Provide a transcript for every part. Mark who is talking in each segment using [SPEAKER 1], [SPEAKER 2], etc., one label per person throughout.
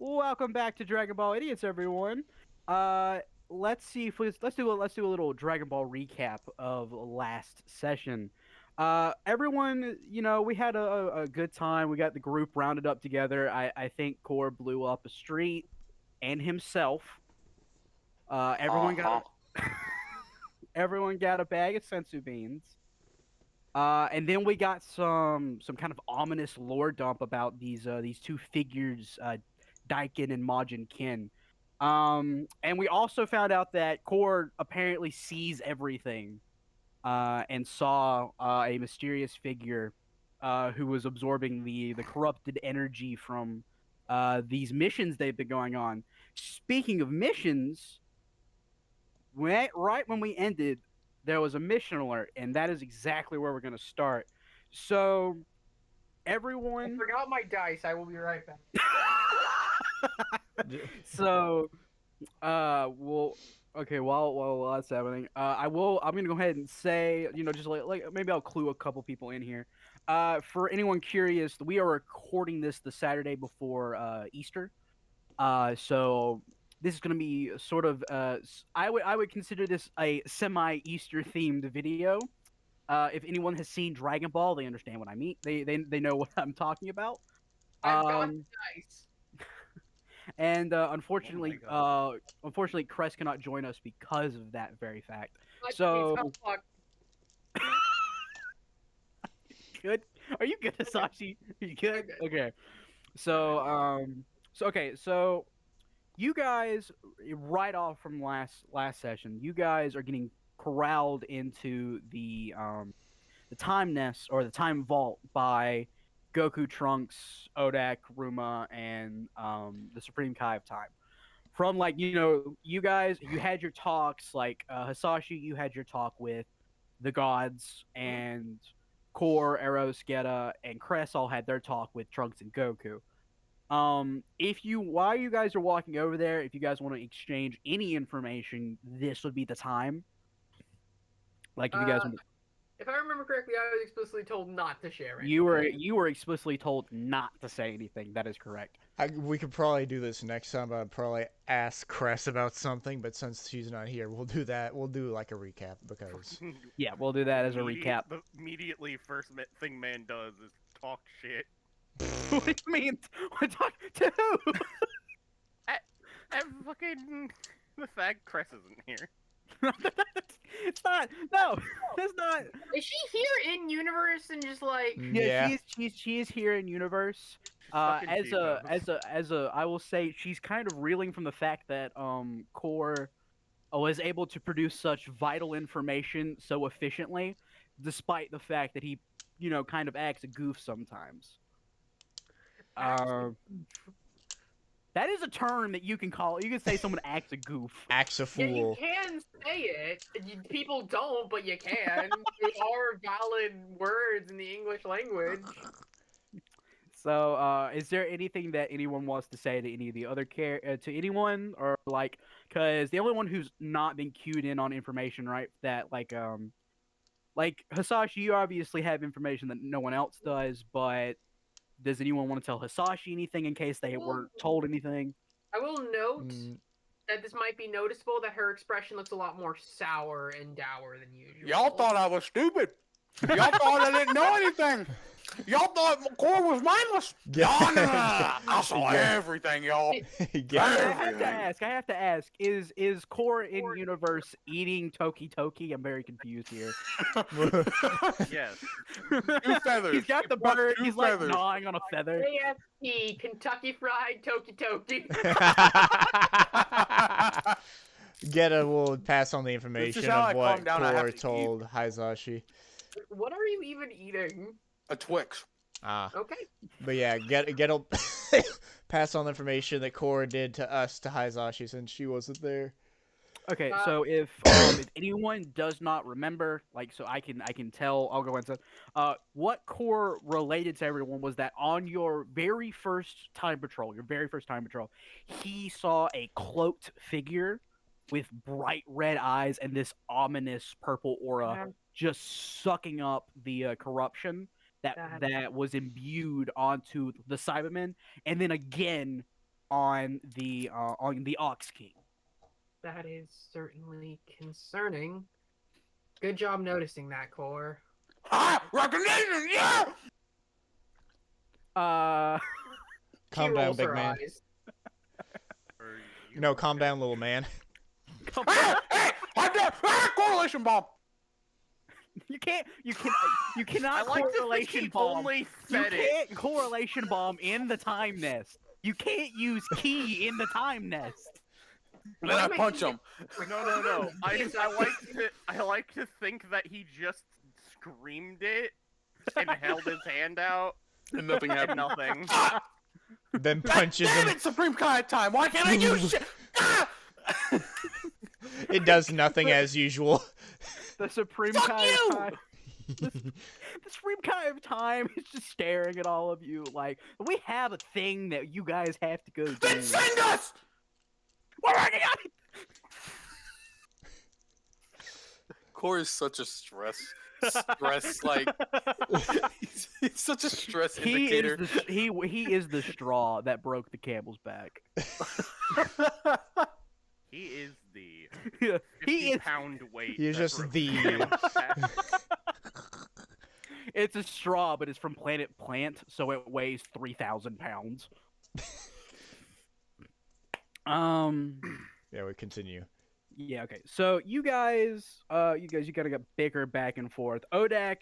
[SPEAKER 1] Welcome back to Dragon Ball Idiots, everyone. Uh, let's see if let's do a little Dragon Ball recap of last session. Everyone, we had a good time. We got the group rounded up together. I think Core blew up a street and himself. Everyone got
[SPEAKER 2] Uh-huh.
[SPEAKER 1] everyone got a bag of sensu beans. And then we got some kind of ominous lore dump about these two figures, Daikin and Majin Kin. And we also found out that Core apparently sees everything, and saw a mysterious figure, who was absorbing the corrupted energy from these missions they've been going on. Speaking of missions, right when we ended, there was a mission alert, and that is exactly where we're going to start. So,
[SPEAKER 3] I
[SPEAKER 1] everyone.
[SPEAKER 3] forgot my dice. I will be right back.
[SPEAKER 1] So, well, okay. While that's happening, I'm gonna go ahead and say, just like maybe I'll clue a couple people in here. For anyone curious, we are recording this the Saturday before Easter. So this is going to be sort of I would consider this a semi Easter themed video. If anyone has seen Dragon Ball, they understand what I mean. They know what I'm talking about.
[SPEAKER 3] I've got
[SPEAKER 1] Um,
[SPEAKER 3] dice.
[SPEAKER 1] and
[SPEAKER 2] Oh my
[SPEAKER 1] unfortunately,
[SPEAKER 2] god.
[SPEAKER 1] Cress cannot join us because of that very fact.
[SPEAKER 3] But he's
[SPEAKER 1] So
[SPEAKER 3] oh fuck.
[SPEAKER 1] good. Are you good, Hisashi? Are you good?
[SPEAKER 3] Okay.
[SPEAKER 1] Okay. So so you guys, right off from last session, you guys are getting corralled into the time nest or the time vault by Goku, Trunks, Odak, Ruma, and the Supreme Kai of Time. From, like, you guys, you had your talks, like, Hisashi, you had your talk with the gods, and Core, Eros, Gheata, and Cress all had their talk with Trunks and Goku. If you while you guys are walking over there, if you guys want to exchange any information, this would be the time. Like, if you guys
[SPEAKER 3] Uh,
[SPEAKER 1] want to,
[SPEAKER 3] if I remember correctly, I was explicitly told not to share
[SPEAKER 1] you were
[SPEAKER 3] anything.
[SPEAKER 1] you were explicitly told not to say anything. That is correct.
[SPEAKER 4] We could probably do this next time. I'd probably ask Cress about something, but since she's not here, we'll do that. We'll do like a recap because
[SPEAKER 1] Yeah, we'll do that as a recap.
[SPEAKER 2] Immediately, thing man does is talk shit.
[SPEAKER 1] What do you mean? We're talking to who?
[SPEAKER 2] I fucking the fact Cress isn't here.
[SPEAKER 1] It's not. No, it's not.
[SPEAKER 3] Is she here in universe and just like?
[SPEAKER 1] Yeah,
[SPEAKER 4] yeah,
[SPEAKER 1] she is here in universe.
[SPEAKER 2] Fucking
[SPEAKER 1] As a
[SPEAKER 2] Chico.
[SPEAKER 1] as a as a I will say she's kind of reeling from the fact that Core was able to produce such vital information so efficiently, despite the fact that he, kind of acts a goof sometimes. Uh, that is a term that you can call. You can say someone acts a goof.
[SPEAKER 4] acts a
[SPEAKER 3] Yeah, you
[SPEAKER 4] fool.
[SPEAKER 3] can say it. People don't, but you can. They are valid words in the English language.
[SPEAKER 1] So, is there anything that anyone wants to say to any of the other to anyone, or like, because the only one who's not been cued in on information, right? That like Hisashi, you obviously have information that no one else does, but does anyone want to tell Hisashi anything in case they weren't told anything?
[SPEAKER 3] I will note
[SPEAKER 4] Mm,
[SPEAKER 3] that this might be noticeable that her expression looks a lot more sour and dour than usual.
[SPEAKER 2] Y'all thought I was stupid. Y'all thought I didn't know anything. Y'all thought Core was mindless.
[SPEAKER 4] Yeah.
[SPEAKER 2] I saw
[SPEAKER 4] Yeah.
[SPEAKER 2] everything, y'all.
[SPEAKER 1] I
[SPEAKER 4] yeah.
[SPEAKER 1] have to ask, is Core in universe eating Toki Toki? I'm very confused here.
[SPEAKER 2] Yes. Two feathers.
[SPEAKER 1] He's got the
[SPEAKER 2] He plucked
[SPEAKER 1] bird.
[SPEAKER 2] two
[SPEAKER 1] He's like
[SPEAKER 2] feathers.
[SPEAKER 1] gnawing on a feather.
[SPEAKER 3] KFC, Kentucky Fried Toki Toki.
[SPEAKER 4] Geta will pass on the information
[SPEAKER 2] how I
[SPEAKER 4] of what
[SPEAKER 2] calm down, I have
[SPEAKER 4] Core
[SPEAKER 2] to eat.
[SPEAKER 4] told Hisashi.
[SPEAKER 3] What are you even eating?
[SPEAKER 2] A Twix.
[SPEAKER 3] Okay.
[SPEAKER 4] But yeah, Get'll pass on the information that Core did to us to Hisashi since she wasn't there.
[SPEAKER 1] Okay, so if anyone does not remember, like, so I can tell, I'll go into what Core related to everyone was that on your very first time patrol, he saw a cloaked figure with bright red eyes and this ominous purple aura just sucking up the corruption that was imbued onto the Cybermen, and then again on the Ox King.
[SPEAKER 3] That is certainly concerning. Good job noticing that, Core.
[SPEAKER 2] Ah, recognition, yeah.
[SPEAKER 4] Calm
[SPEAKER 3] She
[SPEAKER 4] down,
[SPEAKER 3] rolls
[SPEAKER 4] big
[SPEAKER 3] her
[SPEAKER 4] man.
[SPEAKER 3] eyes.
[SPEAKER 5] Are you
[SPEAKER 4] No, calm
[SPEAKER 5] okay?
[SPEAKER 4] down, little man.
[SPEAKER 1] Come
[SPEAKER 2] Hey,
[SPEAKER 1] on.
[SPEAKER 2] hey, correlation bomb.
[SPEAKER 1] You cannot
[SPEAKER 5] I like to think
[SPEAKER 1] correlation
[SPEAKER 5] he
[SPEAKER 1] bomb.
[SPEAKER 5] only
[SPEAKER 1] You
[SPEAKER 5] said it.
[SPEAKER 1] can't correlation bomb in the time nest. You can't use key in the time nest.
[SPEAKER 2] And then I punch him.
[SPEAKER 5] No. I like to think that he just screamed it and held his hand out
[SPEAKER 2] And nothing
[SPEAKER 5] and
[SPEAKER 2] happened.
[SPEAKER 5] nothing.
[SPEAKER 2] Ah,
[SPEAKER 4] Then
[SPEAKER 2] God
[SPEAKER 4] punches
[SPEAKER 2] damn
[SPEAKER 4] him.
[SPEAKER 2] it, Supreme Kai time. Why can't I use shit? Ah!
[SPEAKER 4] It does nothing as usual.
[SPEAKER 1] The Supreme
[SPEAKER 2] Fuck
[SPEAKER 1] Kai
[SPEAKER 2] you!
[SPEAKER 1] of Time. The Supreme Kai of Time is just staring at all of you like, we have a thing that you guys have to go do.
[SPEAKER 2] Then send us!
[SPEAKER 1] We're working on it!
[SPEAKER 2] Core is such a stress like he's such a stress indicator.
[SPEAKER 1] He is the straw that broke the camel's back.
[SPEAKER 5] He is the
[SPEAKER 1] He is
[SPEAKER 5] 50-pound weight.
[SPEAKER 4] He is
[SPEAKER 5] that
[SPEAKER 4] just
[SPEAKER 5] broke
[SPEAKER 4] the-
[SPEAKER 5] camel's back.
[SPEAKER 1] It's a straw, but it's from Planet Plant, so it weighs 3,000 pounds.
[SPEAKER 4] Yeah, we continue.
[SPEAKER 1] Yeah, okay. So you guys gotta get bicker back and forth. Odak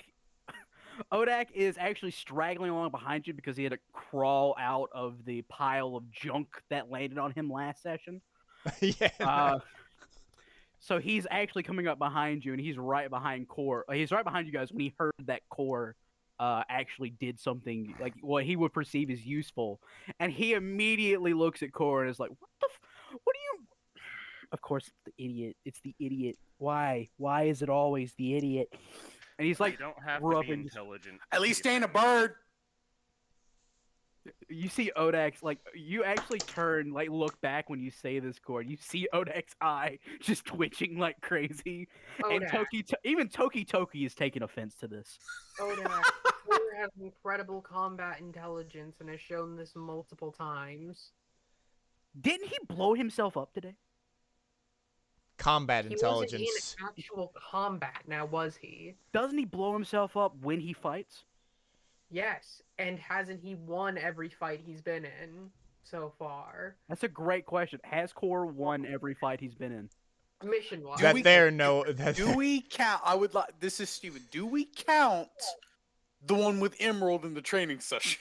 [SPEAKER 1] is actually straggling along behind you because he had to crawl out of the pile of junk that landed on him last session.
[SPEAKER 4] Yeah.
[SPEAKER 1] So he's actually coming up behind you, and he's right behind Core. He's right behind you guys when he heard that Core actually did something like what he would perceive as useful, and he immediately looks at Core and is like, what do you?" Of course, the idiot. It's the idiot. Why? Why is it always the idiot? And he's like,
[SPEAKER 5] you don't have to be
[SPEAKER 1] rubbing-
[SPEAKER 5] intelligent.
[SPEAKER 2] At least
[SPEAKER 5] Peter.
[SPEAKER 2] ain't a bird.
[SPEAKER 1] you see Odak's like, you actually turn, like, look back when you say this, Cord. You see Odak's eye just twitching like crazy, and
[SPEAKER 3] Odak.
[SPEAKER 1] even Toki is taking offense to this.
[SPEAKER 3] Odak. Core has incredible combat intelligence and has shown this multiple times.
[SPEAKER 1] Didn't he blow himself up today?
[SPEAKER 4] Combat
[SPEAKER 3] He
[SPEAKER 4] intelligence.
[SPEAKER 3] wasn't in actual combat, now was he?
[SPEAKER 1] Doesn't he blow himself up when he fights?
[SPEAKER 3] Yes, and hasn't he won every fight he's been in so far?
[SPEAKER 1] That's a great question. Has Core won every fight he's been in?
[SPEAKER 3] Mission-wise.
[SPEAKER 2] Do
[SPEAKER 4] That
[SPEAKER 2] we-
[SPEAKER 4] there, no. That,
[SPEAKER 2] Do we count? I would like. This is Steven. Do we count the one with Emerald in the training session?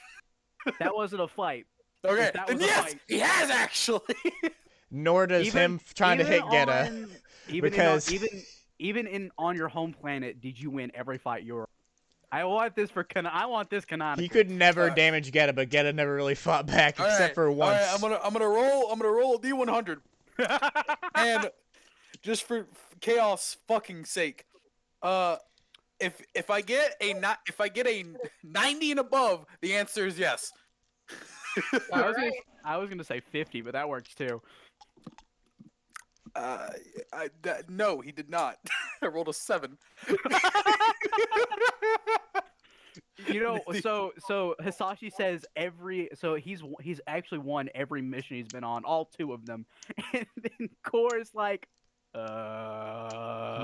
[SPEAKER 1] That wasn't a fight.
[SPEAKER 2] Okay,
[SPEAKER 1] If that
[SPEAKER 2] then
[SPEAKER 1] was a
[SPEAKER 2] yes,
[SPEAKER 1] fight.
[SPEAKER 2] he has actually.
[SPEAKER 4] nor does him trying to hit Gheata. Because-
[SPEAKER 1] even in on your home planet, did you win every fight you were? I want this canonical.
[SPEAKER 4] He could never
[SPEAKER 2] Alright.
[SPEAKER 4] damage Gheata, but Gheata never really fought back
[SPEAKER 2] All
[SPEAKER 4] except
[SPEAKER 2] right,
[SPEAKER 4] for
[SPEAKER 2] all
[SPEAKER 4] once.
[SPEAKER 2] right, I'm gonna roll a D100, and just for chaos fucking sake, if I get a 90 and above, the answer is yes.
[SPEAKER 1] I was gonna say 50, but that works too.
[SPEAKER 2] No, he did not. I rolled a 7.
[SPEAKER 1] You know, so Hisashi says he's actually won every mission he's been on, all 2 of them, and then Core is like,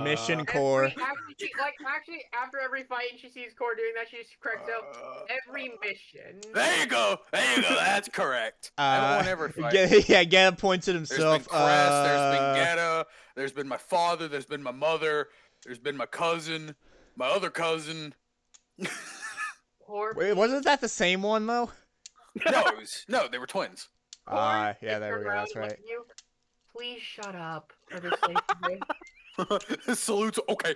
[SPEAKER 4] Mission Core.
[SPEAKER 3] Actually, after every fight, she sees Core doing that. She just corrects out every mission.
[SPEAKER 2] There you go. That's correct. I haven't won every fight.
[SPEAKER 4] Gheata points at
[SPEAKER 2] There's
[SPEAKER 4] himself.
[SPEAKER 2] been Cress, there's been Gheata, there's been my father, there's been my mother, there's been my cousin, my other cousin.
[SPEAKER 3] Core,
[SPEAKER 4] Wait, wasn't that the same one though?
[SPEAKER 2] No, they were twins.
[SPEAKER 4] Yeah,
[SPEAKER 3] Core,
[SPEAKER 4] there
[SPEAKER 3] turn
[SPEAKER 4] we go.
[SPEAKER 3] around
[SPEAKER 4] That's
[SPEAKER 3] and look
[SPEAKER 4] right.
[SPEAKER 3] at you. Please shut up for the sake of it.
[SPEAKER 2] Salute. Okay.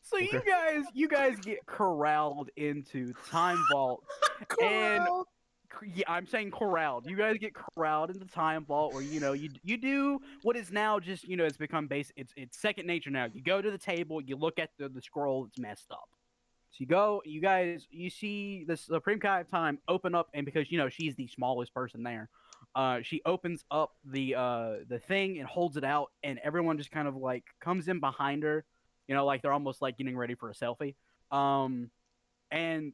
[SPEAKER 1] So you guys get corralled into Time Vault, and yeah, I'm saying corralled. You guys get corralled into Time Vault, where you do what is now just it's become basic. It's second nature now. You go to the table, you look at the scroll that's messed up. So you see the Supreme Kai of Time open up, and because she's the smallest person there, she opens up the thing and holds it out, and everyone just kind of like comes in behind her, like they're almost like getting ready for a selfie. And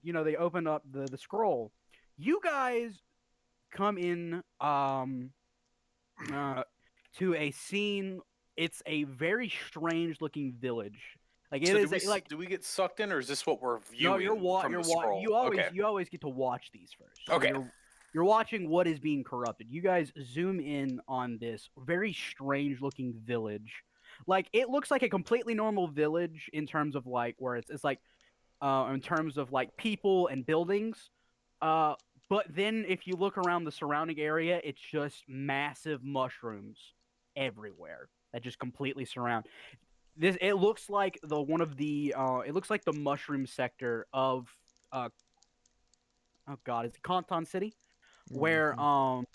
[SPEAKER 1] they open up the scroll. You guys come in uh, to a scene. It's a very strange looking village. Like it
[SPEAKER 2] So
[SPEAKER 1] is like
[SPEAKER 2] do we get sucked in, or is this what we're
[SPEAKER 1] no,
[SPEAKER 2] viewing from the scroll? Okay.
[SPEAKER 1] you always get to watch these first. So
[SPEAKER 2] Okay.
[SPEAKER 1] you're watching what is being corrupted. You guys zoom in on this very strange looking village. Like it looks like a completely normal village in terms of like where it's like in terms of like people and buildings. Uh but then if you look around the surrounding area, it's just massive mushrooms everywhere that just completely surround this. It looks like the one of the it looks like the mushroom sector of uh oh god, is it Canton City, where
[SPEAKER 4] Mhm.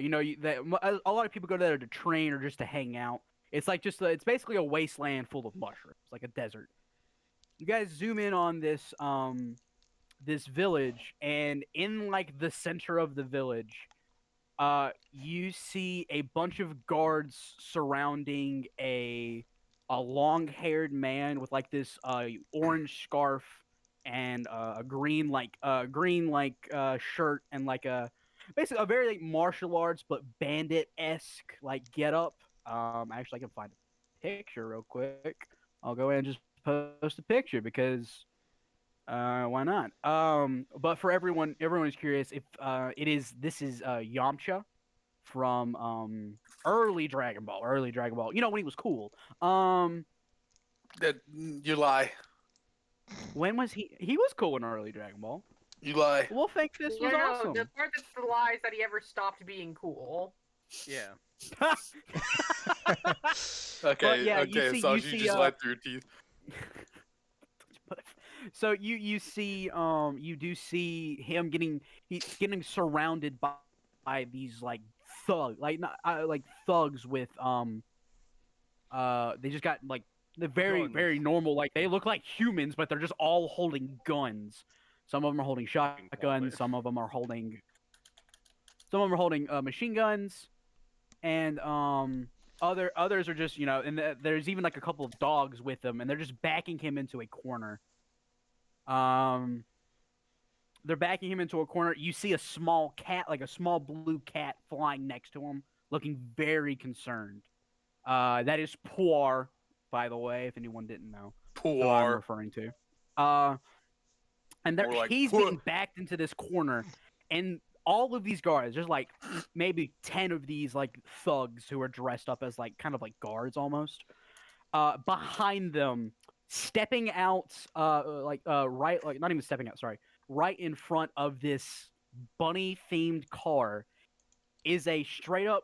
[SPEAKER 1] you know a lot of people go there to train or just to hang out. It's like it's basically a wasteland full of mushrooms, like a desert. You guys zoom in on this village, and in like the center of the village, you see a bunch of guards surrounding a long-haired man with like this orange scarf and a green shirt and like a basically a very like martial arts but bandit-esque like get up. Actually, I can find a picture real quick. I'll go ahead and just post a picture because why not? But for everyone is curious if this is Yamcha from early Dragon Ball, You know when he was cool.
[SPEAKER 2] You lie.
[SPEAKER 1] When was he? He was cool in early Dragon Ball.
[SPEAKER 2] You lie.
[SPEAKER 1] We'll think this was
[SPEAKER 3] No,
[SPEAKER 1] awesome.
[SPEAKER 3] the part that's the lie is that he ever stopped being cool.
[SPEAKER 5] Yeah.
[SPEAKER 2] Okay,
[SPEAKER 1] yeah,
[SPEAKER 2] okay,
[SPEAKER 1] you
[SPEAKER 2] Sashi,
[SPEAKER 1] see,
[SPEAKER 2] you just lied through your teeth.
[SPEAKER 1] So you do see him he's getting surrounded by these like thugs with they just got like the
[SPEAKER 5] Guns.
[SPEAKER 1] very normal, like they look like humans but they're just all holding guns. Some of them are holding shotguns, some of them are holding machine guns, and others are just, you know, and there's even like a couple of dogs with them, and they're just backing him into a corner. They're backing him into a corner. You see a small cat, like a small blue cat, flying next to him, looking very concerned. That is Poir, by the way, if anyone didn't know. Who I'm
[SPEAKER 2] Poor.
[SPEAKER 1] referring to. And
[SPEAKER 2] More like
[SPEAKER 1] he's
[SPEAKER 2] Poir.
[SPEAKER 1] being backed into this corner, and all of these guards, there's like maybe 10 of these like thugs who are dressed up as like kind of like guards almost. Behind them, stepping out, right, like not even stepping out, sorry, right in front of this bunny themed car is a straight up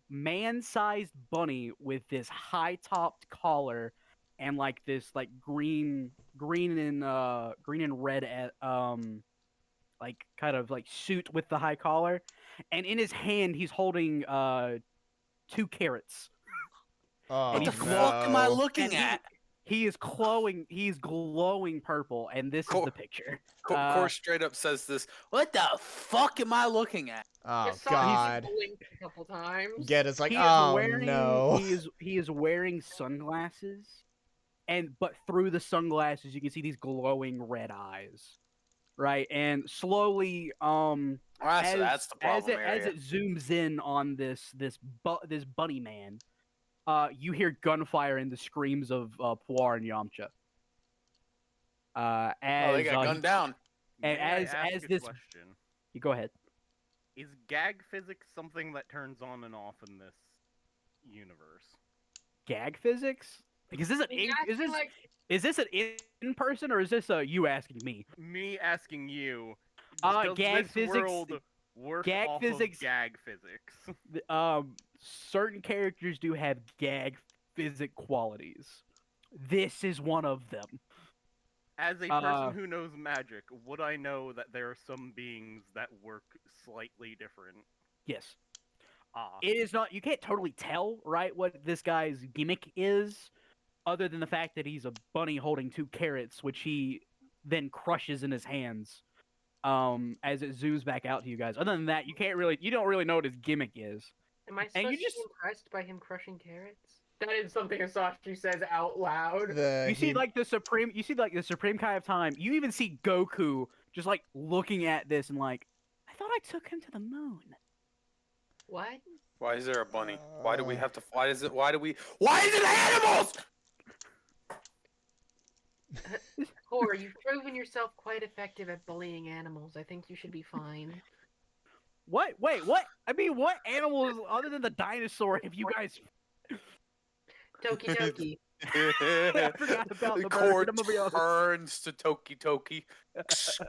[SPEAKER 1] man-sized bunny with this high-topped collar and like this like green and red like kind of like suit with the high collar, and in his hand he's holding 2 carrots.
[SPEAKER 4] Oh,
[SPEAKER 2] What
[SPEAKER 1] And
[SPEAKER 2] the
[SPEAKER 1] he's
[SPEAKER 2] fuck am I
[SPEAKER 4] no.
[SPEAKER 2] looking
[SPEAKER 1] and
[SPEAKER 2] at?
[SPEAKER 1] he's glowing purple, and this is the picture.
[SPEAKER 2] Core straight up says this. What the fuck am I looking at?
[SPEAKER 4] Oh,
[SPEAKER 3] Just saw
[SPEAKER 4] God.
[SPEAKER 3] him blink a couple times.
[SPEAKER 4] Ghetta's like,
[SPEAKER 1] He is
[SPEAKER 4] oh,
[SPEAKER 1] wearing
[SPEAKER 4] no.
[SPEAKER 1] he is wearing sunglasses, but through the sunglasses you can see these glowing red eyes, right? And slowly
[SPEAKER 2] That's the problem
[SPEAKER 1] as
[SPEAKER 2] area.
[SPEAKER 1] it zooms in on this bunny man, you hear gunfire and the screams of Puar and Yamcha.
[SPEAKER 2] Oh,
[SPEAKER 1] As
[SPEAKER 2] they got gunned down.
[SPEAKER 1] and
[SPEAKER 5] May I
[SPEAKER 1] as
[SPEAKER 5] ask a
[SPEAKER 1] this
[SPEAKER 5] question?
[SPEAKER 1] you go ahead.
[SPEAKER 5] Is gag physics something that turns on and off in this universe?
[SPEAKER 1] Gag physics? Like, is this an in person, or is this you asking me?
[SPEAKER 5] Me asking you.
[SPEAKER 1] Gag
[SPEAKER 5] Does this
[SPEAKER 1] physics.
[SPEAKER 5] world work
[SPEAKER 1] Gag
[SPEAKER 5] off
[SPEAKER 1] physics-
[SPEAKER 5] of gag physics?
[SPEAKER 1] Certain characters do have gag physic qualities. This is one of them.
[SPEAKER 5] As a
[SPEAKER 1] Uh,
[SPEAKER 5] person who knows magic, would I know that there are some beings that work slightly different?
[SPEAKER 1] Yes.
[SPEAKER 5] Ah,
[SPEAKER 1] It is not. You can't totally tell, right, what this guy's gimmick is, other than the fact that he's a bunny holding 2 carrots, which he then crushes in his hands. As it zooms back out to you guys. Other than that, you don't really know what his gimmick is.
[SPEAKER 3] Am I
[SPEAKER 1] and
[SPEAKER 3] supposed
[SPEAKER 1] you
[SPEAKER 3] to
[SPEAKER 1] just-
[SPEAKER 3] be impressed by him crushing carrots? That is something Hisashi says out loud.
[SPEAKER 1] You see like the Supreme Kai of Time. You even see Goku just like looking at this and like, I thought I I took him to the moon.
[SPEAKER 3] What?
[SPEAKER 2] Why is there a bunny? Why do we have to? Why is it animals?
[SPEAKER 3] Core, you've proven yourself quite effective at bullying animals. I think you should be fine.
[SPEAKER 1] What? Wait, what? I mean, what animals other than the dinosaur have you guys?
[SPEAKER 3] Toki Toki.
[SPEAKER 1] I forgot about the
[SPEAKER 2] Core
[SPEAKER 1] bird. I'm gonna be honest.
[SPEAKER 2] turns to Toki Toki,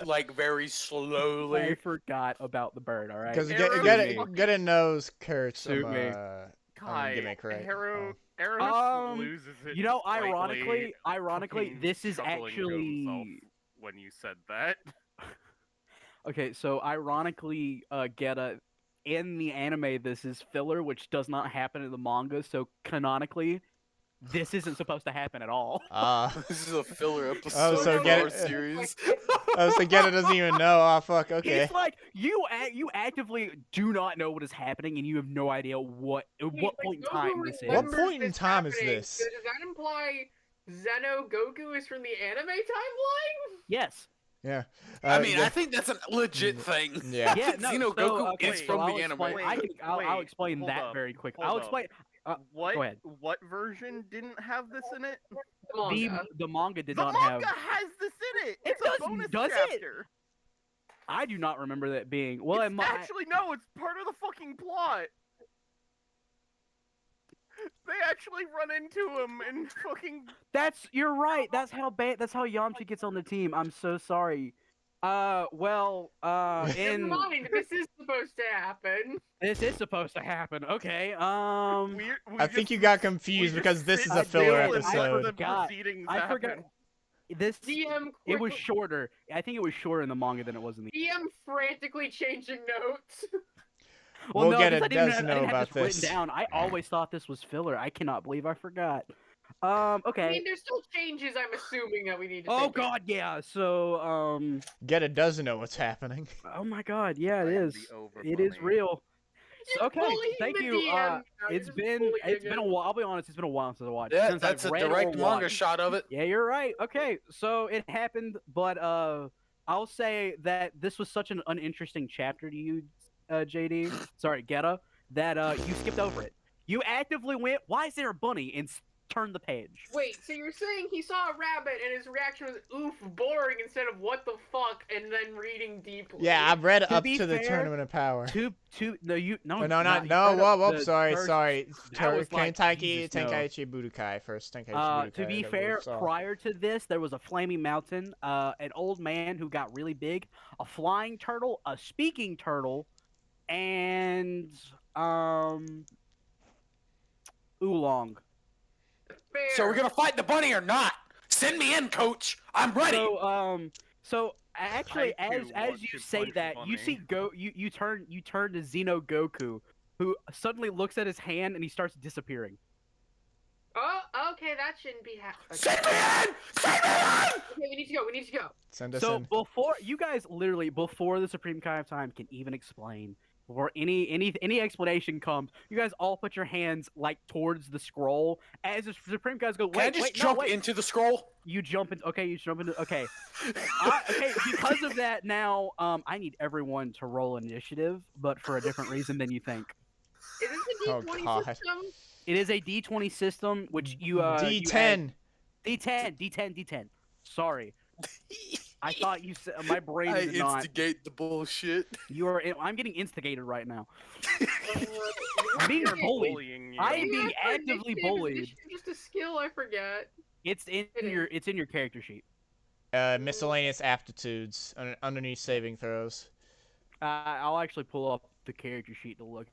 [SPEAKER 2] like very
[SPEAKER 1] I
[SPEAKER 2] slowly.
[SPEAKER 1] forgot about the bird. All right.
[SPEAKER 4] Because
[SPEAKER 5] Arrow
[SPEAKER 4] Gheata knows Kurt's
[SPEAKER 1] Suit me.
[SPEAKER 5] Kai,
[SPEAKER 4] gimmick, right?
[SPEAKER 5] Eros
[SPEAKER 1] Um,
[SPEAKER 5] loses it.
[SPEAKER 1] You know,
[SPEAKER 5] slightly,
[SPEAKER 1] ironically,
[SPEAKER 5] fucking
[SPEAKER 1] this is
[SPEAKER 5] chuckling to himself
[SPEAKER 1] actually
[SPEAKER 5] when you said that.
[SPEAKER 1] okay. So ironically, Gheata in the anime, this is filler, which does not happen in the manga. So canonically, this isn't supposed to happen at all.
[SPEAKER 2] This is a filler episode
[SPEAKER 4] Oh, so
[SPEAKER 2] of
[SPEAKER 4] get
[SPEAKER 2] our
[SPEAKER 4] it-
[SPEAKER 2] series.
[SPEAKER 4] so Gheata doesn't even know. Oh, fuck, okay.
[SPEAKER 1] It's like you actively do not know what is happening, and you have no idea what point in time this is.
[SPEAKER 4] What point in time is
[SPEAKER 3] happening.
[SPEAKER 4] this?
[SPEAKER 3] So does that imply Zeno Goku is from the anime timeline?
[SPEAKER 1] Yes.
[SPEAKER 4] Yeah.
[SPEAKER 2] I mean,
[SPEAKER 4] yeah.
[SPEAKER 2] I think that's a legit thing.
[SPEAKER 4] Yeah.
[SPEAKER 1] Yeah. No.
[SPEAKER 2] Xenogoku
[SPEAKER 1] okay,
[SPEAKER 2] is
[SPEAKER 1] so
[SPEAKER 2] from
[SPEAKER 1] I'll
[SPEAKER 2] the anime.
[SPEAKER 1] explain- I'll
[SPEAKER 5] Wait,
[SPEAKER 1] explain
[SPEAKER 5] hold
[SPEAKER 1] that
[SPEAKER 5] up,
[SPEAKER 1] very quick.
[SPEAKER 5] hold
[SPEAKER 1] I'll
[SPEAKER 5] up.
[SPEAKER 1] explain.
[SPEAKER 5] What?
[SPEAKER 1] Go ahead.
[SPEAKER 5] What version didn't have this in it?
[SPEAKER 3] The manga.
[SPEAKER 1] The manga did
[SPEAKER 5] The
[SPEAKER 1] not
[SPEAKER 5] manga
[SPEAKER 1] have.
[SPEAKER 5] has this in it.
[SPEAKER 1] It
[SPEAKER 5] It's
[SPEAKER 1] does-
[SPEAKER 5] a bonus
[SPEAKER 1] does it?
[SPEAKER 5] chapter.
[SPEAKER 1] I do not remember that being. Well,
[SPEAKER 5] It's actually no. It's part of the fucking plot. They actually run into him and fucking.
[SPEAKER 1] You're right. That's how bad. That's how Yamcha gets on the team. I'm so sorry. Well,
[SPEAKER 3] Never
[SPEAKER 1] in
[SPEAKER 3] mind, this is supposed to happen.
[SPEAKER 1] this is supposed to happen. Okay.
[SPEAKER 4] I think you got confused because this is a filler episode.
[SPEAKER 5] The
[SPEAKER 1] forgot.
[SPEAKER 5] proceedings
[SPEAKER 1] I forgot.
[SPEAKER 5] happen.
[SPEAKER 1] This
[SPEAKER 3] DM
[SPEAKER 1] it was
[SPEAKER 3] quickly-
[SPEAKER 1] shorter. I think it was shorter in the manga than it was in the.
[SPEAKER 3] DM frantically changing notes.
[SPEAKER 4] We'll
[SPEAKER 1] no,
[SPEAKER 4] get
[SPEAKER 1] because
[SPEAKER 4] it.
[SPEAKER 1] I didn't
[SPEAKER 4] Does
[SPEAKER 1] have, I
[SPEAKER 4] know
[SPEAKER 1] didn't have
[SPEAKER 4] about
[SPEAKER 1] this
[SPEAKER 4] this.
[SPEAKER 1] written down. I always thought this was filler. I cannot believe I forgot.
[SPEAKER 3] I
[SPEAKER 1] Okay.
[SPEAKER 3] mean, there's still changes I'm assuming that we need to
[SPEAKER 1] Oh
[SPEAKER 3] take
[SPEAKER 1] God, yeah. So,
[SPEAKER 4] Gheata doesn't know what's happening.
[SPEAKER 1] oh my God, yeah, it
[SPEAKER 5] I am
[SPEAKER 1] is.
[SPEAKER 5] the over
[SPEAKER 1] It is
[SPEAKER 5] bunny.
[SPEAKER 1] real.
[SPEAKER 3] You're
[SPEAKER 1] Okay,
[SPEAKER 3] bullying
[SPEAKER 1] thank
[SPEAKER 3] the
[SPEAKER 1] you.
[SPEAKER 3] DM now, you're
[SPEAKER 1] It's
[SPEAKER 3] just
[SPEAKER 1] been
[SPEAKER 3] bullying
[SPEAKER 1] a
[SPEAKER 3] him.
[SPEAKER 1] while. I'll be honest, it's been a while since I watched.
[SPEAKER 2] Yeah,
[SPEAKER 1] since
[SPEAKER 2] that's
[SPEAKER 1] I've
[SPEAKER 2] a
[SPEAKER 1] read or
[SPEAKER 2] direct manga
[SPEAKER 1] watched.
[SPEAKER 2] shot of it.
[SPEAKER 1] Yeah, you're right. Okay, so it happened, but I'll say that this was such an uninteresting chapter to you, JD. Sorry, Gheata, that you skipped over it. You actively went, "Why is there a bunny?" and turned the page.
[SPEAKER 3] Wait, so you're saying he saw a rabbit and his reaction was oof, boring instead of what the fuck, and then reading deeply?
[SPEAKER 4] Yeah, I've read
[SPEAKER 1] To
[SPEAKER 4] up
[SPEAKER 1] be
[SPEAKER 4] to the
[SPEAKER 1] fair,
[SPEAKER 4] Tournament of Power.
[SPEAKER 1] No, you no,
[SPEAKER 4] Oh, no,
[SPEAKER 1] not you
[SPEAKER 4] no,
[SPEAKER 1] read
[SPEAKER 4] whoa,
[SPEAKER 1] up
[SPEAKER 4] whoa,
[SPEAKER 1] the
[SPEAKER 4] sorry.
[SPEAKER 1] that was like, Jesus, no.
[SPEAKER 4] Tenkaichi Budokai first. Tenkaichi Budokai.
[SPEAKER 1] To be
[SPEAKER 4] that we
[SPEAKER 1] fair,
[SPEAKER 4] saw.
[SPEAKER 1] prior to this, there was a flaming mountain, an old man who got really big, a flying turtle, a speaking turtle, and oolong.
[SPEAKER 3] Fair.
[SPEAKER 2] So we're gonna fight the bunny or not? Send me in, coach. I'm ready.
[SPEAKER 1] So actually,
[SPEAKER 5] I too
[SPEAKER 1] as
[SPEAKER 5] want
[SPEAKER 1] you
[SPEAKER 5] to
[SPEAKER 1] say
[SPEAKER 5] punch
[SPEAKER 1] that, you
[SPEAKER 5] bunny.
[SPEAKER 1] see you turn to Xeno Goku, who suddenly looks at his hand and he starts disappearing.
[SPEAKER 3] Oh, okay, that shouldn't be happening.
[SPEAKER 2] Send me in. Send me in.
[SPEAKER 3] Okay, we need to go. We need to go.
[SPEAKER 4] Send us
[SPEAKER 1] So
[SPEAKER 4] in.
[SPEAKER 1] before you guys literally before the Supreme Kai of Time can even explain, before any explanation comes, you guys all put your hands like towards the scroll as the Supreme Kai's go.
[SPEAKER 2] Can I
[SPEAKER 1] Wait,
[SPEAKER 2] just
[SPEAKER 1] wait, no,
[SPEAKER 2] jump
[SPEAKER 1] wait.
[SPEAKER 2] into the scroll?
[SPEAKER 1] You jump in. Okay, you jump into. Okay. Okay. Because of that, now I need everyone to roll initiative, but for a different reason than you think.
[SPEAKER 3] Is this a
[SPEAKER 4] Oh,
[SPEAKER 3] D20
[SPEAKER 4] God.
[SPEAKER 3] system?
[SPEAKER 1] It is a D20 system, which you
[SPEAKER 4] D10.
[SPEAKER 1] D10. Sorry, I thought you said my brain
[SPEAKER 2] I
[SPEAKER 1] did not.
[SPEAKER 2] instigate the bullshit.
[SPEAKER 1] You are. I'm getting instigated right now.
[SPEAKER 3] Uh,
[SPEAKER 1] I'm being
[SPEAKER 3] okay.
[SPEAKER 1] bullied.
[SPEAKER 5] Bullying you.
[SPEAKER 1] I am
[SPEAKER 3] Maybe
[SPEAKER 1] being
[SPEAKER 3] that's for
[SPEAKER 1] actively
[SPEAKER 3] initiative. Is
[SPEAKER 1] bullied.
[SPEAKER 3] initiative just a skill I forget.
[SPEAKER 1] It's in your character sheet.
[SPEAKER 4] Miscellaneous aptitudes underneath saving throws.
[SPEAKER 1] I'll actually pull up the character sheet to look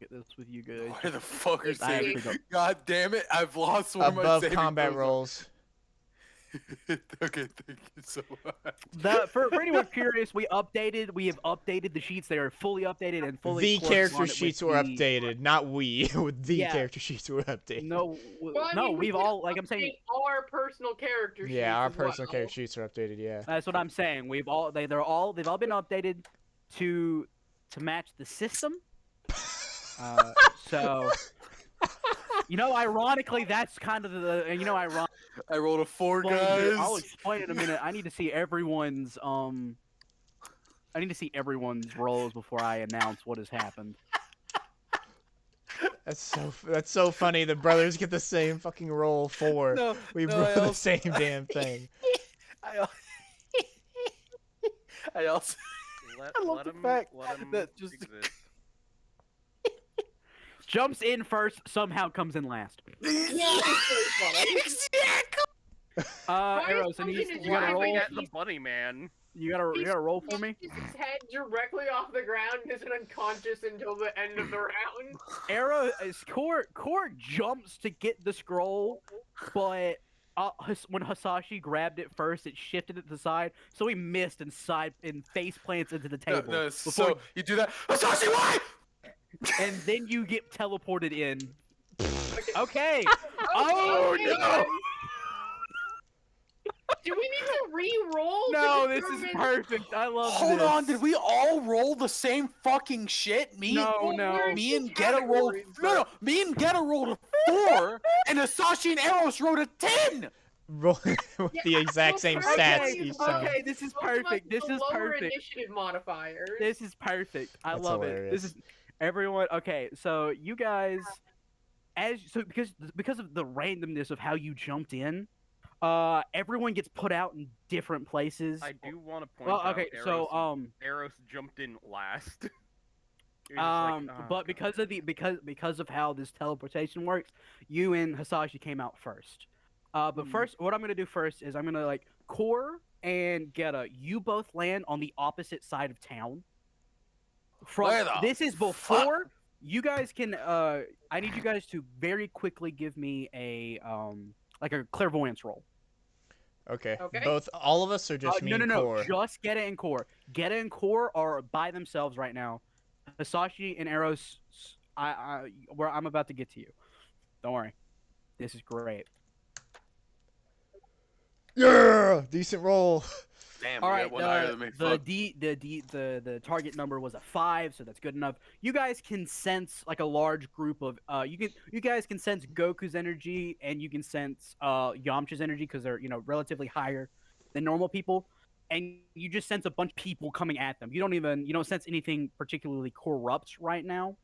[SPEAKER 1] at this with you guys.
[SPEAKER 2] Where the fuck are
[SPEAKER 3] I
[SPEAKER 2] saving?
[SPEAKER 1] actually don't-
[SPEAKER 2] God damn it! I've lost one of my
[SPEAKER 4] Above
[SPEAKER 2] saving
[SPEAKER 4] combat
[SPEAKER 2] throws.
[SPEAKER 4] rolls.
[SPEAKER 2] Okay, thank you so much.
[SPEAKER 1] For anyone curious, we have updated the sheets. They are fully updated and fully.
[SPEAKER 4] The character
[SPEAKER 1] correspondent with
[SPEAKER 4] sheets were
[SPEAKER 1] the-
[SPEAKER 4] updated, not we. The
[SPEAKER 1] Yeah.
[SPEAKER 4] character sheets were updated.
[SPEAKER 1] No,
[SPEAKER 3] Well, I
[SPEAKER 1] no,
[SPEAKER 3] mean, we
[SPEAKER 1] we've
[SPEAKER 3] can
[SPEAKER 1] all like I'm saying.
[SPEAKER 3] update our personal character sheets.
[SPEAKER 4] Yeah, our
[SPEAKER 3] as well.
[SPEAKER 4] personal character sheets are updated. Yeah.
[SPEAKER 1] That's what I'm saying. They've all been updated to match the system. So, ironically, that's kind of ironic.
[SPEAKER 2] I rolled a 4,
[SPEAKER 1] I'll
[SPEAKER 2] guys.
[SPEAKER 1] explain in a minute. I need to see everyone's I need to see everyone's rolls before I announce what has happened.
[SPEAKER 4] That's so funny. The brothers get the same fucking roll 4.
[SPEAKER 2] No,
[SPEAKER 4] We
[SPEAKER 2] no,
[SPEAKER 4] roll
[SPEAKER 2] I
[SPEAKER 4] the
[SPEAKER 2] also-
[SPEAKER 4] same damn thing.
[SPEAKER 2] I, al- I also I love the fact
[SPEAKER 5] let him
[SPEAKER 2] that just
[SPEAKER 5] exist.
[SPEAKER 1] Jumps in first, somehow comes in last. Eros, and you
[SPEAKER 3] function is
[SPEAKER 1] gotta
[SPEAKER 3] laughing
[SPEAKER 1] roll.
[SPEAKER 3] at
[SPEAKER 5] At the bunny man.
[SPEAKER 1] You gotta roll for me.
[SPEAKER 3] His head directly off the ground, isn't unconscious until the end of the round.
[SPEAKER 1] Core jumps to get the scroll, but when Hisashi grabbed it first, it shifted it to the side, so he missed and face plants into the table.
[SPEAKER 2] No, so you do that. Hisashi, why?
[SPEAKER 1] And then you get teleported in. Okay.
[SPEAKER 3] Oh
[SPEAKER 1] no!
[SPEAKER 3] Do we need to re-roll?
[SPEAKER 1] No,
[SPEAKER 3] to
[SPEAKER 1] this is
[SPEAKER 3] determine-
[SPEAKER 1] perfect. I love
[SPEAKER 2] Hold
[SPEAKER 1] this.
[SPEAKER 2] on, did we all roll the same fucking shit?
[SPEAKER 1] No.
[SPEAKER 2] Me and Gheata rolled. No, me and Gheata rolled a 4, and Hisashi and Eros rolled a 10.
[SPEAKER 4] Roll with the exact same stats each time.
[SPEAKER 1] Okay, this is perfect. This is
[SPEAKER 3] lower
[SPEAKER 1] perfect.
[SPEAKER 3] initiative modifiers.
[SPEAKER 1] This is perfect. I
[SPEAKER 4] That's
[SPEAKER 1] love
[SPEAKER 4] hilarious.
[SPEAKER 1] it. This is everyone. Okay, so you guys, because of the randomness of how you jumped in, everyone gets put out in different places.
[SPEAKER 5] I do want to point
[SPEAKER 1] Well,
[SPEAKER 5] out
[SPEAKER 1] okay,
[SPEAKER 5] Eros,
[SPEAKER 1] so
[SPEAKER 5] Eros jumped in last. You're just like, oh,
[SPEAKER 1] but because of because of how this teleportation works, you and Hisashi came out first. But first, what I'm gonna do first is I'm gonna like Core and Gheata. You both land on the opposite side of town.
[SPEAKER 2] Where the
[SPEAKER 1] This is before you guys can. I need you guys to very quickly give me a like a clairvoyance roll.
[SPEAKER 4] Okay.
[SPEAKER 3] Okay.
[SPEAKER 4] Both all of us or just me
[SPEAKER 1] no,
[SPEAKER 4] and Core?
[SPEAKER 1] just Gheata and Core. Gheata and Core are by themselves right now. Hisashi and Eros, where I'm about to get to you. Don't worry, this is great.
[SPEAKER 4] Yeah, decent roll.
[SPEAKER 2] Damn,
[SPEAKER 1] All
[SPEAKER 2] you
[SPEAKER 1] right,
[SPEAKER 2] got one higher than me. Fuck.
[SPEAKER 1] the target number was a 5, so that's good enough. You guys can sense like a large group of you guys can sense Goku's energy and you can sense Yamcha's energy because they're relatively higher than normal people, and you just sense a bunch of people coming at them. You don't sense anything particularly corrupt right now.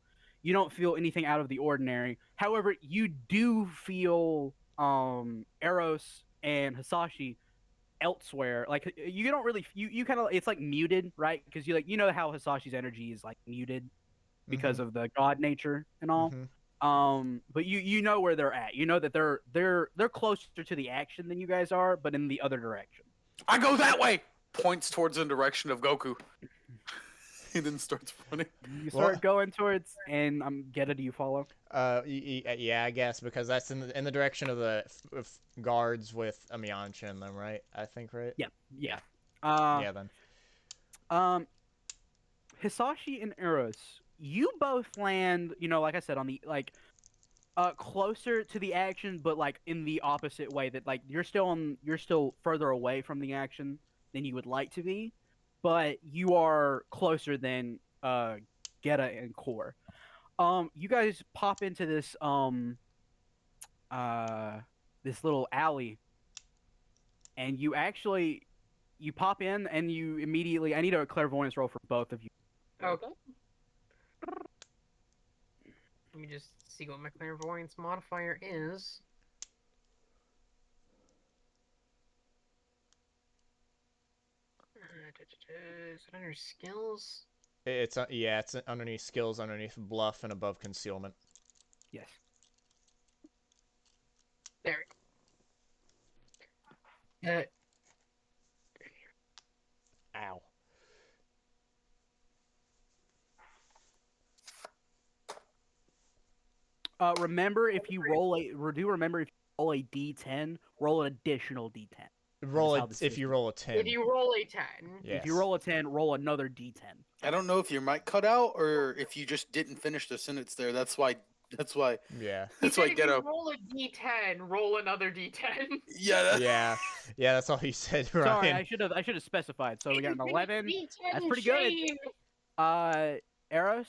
[SPEAKER 1] You don't feel anything out of the ordinary. However, you do feel Eros and Hisashi elsewhere. Like you don't really you kind of it's like muted, right? Because you know how Hisashi's energy is like muted because of the god nature and all. But you know where they're at. You know that they're closer to the action than you guys are, but in the other direction.
[SPEAKER 2] I go that way. Points towards the direction of Goku. He then starts running.
[SPEAKER 1] You start going towards, and Gheata, do you follow?
[SPEAKER 4] Yeah, I guess because that's in the direction of the guards with Yamcha in them, right? I think, right?
[SPEAKER 1] Yeah.
[SPEAKER 4] Yeah, then.
[SPEAKER 1] Hisashi and Eros, you both land, like I said, on the closer to the action, but like in the opposite way. That like you're still further away from the action than you would like to be, but you are closer than Gheata and Core. You guys pop into this this little alley, and you pop in and you immediately. I need a clairvoyance roll for both of you.
[SPEAKER 3] Okay. Let me just see what my clairvoyance modifier is. Is it under skills?
[SPEAKER 4] It's underneath skills, underneath bluff, and above concealment.
[SPEAKER 1] Yes.
[SPEAKER 3] There we go.
[SPEAKER 4] Ow.
[SPEAKER 1] Remember if you roll a D10, roll an additional D10.
[SPEAKER 4] Roll
[SPEAKER 1] how
[SPEAKER 4] it
[SPEAKER 1] this
[SPEAKER 4] if
[SPEAKER 1] is.
[SPEAKER 4] you roll a 10.
[SPEAKER 3] If you roll a 10.
[SPEAKER 4] Yes.
[SPEAKER 1] If you roll a 10, roll another D10.
[SPEAKER 2] I don't know if your mic cut out or if you just didn't finish the sentence there. That's why.
[SPEAKER 4] Yeah.
[SPEAKER 2] That's why
[SPEAKER 3] If you
[SPEAKER 2] Gheata.
[SPEAKER 3] roll a D10, roll another D10.
[SPEAKER 2] Yeah.
[SPEAKER 4] Yeah. Yeah, that's all he said,
[SPEAKER 1] Sorry,
[SPEAKER 4] Ryan.
[SPEAKER 1] I should have specified. So we got an 11.
[SPEAKER 3] D10
[SPEAKER 1] That's pretty good.
[SPEAKER 3] chain.
[SPEAKER 1] Eros.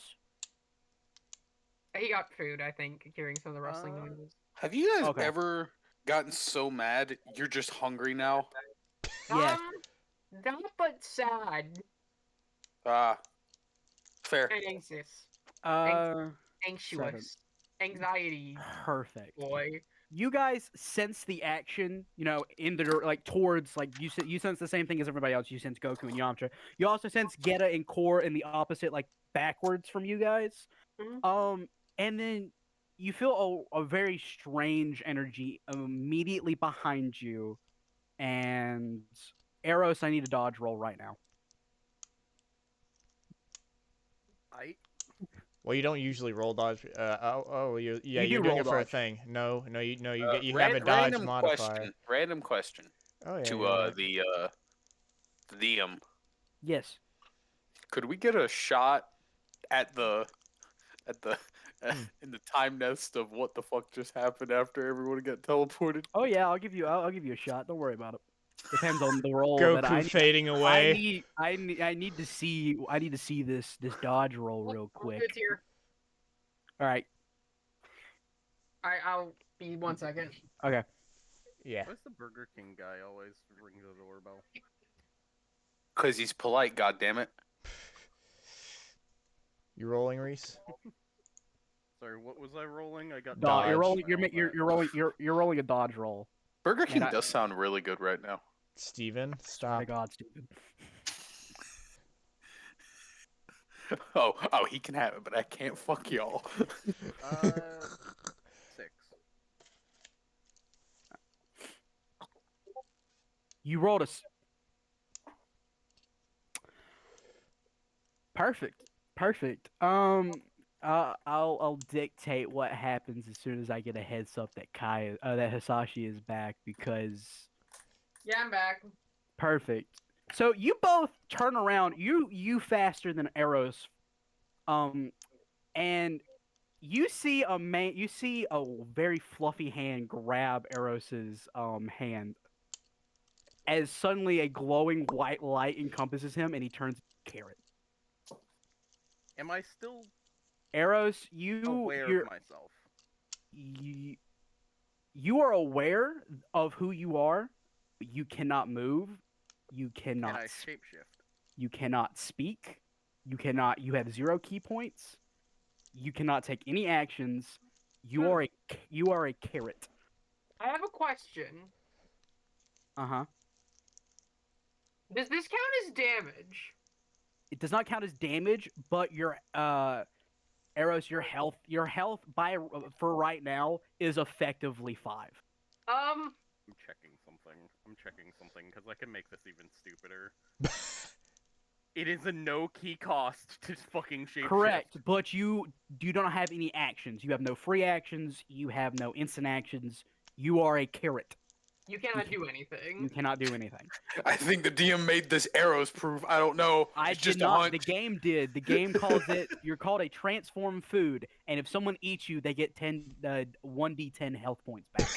[SPEAKER 3] He got food, I think, hearing some of the rustling noises.
[SPEAKER 2] Have you guys
[SPEAKER 1] Okay.
[SPEAKER 2] ever gotten so mad you're just hungry now?
[SPEAKER 1] Yeah.
[SPEAKER 3] Not but sad.
[SPEAKER 2] Fair.
[SPEAKER 3] And anxious.
[SPEAKER 1] Uh,
[SPEAKER 3] Anxious. Anxiety,
[SPEAKER 1] perfect.
[SPEAKER 3] boy.
[SPEAKER 1] You guys sense the action, in the like towards like you sense the same thing as everybody else. You sense Goku and Yamcha. You also sense Gheata and Core in the opposite, like backwards from you guys.
[SPEAKER 3] Mhm.
[SPEAKER 1] And then you feel a very strange energy immediately behind you, and Eros, I need a dodge roll right now.
[SPEAKER 5] I
[SPEAKER 4] Well, you don't usually roll dodge. Yeah,
[SPEAKER 1] You
[SPEAKER 4] you're
[SPEAKER 1] do
[SPEAKER 4] doing
[SPEAKER 1] roll
[SPEAKER 4] it for a
[SPEAKER 1] dodge.
[SPEAKER 4] thing. No, you have a dodge
[SPEAKER 2] Random
[SPEAKER 4] modifier.
[SPEAKER 2] question. Random question
[SPEAKER 4] Oh yeah,
[SPEAKER 2] to the DM.
[SPEAKER 1] Yes.
[SPEAKER 2] Could we get a shot at the
[SPEAKER 4] Hmm.
[SPEAKER 2] in the time nest of what the fuck just happened after everyone got teleported?
[SPEAKER 1] Oh yeah, I'll give you a shot. Don't worry about it. Depends on the roll that
[SPEAKER 4] Goku fading away.
[SPEAKER 1] I need to see this dodge roll real
[SPEAKER 3] I'm good
[SPEAKER 1] quick.
[SPEAKER 3] here.
[SPEAKER 1] All right.
[SPEAKER 3] I'll be 1 second.
[SPEAKER 1] Okay.
[SPEAKER 4] Yeah.
[SPEAKER 5] why's the Burger King guy always ring the doorbell?
[SPEAKER 2] Cause he's polite. God damn it.
[SPEAKER 4] You rolling, Reese?
[SPEAKER 5] Sorry, what was I rolling? I got
[SPEAKER 1] You're
[SPEAKER 4] Dodge.
[SPEAKER 1] rolling. You're rolling a dodge roll.
[SPEAKER 2] Burger
[SPEAKER 1] And
[SPEAKER 2] King does sound really good right now.
[SPEAKER 4] Steven,
[SPEAKER 1] Swear to
[SPEAKER 4] stop.
[SPEAKER 1] God, Stephen.
[SPEAKER 2] Oh, he can have it, but I can't fuck y'all.
[SPEAKER 5] 6.
[SPEAKER 1] You rolled perfect. Perfect. I'll dictate what happens as soon as I get a heads up that that Hisashi is back, because
[SPEAKER 3] Yeah, I'm back.
[SPEAKER 1] perfect. So you both turn around. You faster than Eros. And you see a very fluffy hand grab Eros's hand, as suddenly a glowing white light encompasses him and he turns carrot.
[SPEAKER 5] Am I still
[SPEAKER 1] Eros,
[SPEAKER 5] aware of myself?
[SPEAKER 1] you you are aware of who you are, but you cannot move. You
[SPEAKER 5] Can
[SPEAKER 1] cannot
[SPEAKER 5] I shapeshift?
[SPEAKER 1] you cannot speak. You have 0 key points. You cannot take any actions. You are a carrot.
[SPEAKER 3] I have a question.
[SPEAKER 1] Uh-huh.
[SPEAKER 3] Does this count as damage?
[SPEAKER 1] It does not count as damage, but your Eros, your health for right now is effectively 5.
[SPEAKER 3] Um,
[SPEAKER 5] I'm checking something because I can make this even stupider. It is a no key cost to fucking shapeshift.
[SPEAKER 1] Correct, but you don't have any actions. You have no free actions. You have no instant actions. You are a carrot.
[SPEAKER 3] you cannot do
[SPEAKER 1] You
[SPEAKER 3] anything.
[SPEAKER 1] cannot do anything.
[SPEAKER 2] I think the DM made this Eros proof. I don't know.
[SPEAKER 1] I
[SPEAKER 2] It's
[SPEAKER 1] did
[SPEAKER 2] just a
[SPEAKER 1] not.
[SPEAKER 2] hunch.
[SPEAKER 1] The game did. The game calls it. You're called a transformed food, and if someone eats you, they get 1d10 health points back.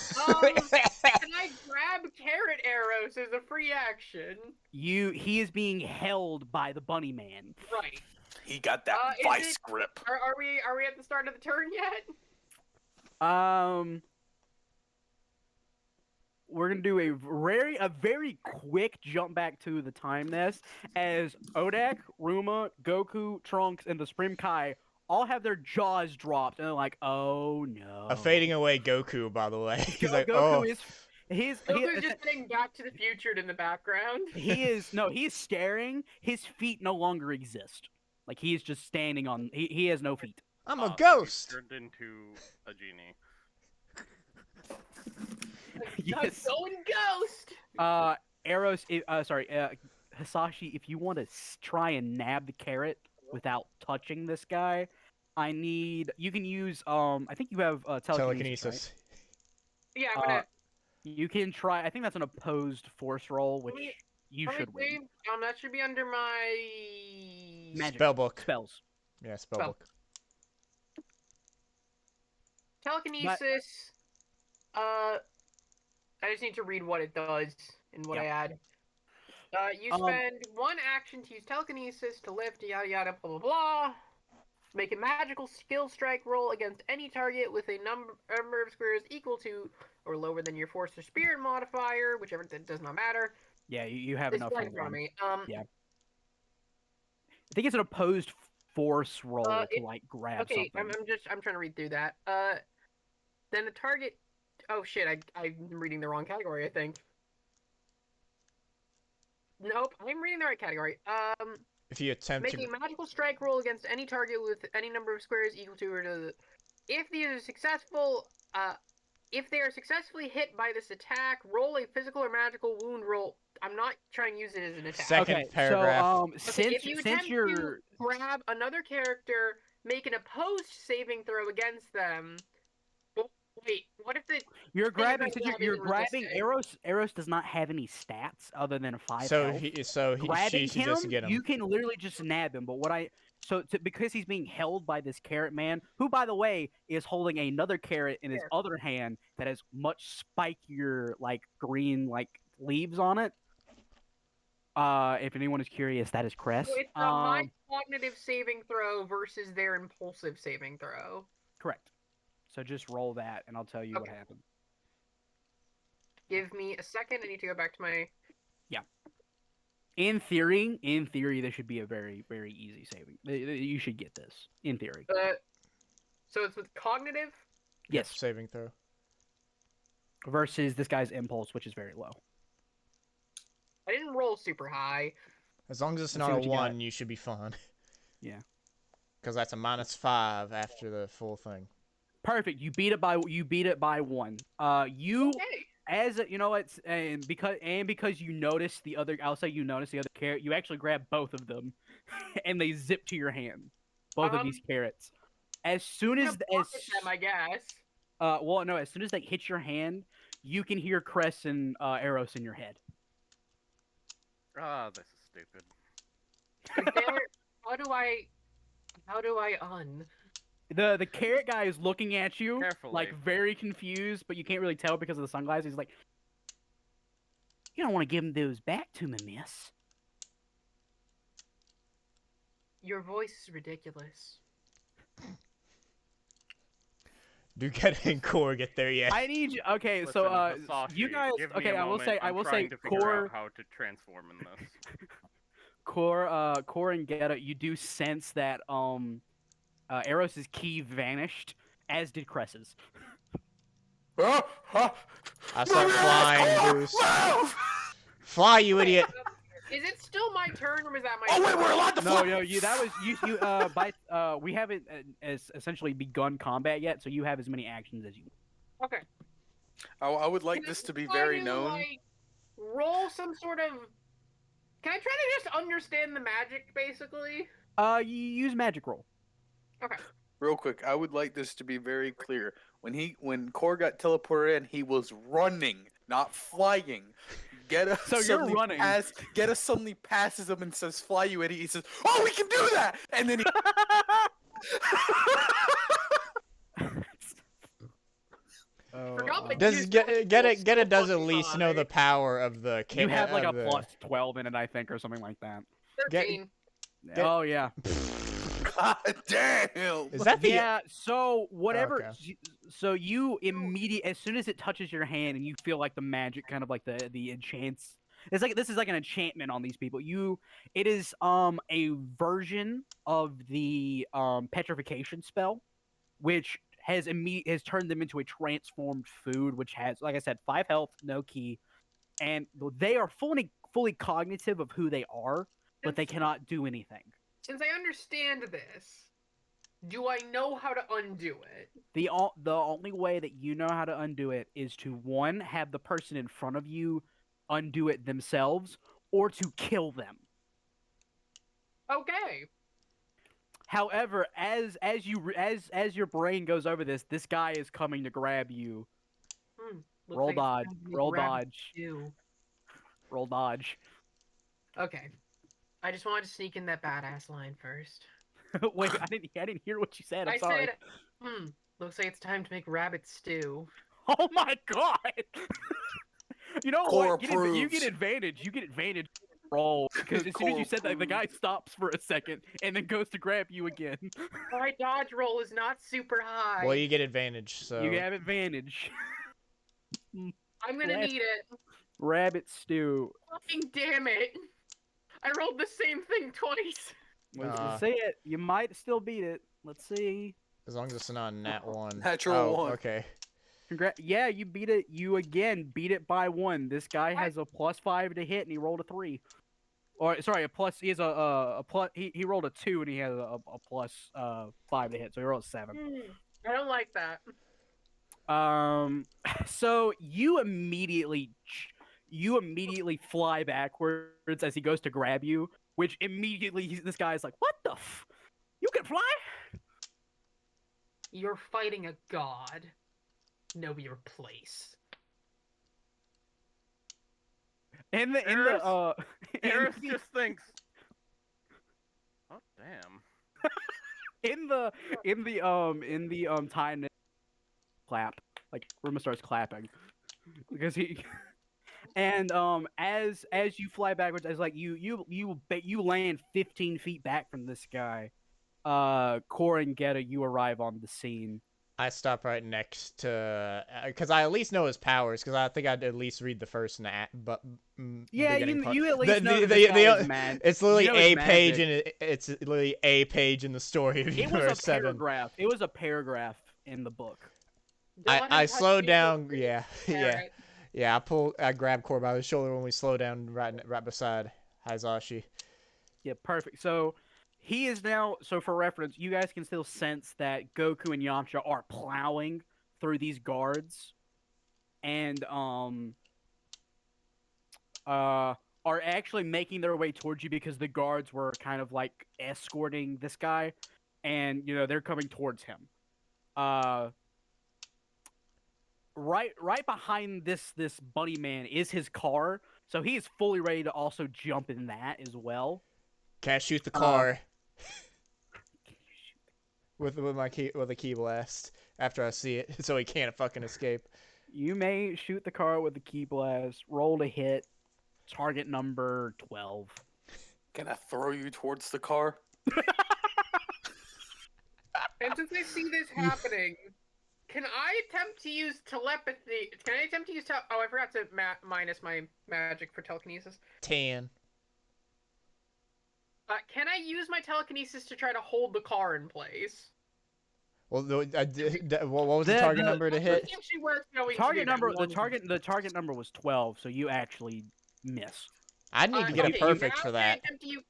[SPEAKER 3] Can I grab carrot arrows as a free action?
[SPEAKER 1] He is being held by the bunny man.
[SPEAKER 3] Right.
[SPEAKER 2] He got that
[SPEAKER 3] Is
[SPEAKER 2] vice
[SPEAKER 3] it-
[SPEAKER 2] grip.
[SPEAKER 3] Are we at the start of the turn yet?
[SPEAKER 1] We're gonna do a very quick jump back to the time nest, as Odak, Ruma, Goku, Trunks, and the Supreme Kai all have their jaws dropped, and they're like, "Oh no!"
[SPEAKER 4] A fading away Goku, by the way. He's like,
[SPEAKER 1] Goku
[SPEAKER 4] oh.
[SPEAKER 3] Goku's just getting Back to the Future in the background.
[SPEAKER 1] He is staring. His feet no longer exist. Like, he is just standing on. He has no feet.
[SPEAKER 4] I'm a
[SPEAKER 5] So
[SPEAKER 4] ghost.
[SPEAKER 5] he's turned into a genie.
[SPEAKER 1] Yes.
[SPEAKER 3] Going ghost.
[SPEAKER 1] Eros. Hisashi. If you want to try and nab the carrot without touching this guy, you can use. I think you have telekinesis. Right?
[SPEAKER 3] Yeah, I'm gonna.
[SPEAKER 1] You can try. I think that's an opposed force roll, which you
[SPEAKER 3] Let me
[SPEAKER 1] should win.
[SPEAKER 3] see. That should be under my
[SPEAKER 1] Magic.
[SPEAKER 4] Spellbook.
[SPEAKER 1] Spells.
[SPEAKER 4] Yeah, spellbook.
[SPEAKER 3] telekinesis. I just need to read what it does and what I add. You spend 1 action to use telekinesis to lift, yada yada, blah blah blah. Make a magical skill strike roll against any target with a number of squares equal to or lower than your force or spirit modifier, whichever, that does not matter.
[SPEAKER 1] Yeah, you have
[SPEAKER 3] It's
[SPEAKER 1] enough
[SPEAKER 3] right
[SPEAKER 1] for
[SPEAKER 3] in front of
[SPEAKER 1] one.
[SPEAKER 3] me.
[SPEAKER 1] Yeah. think it's an opposed force roll to
[SPEAKER 3] it-
[SPEAKER 1] like grab
[SPEAKER 3] Okay,
[SPEAKER 1] something.
[SPEAKER 3] I'm trying to read through that. Then the target. Oh shit! I'm reading the wrong category. I think. Nope, I'm reading the right category.
[SPEAKER 4] If you attempt
[SPEAKER 3] Make
[SPEAKER 4] to,
[SPEAKER 3] a magical strike roll against any target with any number of squares equal to or to. If these are successful, if they are successfully hit by this attack, roll a physical or magical wound roll. I'm not trying to use it as an attack.
[SPEAKER 4] Second
[SPEAKER 1] Okay,
[SPEAKER 4] paragraph.
[SPEAKER 1] so
[SPEAKER 3] Okay, if you
[SPEAKER 1] since
[SPEAKER 3] attempt
[SPEAKER 1] you're
[SPEAKER 3] to grab another character, make an opposed saving throw against them. Oh, wait, what if the
[SPEAKER 1] you're
[SPEAKER 3] thing you're
[SPEAKER 1] grabbing
[SPEAKER 3] trying to grab
[SPEAKER 1] you're
[SPEAKER 3] isn't
[SPEAKER 1] grabbing
[SPEAKER 3] resisting?
[SPEAKER 1] Eros does not have any stats other than 5
[SPEAKER 4] So
[SPEAKER 1] health.
[SPEAKER 4] she
[SPEAKER 1] Grabbing
[SPEAKER 4] should just
[SPEAKER 1] him,
[SPEAKER 4] get him.
[SPEAKER 1] you can literally just nab him. But because he's being held by this carrot man, who by the way is holding another carrot in his
[SPEAKER 3] Here.
[SPEAKER 1] other hand that has much spikier like green like leaves on it. If anyone is curious, that is Cress.
[SPEAKER 3] So it's a high cognitive saving throw versus their impulsive saving throw.
[SPEAKER 1] Correct. So just roll that, and I'll tell you what
[SPEAKER 3] Okay.
[SPEAKER 1] happened.
[SPEAKER 3] Give me a second. I need to go back to my.
[SPEAKER 1] In theory, this should be a very, very easy saving. You should get this. In theory.
[SPEAKER 3] So it's with cognitive.
[SPEAKER 4] Yep,
[SPEAKER 1] Yes.
[SPEAKER 4] saving throw.
[SPEAKER 1] Versus this guy's impulse, which is very low.
[SPEAKER 3] I didn't roll super high.
[SPEAKER 4] As long as it's
[SPEAKER 1] Let's see
[SPEAKER 4] not a
[SPEAKER 1] what you got.
[SPEAKER 4] 1, you should be fine.
[SPEAKER 1] Yeah.
[SPEAKER 4] Because that's a -5 after the full thing.
[SPEAKER 1] Perfect. You beat it by 1. You
[SPEAKER 3] Okay.
[SPEAKER 1] as you know it's and because you noticed the other. I'll say you noticed the other carrot. You actually grab both of them, and they zip to your hand. Both of these carrots. As soon as
[SPEAKER 3] Pocket them, I guess.
[SPEAKER 1] well no, as soon as they hit your hand, you can hear Cress and Eros in your head.
[SPEAKER 5] Ah, this is stupid.
[SPEAKER 3] How do I un?
[SPEAKER 1] The carrot guy is looking at you
[SPEAKER 5] Carefully.
[SPEAKER 1] like very confused, but you can't really tell because of the sunglasses. He's like, "You don't want to give him those back to me, miss."
[SPEAKER 3] Your voice is ridiculous.
[SPEAKER 4] Do Gheata and Core get there yet?
[SPEAKER 1] I need you. Okay,
[SPEAKER 5] Listen,
[SPEAKER 1] so
[SPEAKER 5] Hisashi,
[SPEAKER 1] you guys.
[SPEAKER 5] give me
[SPEAKER 1] Okay,
[SPEAKER 5] a
[SPEAKER 1] I will
[SPEAKER 5] moment.
[SPEAKER 1] say. I
[SPEAKER 5] I'm
[SPEAKER 1] will say.
[SPEAKER 5] trying to figure
[SPEAKER 1] Core,
[SPEAKER 5] out how to transform in this.
[SPEAKER 1] Core, and Gheata. You do sense that Eros' key vanished, as did Cress's.
[SPEAKER 4] I start flying, Goose. Fly, you idiot!
[SPEAKER 3] Is it still my turn, or is that my?
[SPEAKER 2] Oh wait,
[SPEAKER 3] turn?
[SPEAKER 2] we're allowed to
[SPEAKER 1] No,
[SPEAKER 2] fly.
[SPEAKER 1] no, that was we haven't as essentially begun combat yet, so you have as many actions as you.
[SPEAKER 3] Okay.
[SPEAKER 2] I would like
[SPEAKER 3] Can
[SPEAKER 2] this
[SPEAKER 3] I
[SPEAKER 2] to be
[SPEAKER 3] try
[SPEAKER 2] very
[SPEAKER 3] to,
[SPEAKER 2] known.
[SPEAKER 3] like, roll some sort of. Can I try to just understand the magic, basically?
[SPEAKER 1] You use magic roll.
[SPEAKER 3] Okay.
[SPEAKER 2] Real quick, I would like this to be very clear. When Core got teleported in, he was running, not flying.
[SPEAKER 1] So you're running.
[SPEAKER 2] Gheata suddenly passes him and says, "Fly, you idiot!" He says, "Oh, we can do that!" And then he.
[SPEAKER 3] Forgot my
[SPEAKER 4] Does
[SPEAKER 3] use
[SPEAKER 4] Gheata does at
[SPEAKER 3] fucking
[SPEAKER 4] least know the
[SPEAKER 3] high.
[SPEAKER 4] power of the
[SPEAKER 1] You have like a
[SPEAKER 4] of the-
[SPEAKER 1] plus 12 in it, I think, or something like that.
[SPEAKER 3] 13.
[SPEAKER 1] Oh yeah.
[SPEAKER 2] God damn!
[SPEAKER 4] Is that the
[SPEAKER 1] Yeah. So whatever.
[SPEAKER 4] Okay.
[SPEAKER 1] So you as soon as it touches your hand, and you feel like the magic, kind of like the enchants. It's like this is like an enchantment on these people. It is a version of the petrification spell, which has turned them into a transformed food, which has, like I said, 5 health, no key, and they are fully cognitive of who they are, but they cannot do anything.
[SPEAKER 3] Since I understand this, do I know how to undo it?
[SPEAKER 1] The only way that you know how to undo it is to, one, have the person in front of you undo it themselves, or to kill them.
[SPEAKER 3] Okay.
[SPEAKER 1] However, as your brain goes over this guy is coming to grab you.
[SPEAKER 3] Looks
[SPEAKER 1] Roll
[SPEAKER 3] like it's
[SPEAKER 1] dodge.
[SPEAKER 3] time to make
[SPEAKER 1] Roll
[SPEAKER 3] rabbit
[SPEAKER 1] dodge.
[SPEAKER 3] stew.
[SPEAKER 1] Roll dodge.
[SPEAKER 3] Okay. I just wanted to sneak in that badass line first.
[SPEAKER 1] Wait, I didn't hear what you said. I'm
[SPEAKER 3] I
[SPEAKER 1] sorry.
[SPEAKER 3] said, looks like it's time to make rabbit stew.
[SPEAKER 1] Oh my god! You know
[SPEAKER 2] Core
[SPEAKER 1] what? You
[SPEAKER 2] approves.
[SPEAKER 1] get advantage. You get advantage. Roll, because as soon as
[SPEAKER 2] Core
[SPEAKER 1] you said that, the guy stops for a second and then goes to grab you again.
[SPEAKER 3] My dodge roll is not super high.
[SPEAKER 4] Well, you get advantage, so
[SPEAKER 1] You have advantage.
[SPEAKER 3] I'm gonna
[SPEAKER 1] Yes.
[SPEAKER 3] need it.
[SPEAKER 1] Rabbit stew.
[SPEAKER 3] Fucking damn it! I rolled the same thing twice.
[SPEAKER 1] Let's see it. You might still beat it. Let's see.
[SPEAKER 4] As long as it's not a nat 1.
[SPEAKER 2] Natural 1.
[SPEAKER 4] Okay.
[SPEAKER 1] Yeah, you beat it. You again beat it by 1. This guy has a +5 to hit, and he rolled a 3. Or sorry, a plus. He has a plus. He rolled a 2, and he has a +5 to hit, so he rolled a 7.
[SPEAKER 3] I don't like that.
[SPEAKER 1] So you immediately fly backwards as he goes to grab you, which immediately this guy's like, "What the f? You can fly?"
[SPEAKER 3] You're fighting a god. Know your place.
[SPEAKER 5] Eros just thinks, oh damn.
[SPEAKER 1] in the time clap, like Ruma starts clapping because he and as you fly backwards, as like you land 15 feet back from this guy, Core and Gheata, you arrive on the scene.
[SPEAKER 4] I stop right next to, because I at least know his powers, because I think I'd at least read the first
[SPEAKER 1] Yeah,
[SPEAKER 4] beginning part.
[SPEAKER 1] you at least know this guy is mad.
[SPEAKER 4] It's literally
[SPEAKER 1] You know
[SPEAKER 4] a
[SPEAKER 1] his
[SPEAKER 4] page,
[SPEAKER 1] magic.
[SPEAKER 4] and it's literally a page in the story of
[SPEAKER 1] It
[SPEAKER 4] Universe
[SPEAKER 1] was a
[SPEAKER 4] 7.
[SPEAKER 1] paragraph. It was a paragraph in the book.
[SPEAKER 4] I slowed down, yeah,
[SPEAKER 3] Alright.
[SPEAKER 4] yeah. I grabbed Core by the shoulder when we slow down right beside Hisashi.
[SPEAKER 1] Yeah, perfect. So he is now. So for reference, you guys can still sense that Goku and Yamcha are plowing through these guards, and are actually making their way towards you because the guards were kind of like escorting this guy, and they're coming towards him. Right behind this bunny man is his car, so he is fully ready to also jump in that as well.
[SPEAKER 4] Can I shoot the car with a key blast after I see it, so he can't fucking escape?
[SPEAKER 1] You may shoot the car with the key blast. Roll to hit. Target number 12.
[SPEAKER 2] Can I throw you towards the car?
[SPEAKER 3] And since I see this happening, can I attempt to use telepathy? Can I attempt to use oh, I forgot to minus my magic for telekinesis.
[SPEAKER 4] 10.
[SPEAKER 3] Can I use my telekinesis to try to hold the car in place?
[SPEAKER 4] Well, what was the target number to hit?
[SPEAKER 1] The target number was 12, so you actually miss.
[SPEAKER 4] I need to get a perfect for that.
[SPEAKER 3] Actually,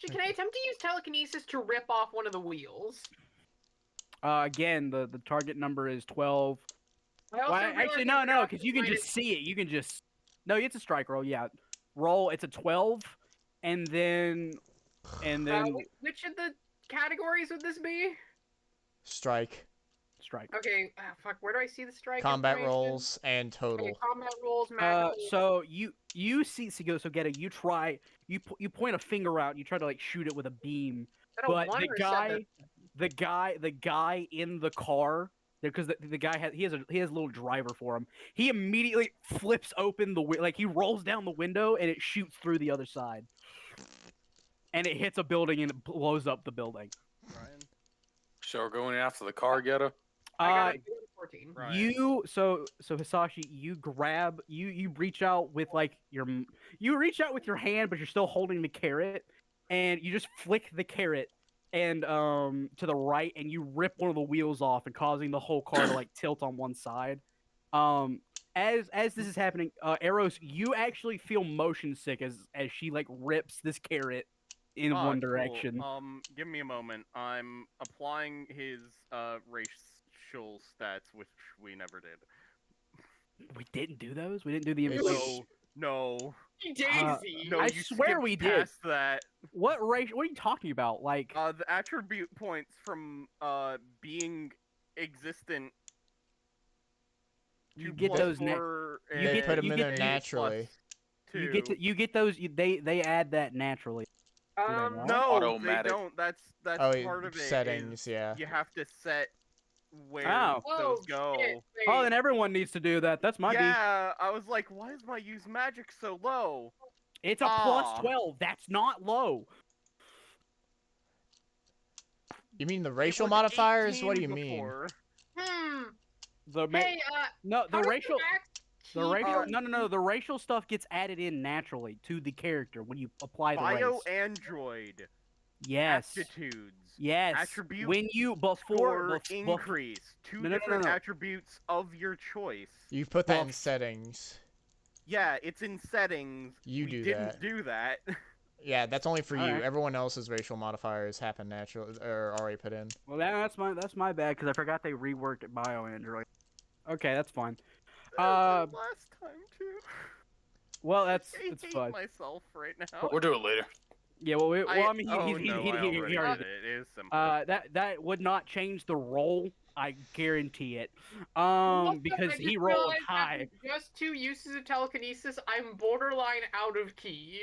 [SPEAKER 3] can I attempt to use telekinesis to rip off one of the wheels?
[SPEAKER 1] Again, the target number is 12. Well, actually, no, because you can just see it. You can just... No, it's a strike roll, yeah. Roll, it's a 12, and then...
[SPEAKER 3] Which of the categories would this be?
[SPEAKER 4] Strike.
[SPEAKER 3] Okay, fuck, where do I see the strike?
[SPEAKER 4] Combat rolls and total.
[SPEAKER 3] Okay, combat rolls, magical.
[SPEAKER 1] So you see, so Gheata, you try, you point a finger out, and you try to like shoot it with a beam, but the guy in the car, because the guy has a little driver for him. He immediately flips open he rolls down the window and it shoots through the other side, and it hits a building and it blows up the building.
[SPEAKER 5] Ryan?
[SPEAKER 2] So we're going after the car, Gheata?
[SPEAKER 3] I got a 14.
[SPEAKER 1] You so Hisashi, you reach out with your hand, but you're still holding the carrot, and you just flick the carrot and to the right, and you rip one of the wheels off and causing the whole car to like tilt on one side. As this is happening, Eros, you actually feel motion sick as she like rips this carrot in one direction.
[SPEAKER 5] Cool. Give me a moment. I'm applying his racial stats, which we never did.
[SPEAKER 1] We didn't do those. We didn't do the inflation.
[SPEAKER 5] No.
[SPEAKER 3] Daisy.
[SPEAKER 5] No,
[SPEAKER 1] I
[SPEAKER 5] you
[SPEAKER 1] swear we did.
[SPEAKER 5] past that.
[SPEAKER 1] What race? What are you talking about? Like
[SPEAKER 5] The attribute points from being existent.
[SPEAKER 1] you get those.
[SPEAKER 4] You put them in there naturally.
[SPEAKER 1] You get those. They add that naturally.
[SPEAKER 5] No,
[SPEAKER 2] Automatic.
[SPEAKER 5] they don't. That's part of it.
[SPEAKER 4] Settings, yeah.
[SPEAKER 5] You have to set where
[SPEAKER 1] Oh.
[SPEAKER 5] those go.
[SPEAKER 3] Shit,
[SPEAKER 1] Oh, then everyone needs to do that. That's my beef.
[SPEAKER 5] Yeah, I was like, why is my use magic so low?
[SPEAKER 1] It's a plus 12. That's not low.
[SPEAKER 4] You mean the
[SPEAKER 5] It
[SPEAKER 4] racial
[SPEAKER 5] was
[SPEAKER 4] modifiers?
[SPEAKER 5] 18
[SPEAKER 4] What do you mean?
[SPEAKER 5] before.
[SPEAKER 3] Hey,
[SPEAKER 1] no, the racial.
[SPEAKER 3] The
[SPEAKER 1] No. The racial stuff gets added in naturally to the character when you apply the race.
[SPEAKER 5] Bio android.
[SPEAKER 1] Yes.
[SPEAKER 5] aptitudes,
[SPEAKER 1] Yes.
[SPEAKER 5] attribute
[SPEAKER 1] When you
[SPEAKER 5] score increase, two
[SPEAKER 1] No, no, no,
[SPEAKER 5] different
[SPEAKER 1] no.
[SPEAKER 5] attributes of your choice.
[SPEAKER 4] You've put that in
[SPEAKER 1] Buff.
[SPEAKER 4] settings.
[SPEAKER 5] Yeah, it's in settings.
[SPEAKER 4] You
[SPEAKER 5] we
[SPEAKER 4] do
[SPEAKER 5] didn't
[SPEAKER 4] that.
[SPEAKER 5] do that.
[SPEAKER 4] Yeah, that's only for you.
[SPEAKER 1] Alright.
[SPEAKER 4] Everyone else's racial modifiers happen naturally or already put in.
[SPEAKER 1] Well, that's my bad because I forgot they reworked BioAndroid. Okay, that's fine.
[SPEAKER 5] Last time too.
[SPEAKER 1] Well,
[SPEAKER 5] I
[SPEAKER 1] that's
[SPEAKER 5] hate
[SPEAKER 1] fine.
[SPEAKER 5] myself right now.
[SPEAKER 2] We'll do it later.
[SPEAKER 1] Yeah, well, I mean,
[SPEAKER 5] oh
[SPEAKER 1] he
[SPEAKER 5] no, I already
[SPEAKER 1] already
[SPEAKER 5] did it. It is simple.
[SPEAKER 1] that would not change the roll. I guarantee it.
[SPEAKER 3] Also,
[SPEAKER 1] Because
[SPEAKER 3] I just
[SPEAKER 1] he rolled
[SPEAKER 3] realized
[SPEAKER 1] high.
[SPEAKER 3] after just 2 uses of telekinesis, I'm borderline out of key.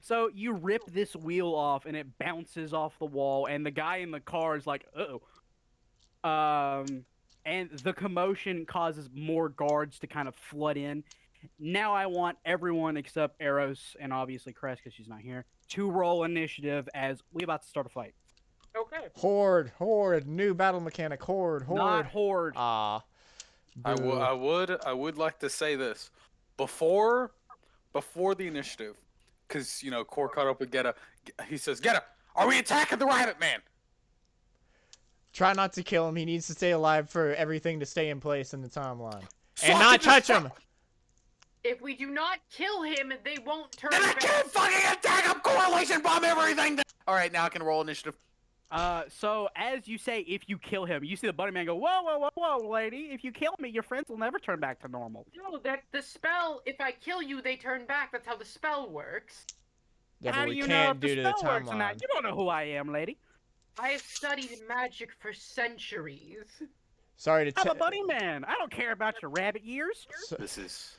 [SPEAKER 1] So you rip this wheel off, and it bounces off the wall, and the guy in the car is like, "Uh-oh." And the commotion causes more guards to kind of flood in. Now I want everyone except Eros and obviously Cress, because she's not here, to roll initiative as we about to start a fight.
[SPEAKER 3] Okay.
[SPEAKER 4] Horde, new battle mechanic, horde.
[SPEAKER 1] Not Horde.
[SPEAKER 4] Ah.
[SPEAKER 2] I
[SPEAKER 4] boo.
[SPEAKER 2] would like to say this before the initiative, because Core caught up with Gheata. He says, "Gheata, are we attacking the Rabbit Man?"
[SPEAKER 4] Try not to kill him. He needs to stay alive for everything to stay in place in the timeline. And
[SPEAKER 2] Fucking
[SPEAKER 4] not touch
[SPEAKER 2] just
[SPEAKER 4] him!
[SPEAKER 3] If we do not kill him, they won't turn
[SPEAKER 2] Then I
[SPEAKER 3] back.
[SPEAKER 2] can't fucking attack him! Correlation bomb everything! Alright, now I can roll initiative.
[SPEAKER 1] So as you say, if you kill him, you see the bunny man go, "Whoa, whoa, whoa, whoa, lady! If you kill me, your friends will never turn back to normal."
[SPEAKER 3] No, that the spell, if I kill you, they turn back. That's how the spell works.
[SPEAKER 4] Yeah,
[SPEAKER 1] How
[SPEAKER 4] but
[SPEAKER 1] do
[SPEAKER 4] we
[SPEAKER 1] you know
[SPEAKER 4] can't
[SPEAKER 1] if the
[SPEAKER 4] due to the
[SPEAKER 1] spell works or not?
[SPEAKER 4] timeline.
[SPEAKER 1] You don't know who I am, lady.
[SPEAKER 3] I have studied magic for centuries.
[SPEAKER 4] Sorry to
[SPEAKER 1] I'm
[SPEAKER 4] tell.
[SPEAKER 1] a bunny man. I don't care about your rabbit years.
[SPEAKER 2] This is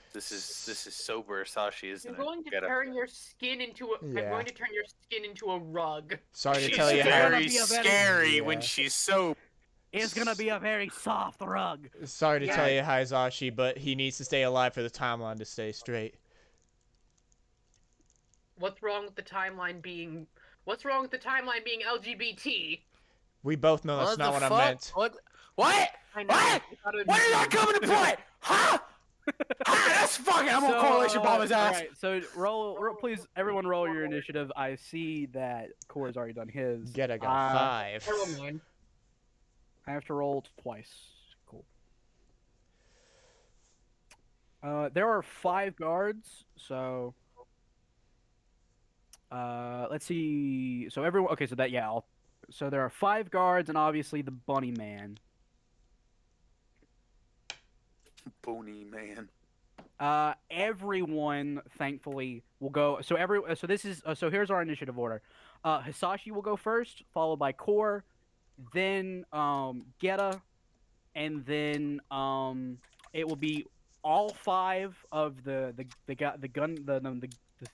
[SPEAKER 2] sober Hisashi, isn't
[SPEAKER 3] I'm
[SPEAKER 2] it?
[SPEAKER 3] going to
[SPEAKER 2] Gheata.
[SPEAKER 3] turn your skin into a.
[SPEAKER 4] Yeah.
[SPEAKER 3] I'm going to turn your skin into a rug.
[SPEAKER 4] Sorry to
[SPEAKER 2] She's
[SPEAKER 4] tell you how.
[SPEAKER 1] gonna
[SPEAKER 2] very
[SPEAKER 1] be a very-
[SPEAKER 2] scary when
[SPEAKER 4] Yeah.
[SPEAKER 2] she's sober.
[SPEAKER 1] It's gonna be a very soft rug.
[SPEAKER 4] Sorry to
[SPEAKER 3] Yeah.
[SPEAKER 4] tell you, Hisashi, but he needs to stay alive for the timeline to stay straight.
[SPEAKER 3] What's wrong with the timeline being? What's wrong with the timeline being LGBT?
[SPEAKER 4] We both know that's not what I meant.
[SPEAKER 2] What?
[SPEAKER 3] I know.
[SPEAKER 2] What?
[SPEAKER 3] I thought it would
[SPEAKER 2] When
[SPEAKER 3] be
[SPEAKER 2] did that come into play? Huh? That's fucking. I'm gonna correlation bomb his ass.
[SPEAKER 1] Alright, so roll, please, everyone roll your initiative. I see that Core's already done his.
[SPEAKER 4] Get a got 5.
[SPEAKER 3] I rolled mine.
[SPEAKER 1] I have to roll twice. Cool. There are 5 guards, so let's see. So everyone, okay, so that so there are 5 guards and obviously the bunny man.
[SPEAKER 2] Bony man.
[SPEAKER 1] Everyone thankfully will go. So so here's our initiative order. Hisashi will go first, followed by Core, then Gheata, and then it will be all 5 of the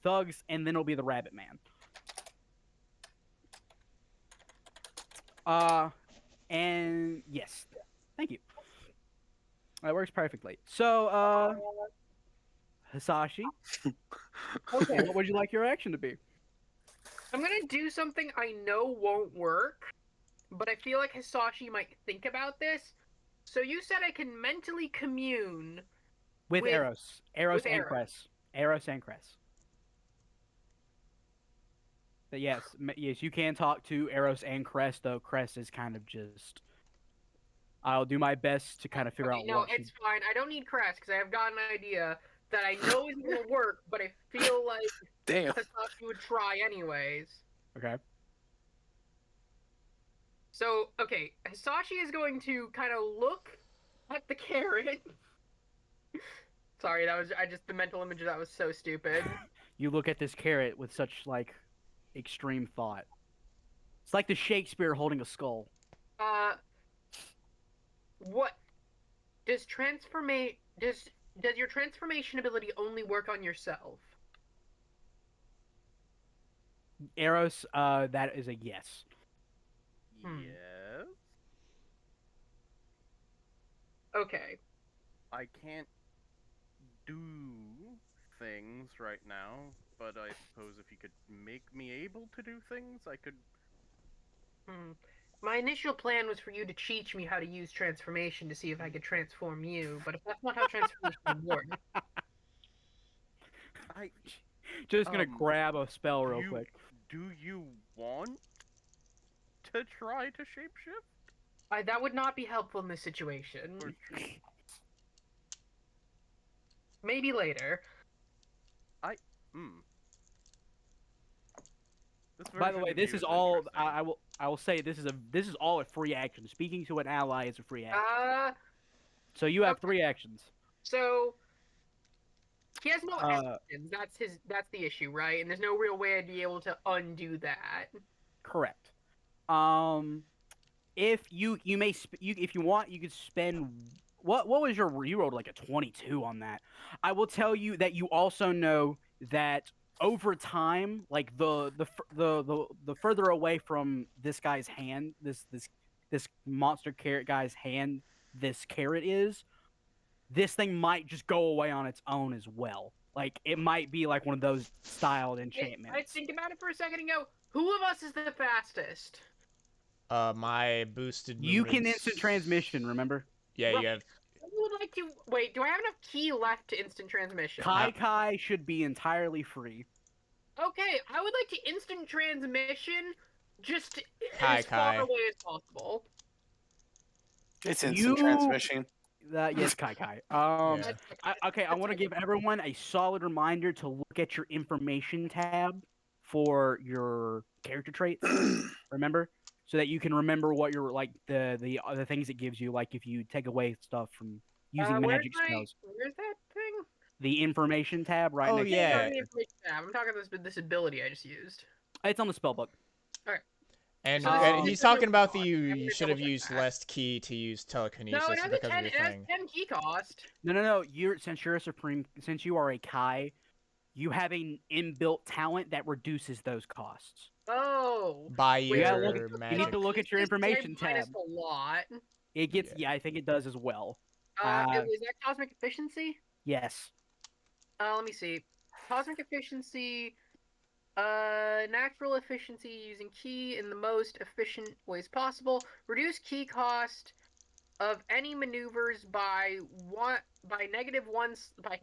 [SPEAKER 1] thugs, and then it'll be the Rabbit Man. And yes, thank you. That works perfectly. So, Hisashi, okay, what would you like your action to be?
[SPEAKER 3] I'm gonna do something I know won't work, but I feel like Hisashi might think about this. So you said I can mentally commune
[SPEAKER 1] With Eros. Eros
[SPEAKER 3] with
[SPEAKER 1] and
[SPEAKER 3] Eros.
[SPEAKER 1] Cress. Eros and Cress. But yes, yes, you can talk to Eros and Cress, though Cress is kind of just... I'll do my best to kind of figure out
[SPEAKER 3] no,
[SPEAKER 1] what
[SPEAKER 3] it's fine. I don't need Cress because I have got an idea that I know isn't gonna work, but I feel like
[SPEAKER 2] Damn.
[SPEAKER 3] Hisashi would try anyways.
[SPEAKER 1] Okay.
[SPEAKER 3] So, okay, Hisashi is going to kind of look at the carrot. Sorry, the mental image of that was so stupid.
[SPEAKER 1] You look at this carrot with such, like, extreme thought. It's like the Shakespeare holding a skull.
[SPEAKER 3] What does does your transformation ability only work on yourself?
[SPEAKER 1] Eros, that is a yes.
[SPEAKER 5] Yes.
[SPEAKER 3] Okay.
[SPEAKER 5] I can't do things right now, but I suppose if you could make me able to do things, I could.
[SPEAKER 3] My initial plan was for you to teach me how to use transformation to see if I could transform you, but if that's not how transformation works,
[SPEAKER 5] I
[SPEAKER 1] Just gonna grab a spell real
[SPEAKER 5] do
[SPEAKER 1] quick.
[SPEAKER 5] do you want to try to shapeshift?
[SPEAKER 3] That would not be helpful in this situation.
[SPEAKER 5] Or
[SPEAKER 3] Maybe later.
[SPEAKER 5] Hmm. This
[SPEAKER 1] By the
[SPEAKER 5] version
[SPEAKER 1] way,
[SPEAKER 5] of you
[SPEAKER 1] this is
[SPEAKER 5] is
[SPEAKER 1] all.
[SPEAKER 5] interesting.
[SPEAKER 1] I will say this is all a free action. Speaking to an ally is a free action. So you have
[SPEAKER 3] Okay.
[SPEAKER 1] 3 actions.
[SPEAKER 3] So he has no
[SPEAKER 1] Uh,
[SPEAKER 3] actions. That's the issue, right? And there's no real way I'd be able to undo that.
[SPEAKER 1] correct. If you may if you want, you could spend what was you rolled like a 22 on that. I will tell you that you also know that over time, like the further away from this guy's hand, this monster carrot guy's hand, this carrot is, this thing might just go away on its own as well. Like it might be like one of those styled
[SPEAKER 3] I
[SPEAKER 1] enchantments.
[SPEAKER 3] think about it for a second and go, who of us is the fastest?
[SPEAKER 4] My boosted
[SPEAKER 1] You can
[SPEAKER 4] movements.
[SPEAKER 1] instant transmission, remember?
[SPEAKER 4] Yeah,
[SPEAKER 3] Right.
[SPEAKER 4] you have.
[SPEAKER 3] Who would like to wait? Do I have enough key left to instant transmission?
[SPEAKER 1] Kai should be entirely free.
[SPEAKER 3] Okay, I would like to instant transmission just
[SPEAKER 4] Kai
[SPEAKER 3] as far
[SPEAKER 4] Kai.
[SPEAKER 3] away as possible.
[SPEAKER 2] It's instant transmission.
[SPEAKER 1] Yes, Kai.
[SPEAKER 4] Yeah.
[SPEAKER 1] Okay, I want to give everyone a solid reminder to look at your information tab for your character traits. Remember, so that you can remember what your like the other things it gives you. Like if you take away stuff from using magic spells,
[SPEAKER 3] Where's that thing?
[SPEAKER 1] the information tab right
[SPEAKER 4] Oh,
[SPEAKER 1] next
[SPEAKER 4] yeah.
[SPEAKER 1] to
[SPEAKER 3] Sorry, the information tab. I'm talking about this ability I just used.
[SPEAKER 1] it's on the spell book.
[SPEAKER 4] And
[SPEAKER 3] So
[SPEAKER 4] he's
[SPEAKER 3] this
[SPEAKER 4] talking
[SPEAKER 3] is
[SPEAKER 4] about
[SPEAKER 3] no
[SPEAKER 4] you.
[SPEAKER 3] cost. I'm
[SPEAKER 4] You
[SPEAKER 3] gonna
[SPEAKER 4] should have
[SPEAKER 3] double check
[SPEAKER 4] used
[SPEAKER 3] that.
[SPEAKER 4] less key to use telekinesis
[SPEAKER 3] No, it has a
[SPEAKER 4] because
[SPEAKER 3] 10.
[SPEAKER 4] of
[SPEAKER 3] It
[SPEAKER 4] your
[SPEAKER 3] has
[SPEAKER 4] thing.
[SPEAKER 3] 10 key cost.
[SPEAKER 1] No. Since you're a supreme, since you are a Kai, you have an inbuilt talent that reduces those costs.
[SPEAKER 3] Oh.
[SPEAKER 4] By
[SPEAKER 3] Wait,
[SPEAKER 4] your
[SPEAKER 1] you
[SPEAKER 4] magic.
[SPEAKER 1] need to look at your
[SPEAKER 3] This is
[SPEAKER 1] information
[SPEAKER 3] minus
[SPEAKER 1] tab.
[SPEAKER 3] a lot.
[SPEAKER 1] It gets
[SPEAKER 4] Yeah.
[SPEAKER 1] I think it does as well.
[SPEAKER 3] Was that cosmic efficiency?
[SPEAKER 1] Yes.
[SPEAKER 3] Let me see. Cosmic efficiency. Natural efficiency using key in the most efficient ways possible. Reduce key cost of any maneuvers by -1 by half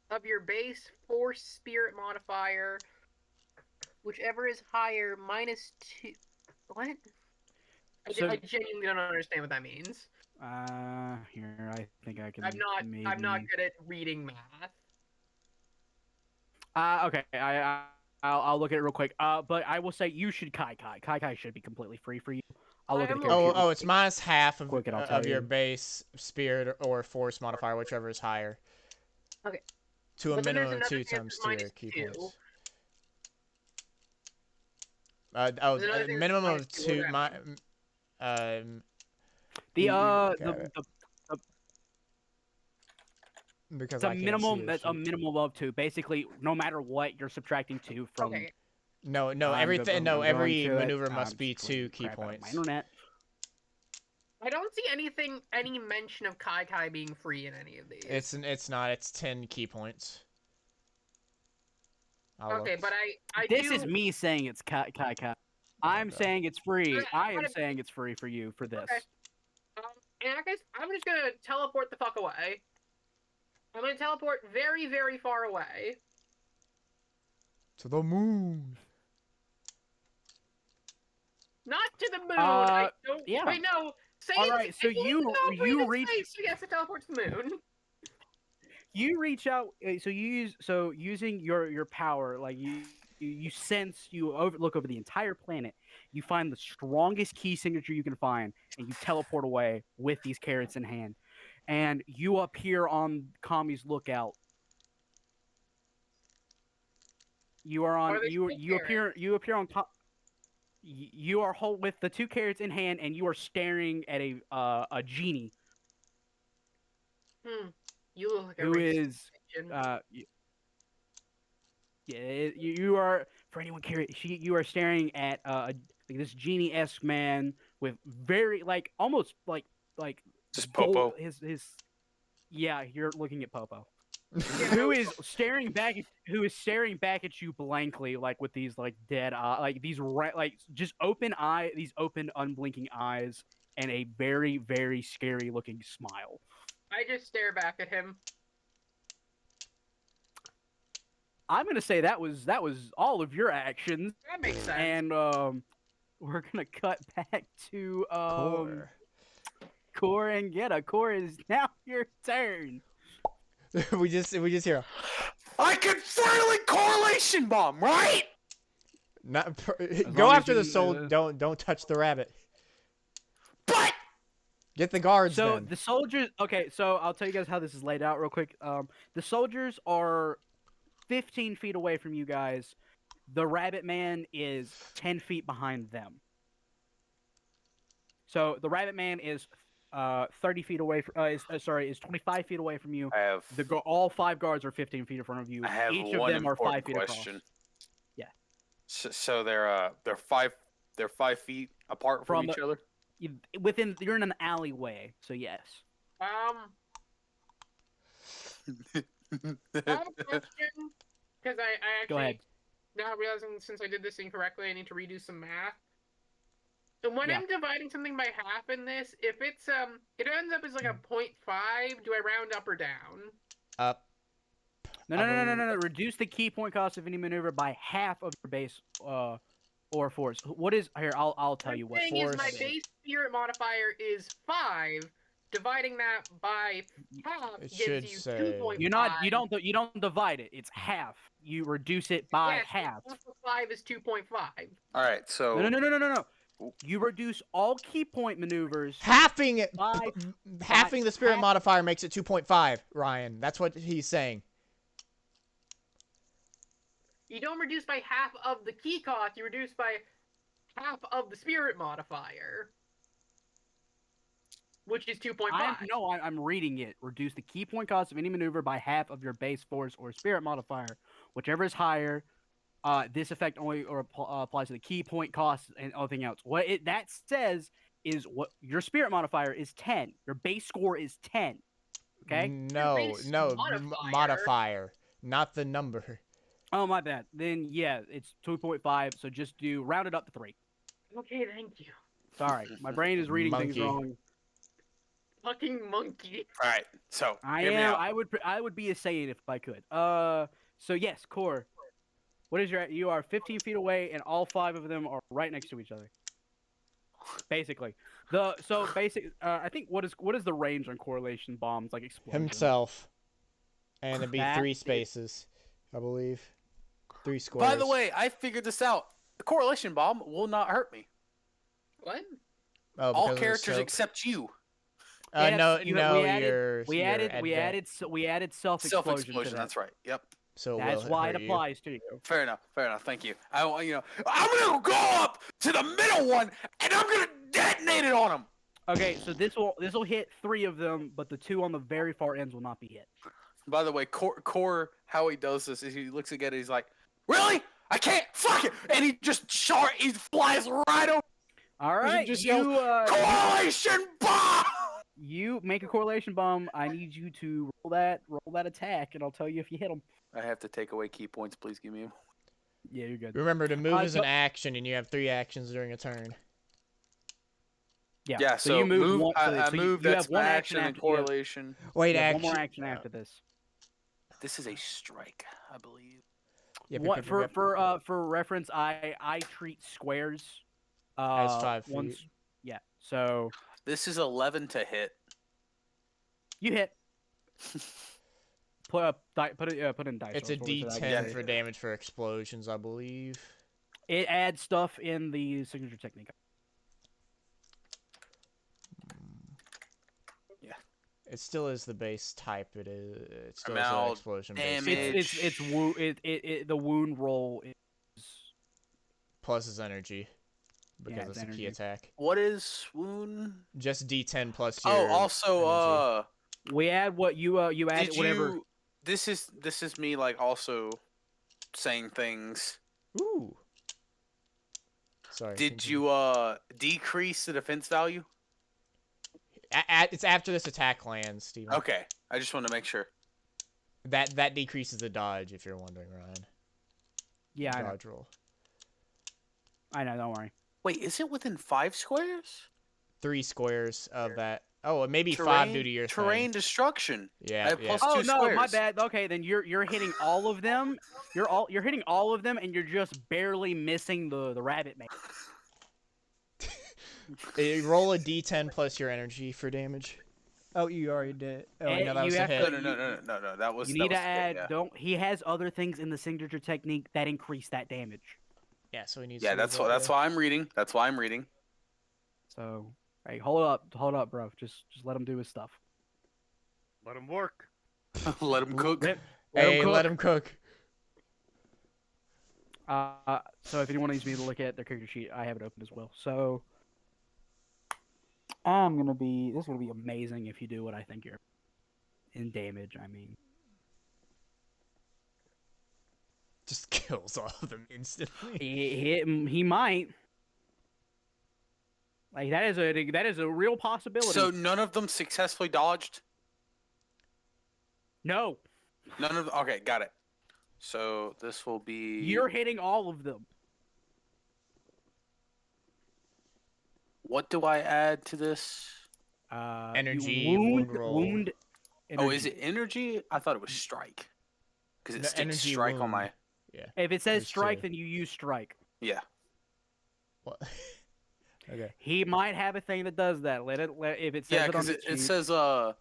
[SPEAKER 3] of your base force spirit modifier, whichever is higher, -2. What?
[SPEAKER 1] So
[SPEAKER 3] I genuinely don't understand what that means.
[SPEAKER 1] here I think I can.
[SPEAKER 3] I'm not good at reading math.
[SPEAKER 1] Okay. I'll look at it real quick. But I will say you should Kai. Kai should be completely free for you. I'll look at the character.
[SPEAKER 4] Oh, it's minus half
[SPEAKER 1] Quick, and I'll tell
[SPEAKER 4] of your
[SPEAKER 1] you.
[SPEAKER 4] base spirit or force modifier, whichever is higher.
[SPEAKER 3] Okay.
[SPEAKER 4] To a
[SPEAKER 3] But then there's
[SPEAKER 4] minimum of
[SPEAKER 3] another
[SPEAKER 4] 2
[SPEAKER 3] thing
[SPEAKER 4] times
[SPEAKER 3] that's
[SPEAKER 4] tier key
[SPEAKER 3] -2.
[SPEAKER 4] points.
[SPEAKER 3] There's another
[SPEAKER 4] A
[SPEAKER 3] thing
[SPEAKER 4] minimum
[SPEAKER 3] that's
[SPEAKER 4] of
[SPEAKER 3] -2.
[SPEAKER 4] 2.
[SPEAKER 3] What does that mean?
[SPEAKER 4] Because
[SPEAKER 1] it's
[SPEAKER 4] I
[SPEAKER 1] a
[SPEAKER 4] can't see
[SPEAKER 1] minimum.
[SPEAKER 4] your
[SPEAKER 1] That's a
[SPEAKER 4] sheet.
[SPEAKER 1] minimum of 2. Basically, no matter what, you're subtracting 2 from.
[SPEAKER 3] Okay.
[SPEAKER 4] No,
[SPEAKER 1] I'm
[SPEAKER 4] every
[SPEAKER 1] going to
[SPEAKER 4] maneuver
[SPEAKER 1] it.
[SPEAKER 4] must
[SPEAKER 1] I'm
[SPEAKER 4] be
[SPEAKER 1] destroying
[SPEAKER 4] 2
[SPEAKER 1] the
[SPEAKER 4] key
[SPEAKER 1] crap out of my
[SPEAKER 4] points.
[SPEAKER 1] internet.
[SPEAKER 3] I don't see any mention of Kai being free in any of these.
[SPEAKER 4] It's not. It's 10 key points.
[SPEAKER 3] Okay, but I
[SPEAKER 1] This
[SPEAKER 3] do.
[SPEAKER 1] is me saying it's Kai. I'm
[SPEAKER 4] Okay.
[SPEAKER 1] saying it's free.
[SPEAKER 3] Okay,
[SPEAKER 1] I am saying it's free for you for this.
[SPEAKER 3] Okay. In that case, I'm just gonna teleport the fuck away. I'm gonna teleport very, very far away.
[SPEAKER 4] To the moon.
[SPEAKER 3] Not to the moon. I don't.
[SPEAKER 1] yeah.
[SPEAKER 3] Wait, no. Say
[SPEAKER 1] All
[SPEAKER 3] it's
[SPEAKER 1] right, so you reach.
[SPEAKER 3] Space, so yes, to teleport to the moon.
[SPEAKER 1] You reach out. Using your power, like you sense, look over the entire planet. You find the strongest key signature you can find, and you teleport away with these carrots in hand. And you appear on Kami's lookout. You are on. You appear on. You are with the 2 carrots in hand, and you are staring at a genie.
[SPEAKER 3] You look like a
[SPEAKER 1] who
[SPEAKER 3] racist
[SPEAKER 1] is
[SPEAKER 3] bitch.
[SPEAKER 1] you are, for anyone curious, you are staring at like this genie-esque man with very almost like
[SPEAKER 2] Just
[SPEAKER 1] gold,
[SPEAKER 2] Popo.
[SPEAKER 1] his yeah, you're looking at Popo.
[SPEAKER 3] Yeah,
[SPEAKER 1] who is staring back at you blankly, like with these dead like these just these open unblinking eyes, and a very, very scary looking smile.
[SPEAKER 3] I just stare back at him.
[SPEAKER 1] I'm gonna say that was all of your actions,
[SPEAKER 3] That makes sense.
[SPEAKER 1] and we're gonna cut back to Core and Gheata. Core is now your turn.
[SPEAKER 4] we just hear.
[SPEAKER 2] I can finally correlation bomb, right?
[SPEAKER 4] Not
[SPEAKER 1] As
[SPEAKER 4] go
[SPEAKER 1] long as
[SPEAKER 4] after the
[SPEAKER 1] you,
[SPEAKER 4] soul. Don't touch the rabbit.
[SPEAKER 2] But
[SPEAKER 4] Get the guards
[SPEAKER 1] So
[SPEAKER 4] then.
[SPEAKER 1] the soldiers. Okay, so I'll tell you guys how this is laid out real quick. The soldiers are 15 feet away from you guys. The rabbit man is 10 feet behind them. So the rabbit man is 30 feet away from is 25 feet away from you.
[SPEAKER 2] I have
[SPEAKER 1] All 5 guards are 15 feet in front of you.
[SPEAKER 2] I have
[SPEAKER 1] Each of
[SPEAKER 2] one
[SPEAKER 1] them are 5
[SPEAKER 2] important
[SPEAKER 1] feet
[SPEAKER 2] question.
[SPEAKER 1] across. Yeah.
[SPEAKER 2] So they're 5 feet apart from each other.
[SPEAKER 1] You're in an alleyway, so yes.
[SPEAKER 3] I have a question because I actually
[SPEAKER 1] Go ahead.
[SPEAKER 3] now realizing since I did this incorrectly, I need to redo some math. So when
[SPEAKER 1] Yeah.
[SPEAKER 3] I'm dividing something by half in this, if it's it ends up as like a 0.5, do I round up or down?
[SPEAKER 4] Up.
[SPEAKER 1] No. Reduce the key point cost of any maneuver by half of your base or force. What is here? I'll tell you what
[SPEAKER 3] thing
[SPEAKER 1] force
[SPEAKER 3] is my
[SPEAKER 1] is.
[SPEAKER 3] base spirit modifier is 5. Dividing that by half
[SPEAKER 4] It
[SPEAKER 3] gives
[SPEAKER 4] should
[SPEAKER 3] you
[SPEAKER 4] say-
[SPEAKER 3] 2.5.
[SPEAKER 1] You don't divide it. It's half. You reduce it by
[SPEAKER 3] Yes,
[SPEAKER 1] half.
[SPEAKER 3] Half of 5 is 2.5.
[SPEAKER 2] All right, so
[SPEAKER 1] No. You reduce all key point maneuvers.
[SPEAKER 4] Halving it.
[SPEAKER 1] By-
[SPEAKER 4] Halving the spirit
[SPEAKER 1] half-
[SPEAKER 4] modifier makes it 2.5. Ryan, that's what he's saying.
[SPEAKER 3] You don't reduce by half of the key cost, you reduce by half of the spirit modifier. Which is 2.5.
[SPEAKER 1] I'm reading it. Reduce the key point cost of any maneuver by half of your base force or spirit modifier, whichever is higher. This effect only applies to the key point costs and everything else. What that says is what your spirit modifier is 10. Your base score is 10. Okay.
[SPEAKER 4] No, modifier, not the number.
[SPEAKER 1] Oh my bad. Then yeah, it's 2.5. So just round it up to 3.
[SPEAKER 3] Okay, thank you.
[SPEAKER 1] Sorry, my brain is reading things
[SPEAKER 4] Monkey.
[SPEAKER 1] wrong.
[SPEAKER 3] Fucking monkey.
[SPEAKER 2] all right, so
[SPEAKER 1] I
[SPEAKER 2] hear me
[SPEAKER 1] am.
[SPEAKER 2] out.
[SPEAKER 1] I would be a Saiyan if I could. So yes, Core. What is you are 15 feet away, and all 5 of them are right next to each other. Basically, I think what is the range on correlation bombs like explosion?
[SPEAKER 4] Himself. And it'd be
[SPEAKER 1] That
[SPEAKER 4] 3
[SPEAKER 1] is-
[SPEAKER 4] spaces, I believe. 3 squares.
[SPEAKER 2] By the way, I figured this out. The correlation bomb will not hurt me.
[SPEAKER 3] What?
[SPEAKER 4] oh,
[SPEAKER 2] All
[SPEAKER 4] because of the
[SPEAKER 2] characters
[SPEAKER 4] soak?
[SPEAKER 2] except you.
[SPEAKER 1] Yes,
[SPEAKER 4] No,
[SPEAKER 1] we added self explosion.
[SPEAKER 2] Self-explosion. That's right. Yep.
[SPEAKER 4] So
[SPEAKER 1] That's
[SPEAKER 4] will
[SPEAKER 1] why
[SPEAKER 4] hurt
[SPEAKER 1] it
[SPEAKER 4] you.
[SPEAKER 1] applies to you.
[SPEAKER 2] Fair enough. Thank you. I'm gonna go up to the middle one and I'm gonna detonate it on him.
[SPEAKER 1] Okay, so this will hit 3 of them, but the 2 on the very far ends will not be hit.
[SPEAKER 2] By the way, Core, how he does this is he looks again and he's like, "Really? I can't. Fuck it!" And he he flies right over.
[SPEAKER 1] All right,
[SPEAKER 2] just yells, correlation bomb.
[SPEAKER 1] You make a correlation bomb. I need you to roll that attack, and I'll tell you if you hit them.
[SPEAKER 2] I have to take away key points. Please give me them.
[SPEAKER 1] Yeah, you're good.
[SPEAKER 4] Remember, to move is an
[SPEAKER 1] so-
[SPEAKER 4] action, and you have 3 actions during a turn.
[SPEAKER 1] Yeah.
[SPEAKER 2] So
[SPEAKER 1] you move one.
[SPEAKER 2] I
[SPEAKER 1] so
[SPEAKER 2] move.
[SPEAKER 1] you
[SPEAKER 2] That's
[SPEAKER 1] have one
[SPEAKER 2] my
[SPEAKER 1] action
[SPEAKER 2] and
[SPEAKER 1] after.
[SPEAKER 2] correlation.
[SPEAKER 4] Wait,
[SPEAKER 1] You have
[SPEAKER 4] action.
[SPEAKER 1] one more action after this.
[SPEAKER 2] This is a strike, I believe.
[SPEAKER 4] Yeah,
[SPEAKER 1] For reference, I treat squares
[SPEAKER 4] As 5
[SPEAKER 1] once.
[SPEAKER 4] feet.
[SPEAKER 1] Yeah. So
[SPEAKER 2] This is 11 to hit.
[SPEAKER 1] you hit. Put in dice.
[SPEAKER 4] It's a
[SPEAKER 1] rolls for that,
[SPEAKER 4] D10 for damage for explosions, I believe.
[SPEAKER 1] It adds stuff in the signature technique.
[SPEAKER 2] Yeah.
[SPEAKER 4] It still is the base type. It still is
[SPEAKER 2] Amount
[SPEAKER 4] an explosion base
[SPEAKER 2] damage.
[SPEAKER 4] type.
[SPEAKER 1] The wound roll is
[SPEAKER 4] Plus his energy. Because
[SPEAKER 1] it's
[SPEAKER 4] it's a key
[SPEAKER 1] energy.
[SPEAKER 4] attack.
[SPEAKER 2] What is wound?
[SPEAKER 4] Just D10 plus your
[SPEAKER 2] Oh, also,
[SPEAKER 4] energy.
[SPEAKER 1] we add what you add
[SPEAKER 2] did
[SPEAKER 1] whatever.
[SPEAKER 2] you? This is me like also saying things.
[SPEAKER 4] Ooh. Sorry.
[SPEAKER 2] Did
[SPEAKER 4] continue.
[SPEAKER 2] you decrease the defense value?
[SPEAKER 4] It's after this attack lands, Steven.
[SPEAKER 2] Okay, I just want to make sure.
[SPEAKER 4] That decreases the dodge, if you're wondering, Ryan.
[SPEAKER 1] Yeah, I know.
[SPEAKER 4] Dodge roll.
[SPEAKER 1] I know. Don't worry.
[SPEAKER 2] Wait, is it within 5 squares?
[SPEAKER 4] 3 squares of that Oh, maybe 5 due to your
[SPEAKER 2] terrain
[SPEAKER 4] thing.
[SPEAKER 2] destruction. I
[SPEAKER 4] Yeah,
[SPEAKER 2] have
[SPEAKER 4] yeah.
[SPEAKER 2] plus
[SPEAKER 1] Oh
[SPEAKER 2] 2
[SPEAKER 1] no, my
[SPEAKER 2] squares.
[SPEAKER 1] bad. Okay, then you're hitting all of them. You're hitting all of them, and you're just barely missing the rabbit man.
[SPEAKER 4] Roll a d10 plus your energy for damage.
[SPEAKER 6] Oh, you already did. Oh, wait, no, that
[SPEAKER 1] You
[SPEAKER 6] was a
[SPEAKER 1] have
[SPEAKER 6] hit.
[SPEAKER 1] to-
[SPEAKER 2] No. That was
[SPEAKER 1] You need to
[SPEAKER 2] the hit,
[SPEAKER 1] add.
[SPEAKER 2] yeah.
[SPEAKER 1] Don't. He has other things in the signature technique that increase that damage.
[SPEAKER 4] Yeah, so he needs
[SPEAKER 2] Yeah,
[SPEAKER 4] to
[SPEAKER 2] that's
[SPEAKER 4] roll
[SPEAKER 2] that's
[SPEAKER 4] that.
[SPEAKER 2] why I'm reading. That's why I'm reading.
[SPEAKER 1] So, hey, hold up, bro. Just let him do his stuff.
[SPEAKER 5] Let him work.
[SPEAKER 2] Let him cook.
[SPEAKER 4] Let him cook.
[SPEAKER 1] So if anyone needs me to look at their character sheet, I have it open as well. So, this is gonna be amazing if you do what I think you're in damage. I mean,
[SPEAKER 4] Just kills all of them instantly.
[SPEAKER 1] he might. Like that is a real possibility.
[SPEAKER 2] So none of them successfully dodged?
[SPEAKER 1] No,
[SPEAKER 2] None of them? Okay, got it. So this will be...
[SPEAKER 1] you're hitting all of them.
[SPEAKER 2] What do I add to this?
[SPEAKER 4] Energy, wound roll.
[SPEAKER 1] wound.
[SPEAKER 2] Oh, is
[SPEAKER 1] energy.
[SPEAKER 2] it energy? I thought it was strike. Because it
[SPEAKER 4] No,
[SPEAKER 2] sticks
[SPEAKER 4] energy
[SPEAKER 2] strike on
[SPEAKER 4] wound.
[SPEAKER 2] my...
[SPEAKER 4] Yeah.
[SPEAKER 1] If it says
[SPEAKER 4] There's
[SPEAKER 1] strike,
[SPEAKER 4] 2.
[SPEAKER 1] then you use strike.
[SPEAKER 2] Yeah.
[SPEAKER 4] What? Okay.
[SPEAKER 1] He might have a thing that does that. If it says
[SPEAKER 2] Yeah,
[SPEAKER 1] it on
[SPEAKER 2] because
[SPEAKER 1] the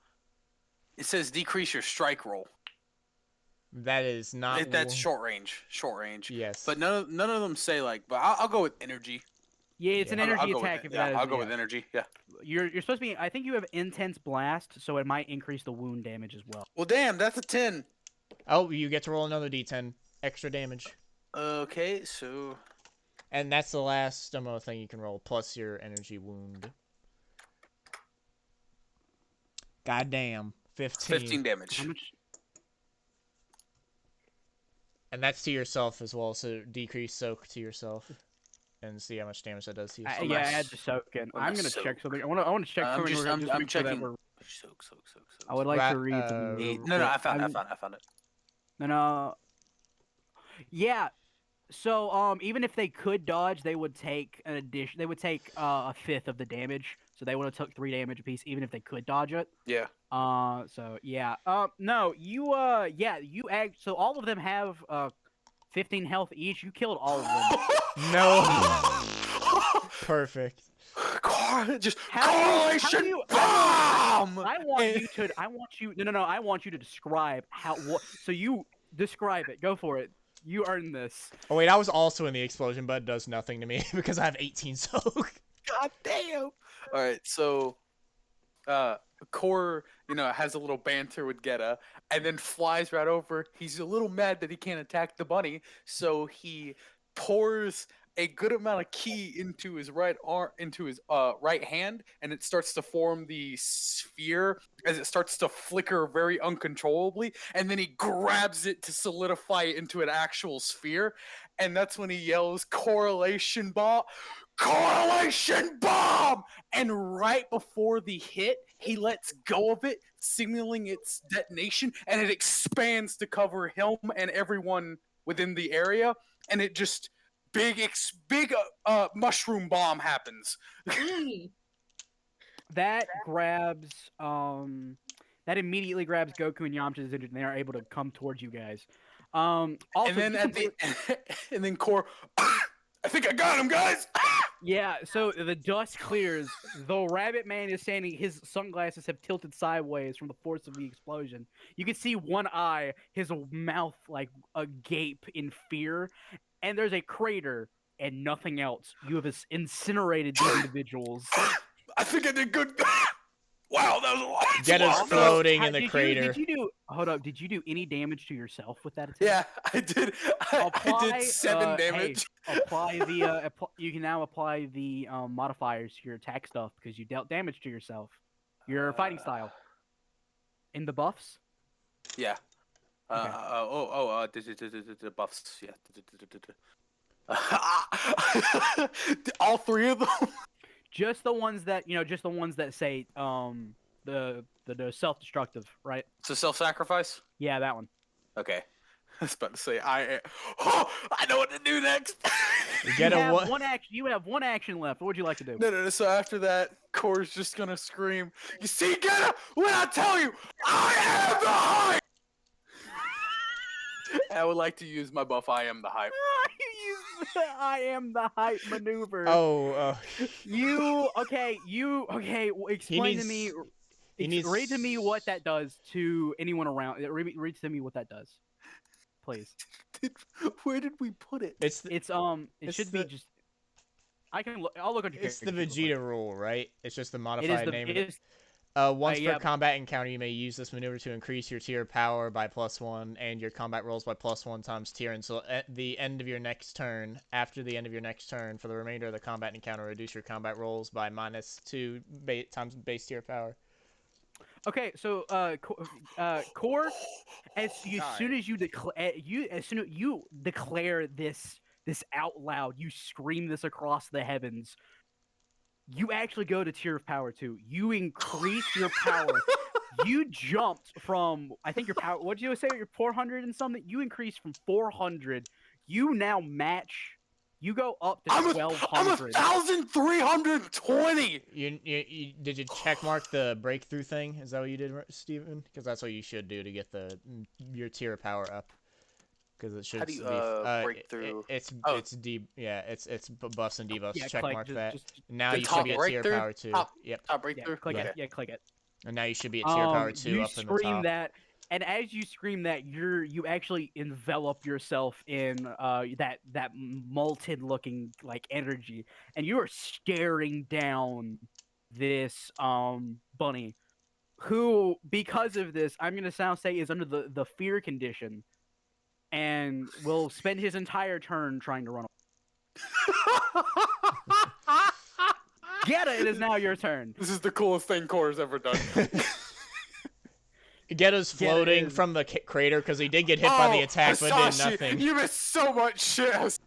[SPEAKER 2] it says decrease your strike roll.
[SPEAKER 4] That is not.
[SPEAKER 2] That's short range. Short range.
[SPEAKER 4] Yes.
[SPEAKER 2] But none of them say like. But I'll go with energy.
[SPEAKER 1] Yeah, it's an
[SPEAKER 2] I'll
[SPEAKER 1] energy
[SPEAKER 2] go with
[SPEAKER 1] attack.
[SPEAKER 2] it.
[SPEAKER 1] If
[SPEAKER 2] Yeah,
[SPEAKER 1] that is,
[SPEAKER 2] I'll go with energy. Yeah.
[SPEAKER 1] You're supposed to be. I think you have intense blast, so it might increase the wound damage as well.
[SPEAKER 2] Well, damn, that's a 10.
[SPEAKER 4] Oh, you get to roll another d10 extra damage,
[SPEAKER 2] Okay, so
[SPEAKER 4] and that's the last demo thing you can roll plus your energy wound. Goddamn, 15.
[SPEAKER 2] 15 damage.
[SPEAKER 1] How much?
[SPEAKER 4] And that's to yourself as well. So decrease soak to yourself, and see how much damage that does to yourself.
[SPEAKER 1] Yeah, add the soak in.
[SPEAKER 2] Oh,
[SPEAKER 1] I'm
[SPEAKER 2] nice
[SPEAKER 1] gonna
[SPEAKER 2] soak.
[SPEAKER 1] check something. I want to check
[SPEAKER 2] I'm
[SPEAKER 1] something.
[SPEAKER 2] just-
[SPEAKER 1] real
[SPEAKER 2] I'm-
[SPEAKER 1] quick, just
[SPEAKER 2] I'm
[SPEAKER 1] make sure that
[SPEAKER 2] checking.
[SPEAKER 1] we're-
[SPEAKER 2] Soak.
[SPEAKER 1] I would like to read
[SPEAKER 4] uh,
[SPEAKER 1] the.
[SPEAKER 2] No, I found it.
[SPEAKER 1] No. Yeah. So even if they could dodge, they would take an addition. They would take a fifth of the damage. So they would have took 3 damage apiece, even if they could dodge it.
[SPEAKER 2] Yeah.
[SPEAKER 1] So yeah. No, you you act. So all of them have 15 health each. You killed all of them.
[SPEAKER 4] No. Perfect.
[SPEAKER 2] Just
[SPEAKER 1] How
[SPEAKER 2] correlation
[SPEAKER 1] do you-
[SPEAKER 2] bomb.
[SPEAKER 1] I want you. No. I want you to describe how. What? So you describe it. Go for it. You earned this.
[SPEAKER 4] Oh wait, I was also in the explosion, but it does nothing to me because I have 18 soak.
[SPEAKER 2] God damn. All right, so Core, has a little banter with Gheata, and then flies right over. He's a little mad that he can't attack the bunny, so he pours a good amount of ki into his right arm, into his right hand, and it starts to form the sphere as it starts to flicker very uncontrollably, and then he grabs it to solidify it into an actual sphere, and that's when he yells correlation bomb. Correlation bomb! And right before the hit, he lets go of it, signaling its detonation, and it expands to cover him and everyone within the area, and it just big mushroom bomb happens.
[SPEAKER 1] That grabs that immediately grabs Goku and Yamcha's attention, and they are able to come towards you guys. Also,
[SPEAKER 2] And then and then Core, I think I got him, guys.
[SPEAKER 1] yeah, so the dust clears. The rabbit man is standing. His sunglasses have tilted sideways from the force of the explosion. You can see one eye, his mouth like agape in fear, and there's a crater and nothing else. You have incinerated these individuals.
[SPEAKER 2] I think I did good. Wow, that was a lot.
[SPEAKER 4] Gheata's
[SPEAKER 2] Wow.
[SPEAKER 4] floating in the
[SPEAKER 1] Did
[SPEAKER 4] crater.
[SPEAKER 1] you do? Hold up. Did you do any damage to yourself with that attack?
[SPEAKER 2] Yeah, I did. I did 7 damage.
[SPEAKER 1] Hey, apply the. You can now apply the modifiers to your attack stuff because you dealt damage to yourself. Your fighting style. In the buffs.
[SPEAKER 2] Yeah.
[SPEAKER 1] Okay.
[SPEAKER 2] The buffs. Yeah. All 3 of them.
[SPEAKER 1] Just the ones that say the self-destructive, right?
[SPEAKER 2] So self-sacrifice.
[SPEAKER 1] Yeah, that one.
[SPEAKER 2] Okay. I was about to say Oh, I know what to do next.
[SPEAKER 1] You have one action. You have one action left. What would you like to do?
[SPEAKER 2] No. So after that, Core's just gonna scream. You see, Gheata, when I tell you, I am the hype. I would like to use my buff. I am the hype.
[SPEAKER 1] I am the hype maneuver. You okay? Explain to me. Read to me what that does to anyone around. Read to me what that does, please.
[SPEAKER 2] Where did we put it?
[SPEAKER 1] It should be just. I'll look at your
[SPEAKER 4] It's
[SPEAKER 1] character.
[SPEAKER 4] the Vegeta rule, right? It's just the modified name.
[SPEAKER 1] It is.
[SPEAKER 4] Once per combat encounter, you may use this maneuver to increase your tier power by +1 and your combat rolls by +1 times tier until at the end of your next turn. After the end of your next turn, for the remainder of the combat encounter, reduce your combat rolls by -2 times base tier power.
[SPEAKER 1] Okay, so Core, as soon as you declare this out loud, you scream this across the heavens. You actually go to tier of power 2. You increase your power. You jumped from, I think your power, what did you say, your 400 and something? You increased from 400. You now match, you go up to 1200.
[SPEAKER 2] I'm 1,320.
[SPEAKER 4] Did you check mark the breakthrough thing? Is that what you did, Steven? Because that's what you should do to get your tier of power up. Because it should
[SPEAKER 2] How do you, break through?
[SPEAKER 4] It's buffs and debuffs.
[SPEAKER 1] Yeah,
[SPEAKER 4] check mark that.
[SPEAKER 1] Just
[SPEAKER 4] Now you should be at tier power 2. Yep.
[SPEAKER 2] Top breakthrough.
[SPEAKER 1] Click it. Click it.
[SPEAKER 4] And now you should be at tier power 2
[SPEAKER 1] you
[SPEAKER 4] up in the top.
[SPEAKER 1] scream that, and as you scream that, you actually envelop yourself in that molten looking like energy, and you are staring down this bunny, who because of this, I'm gonna say is under the fear condition, and will spend his entire turn trying to run away. Gheata, it is now your turn.
[SPEAKER 2] This is the coolest thing Core's ever done.
[SPEAKER 4] Gheata's floating from the crater because he did get hit by the attack, but did nothing.
[SPEAKER 2] You missed so much shit.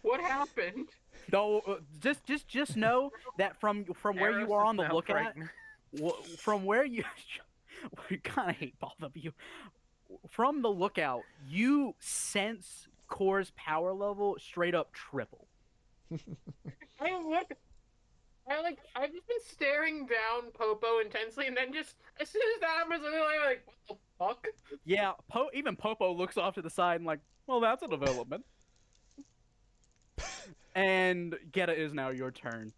[SPEAKER 3] What happened?
[SPEAKER 1] No, just know that from where
[SPEAKER 5] Eros
[SPEAKER 1] you are
[SPEAKER 5] is
[SPEAKER 1] on the
[SPEAKER 5] now
[SPEAKER 1] lookout,
[SPEAKER 5] pregnant.
[SPEAKER 1] from where you, we kind of hate both of you. From the lookout, you sense Core's power level straight up triple.
[SPEAKER 3] I've just been staring down Popo intensely, and then just as soon as that happens, I'm like, what the fuck?
[SPEAKER 1] Yeah, even Popo looks off to the side and like, well, that's a development. And Gheata is now your turn.